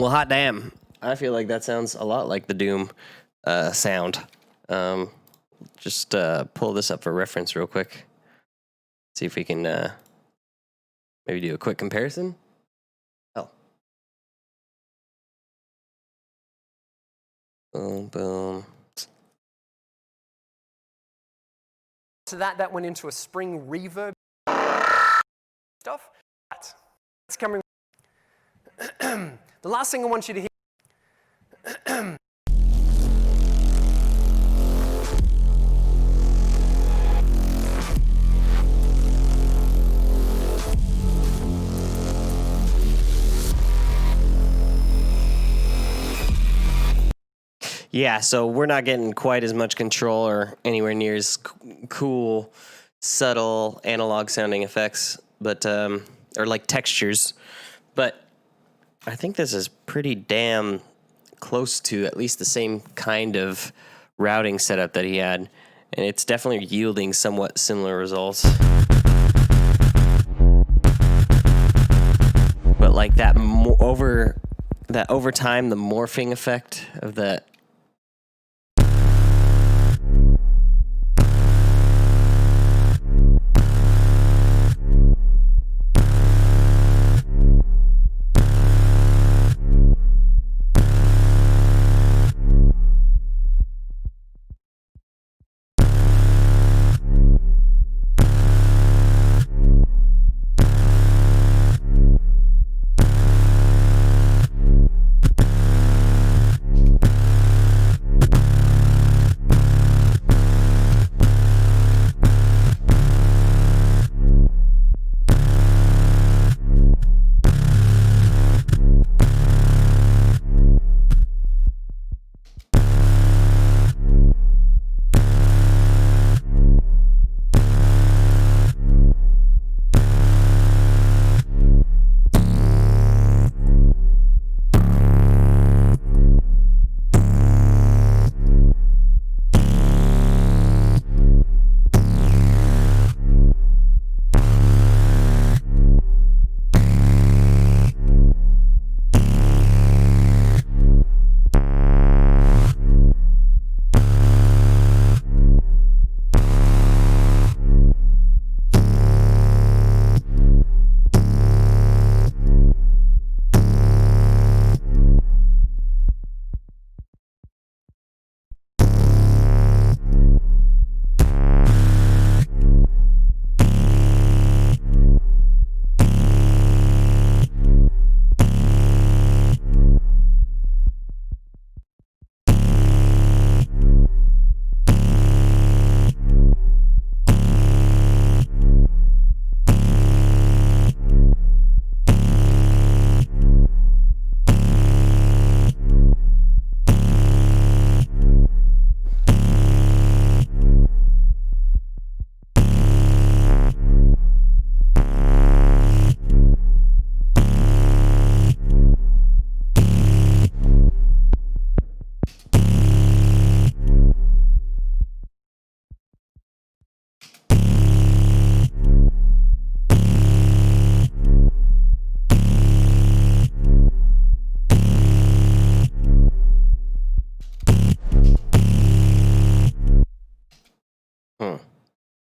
Well, hot damn. I feel like that sounds a lot like the Doom sound. Just pull this up for reference real quick. See if we can maybe do a quick comparison. Oh. Boom, boom. So that went into a spring reverb stuff. That's coming. The last thing I want you to hear. Yeah, so we're not getting quite as much control or anywhere near as cool, subtle analog sounding effects, but or like textures. But I think this is pretty damn close to at least the same kind of routing setup that he had, and it's definitely yielding somewhat similar results. But like that over time, the morphing effect of that.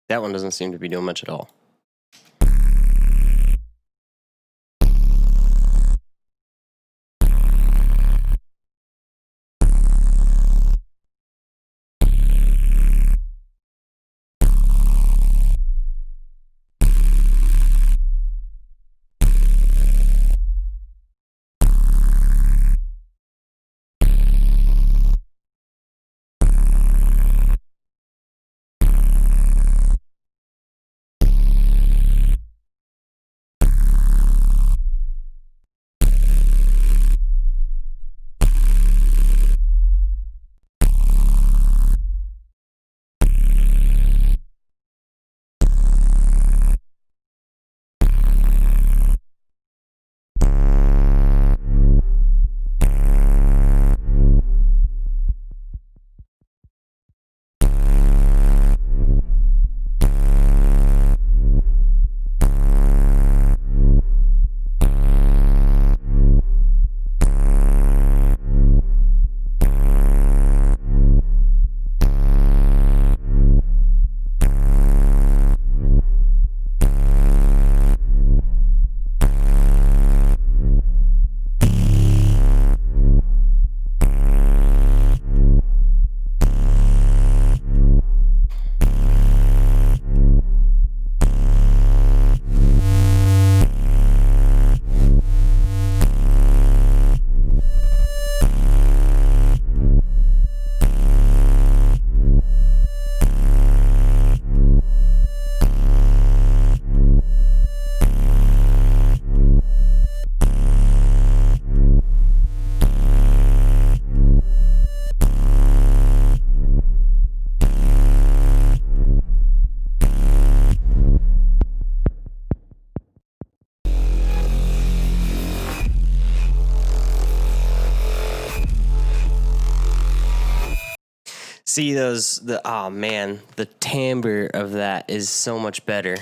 That one doesn't seem to be doing much at all. See oh man, the timbre of that is so much better.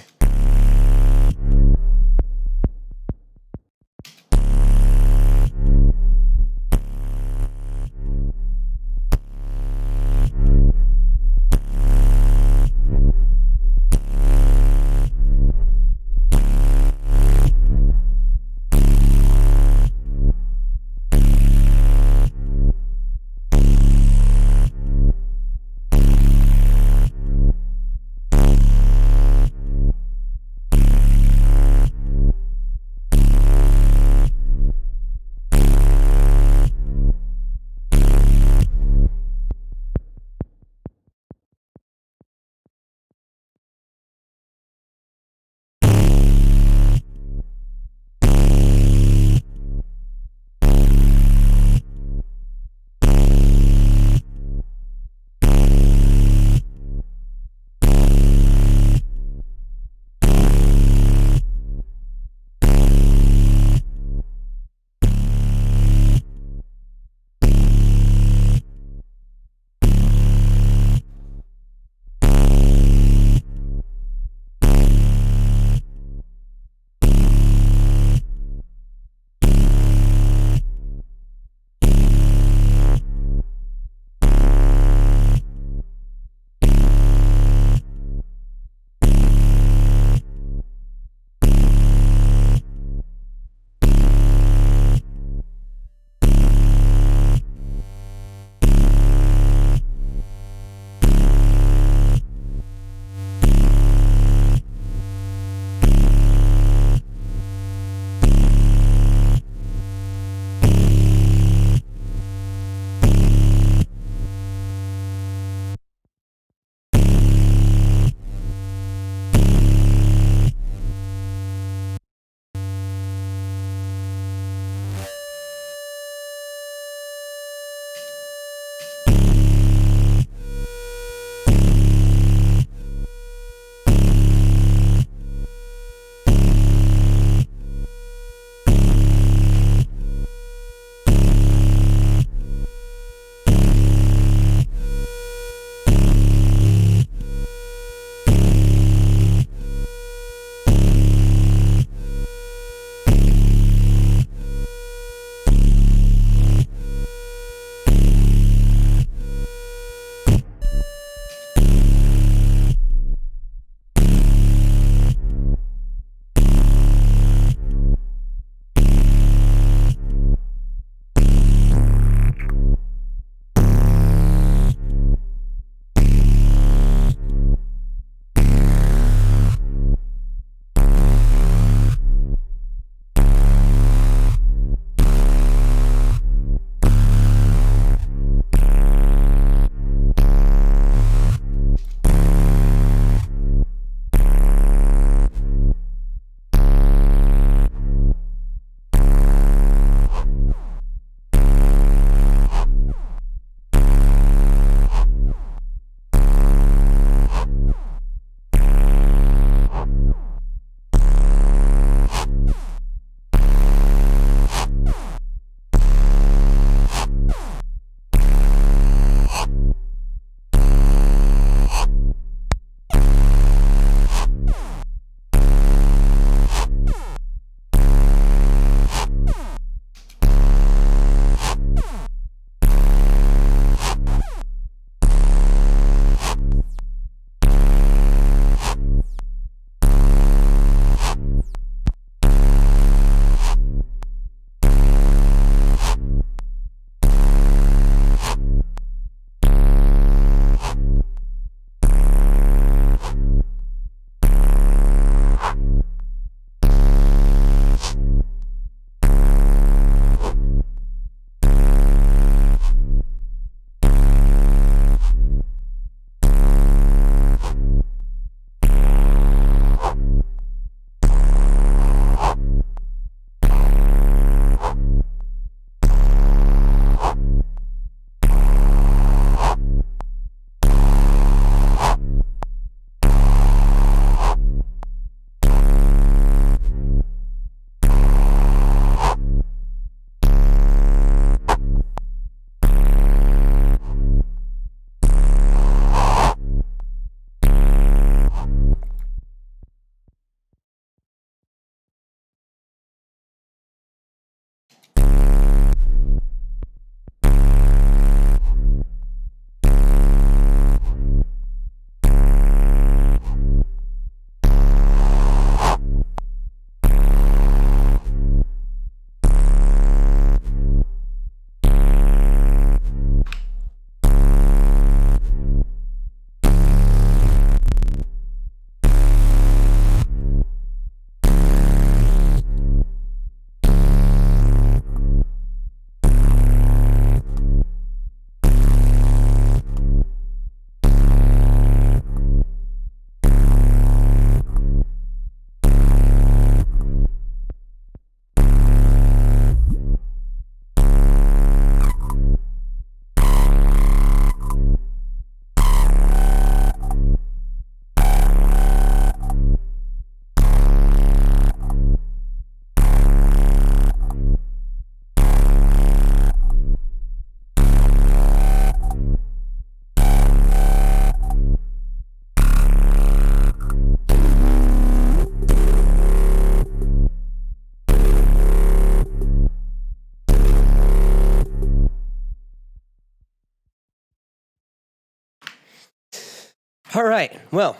All right. Well,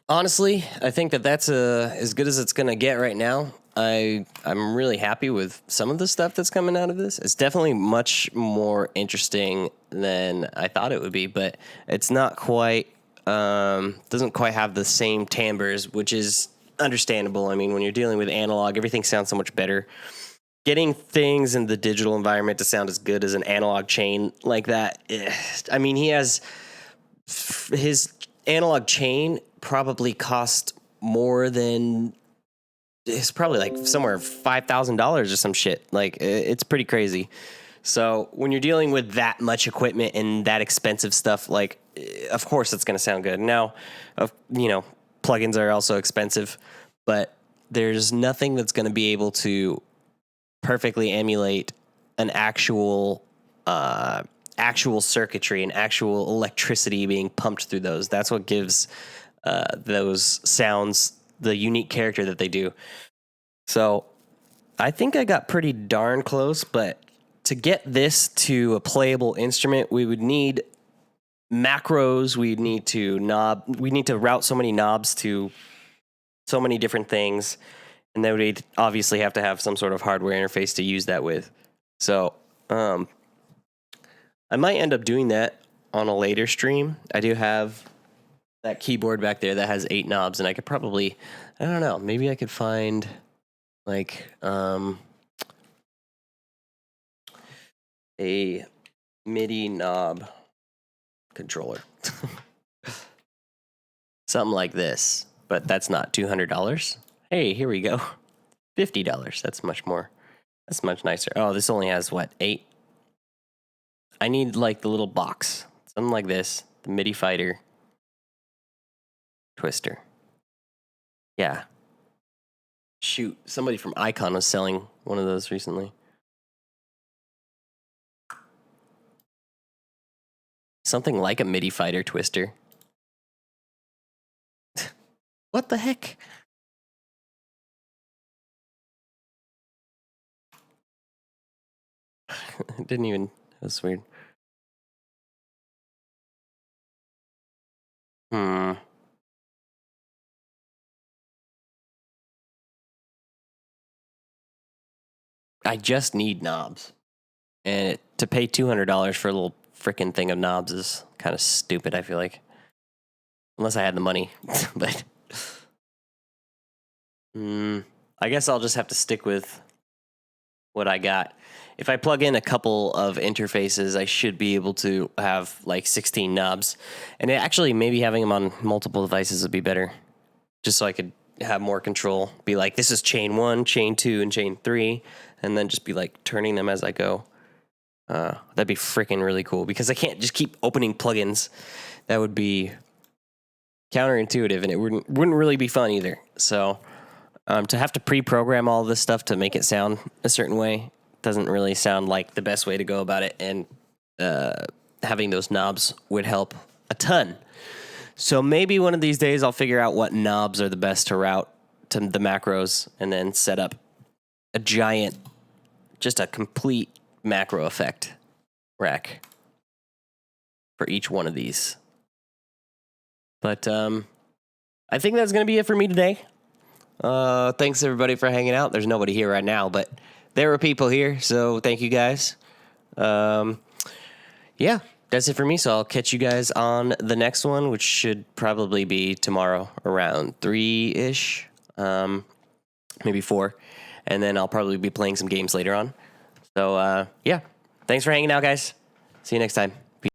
honestly, I think that that's as good as it's going to get right now. I'm really happy with some of the stuff that's coming out of this. It's definitely much more interesting than I thought it would be, but it's not quite doesn't quite have the same timbres, which is understandable. I mean, when you're dealing with analog, everything sounds so much better. Getting things in the digital environment to sound as good as an analog chain like that. I mean, he has his analog chain probably cost more than it's probably like somewhere $5,000 or some shit. Like it's pretty crazy. So when you're dealing with that much equipment and that expensive stuff, like of course it's going to sound good. Now, plugins are also expensive, but there's nothing that's going to be able to perfectly emulate an actual circuitry and actual electricity being pumped through those. That's what gives those sounds the unique character that they do. So I think I got pretty darn close, but to get this to a playable instrument, we would need macros. We need to route so many knobs to so many different things. And then we'd obviously have to have some sort of hardware interface to use that with. So I might end up doing that on a later stream. I do have that keyboard back there that has 8 knobs, and I could probably, I don't know, maybe I could find like a MIDI knob controller. Something like this, but that's not $200. Hey, here we go. $50. That's much more. That's much nicer. Oh, this only has what, 8? I need like the little box. Something like this. The MIDI fighter twister. Yeah. Shoot, somebody from Icon was selling one of those recently. Something like a MIDI fighter twister. What the heck? It didn't even, that's weird. I just need knobs. And to pay $200 for a little freaking thing of knobs is kind of stupid, I feel like. Unless I had the money. But I guess I'll just have to stick with what I got. If I plug in a couple of interfaces, I should be able to have like 16 knobs. And actually, maybe having them on multiple devices would be better. Just so I could have more control. Be like, this is chain 1, chain 2, and chain 3. And then just be like turning them as I go. That'd be freaking really cool. Because I can't just keep opening plugins. That would be counterintuitive. And it wouldn't really be fun either. So to have to pre-program all this stuff to make it sound a certain way doesn't really sound like the best way to go about it. And having those knobs would help a ton. So maybe one of these days I'll figure out what knobs are the best to route to the macros and then set up a giant, just a complete macro effect rack for each one of these. But I think that's going to be it for me today. Thanks everybody for hanging out. There's nobody here right now, but there were people here, so thank you guys. Yeah, that's it for me. So I'll catch you guys on the next one, which should probably be tomorrow around 3-ish, maybe 4. And then I'll probably be playing some games later on. So, yeah, thanks for hanging out, guys. See you next time.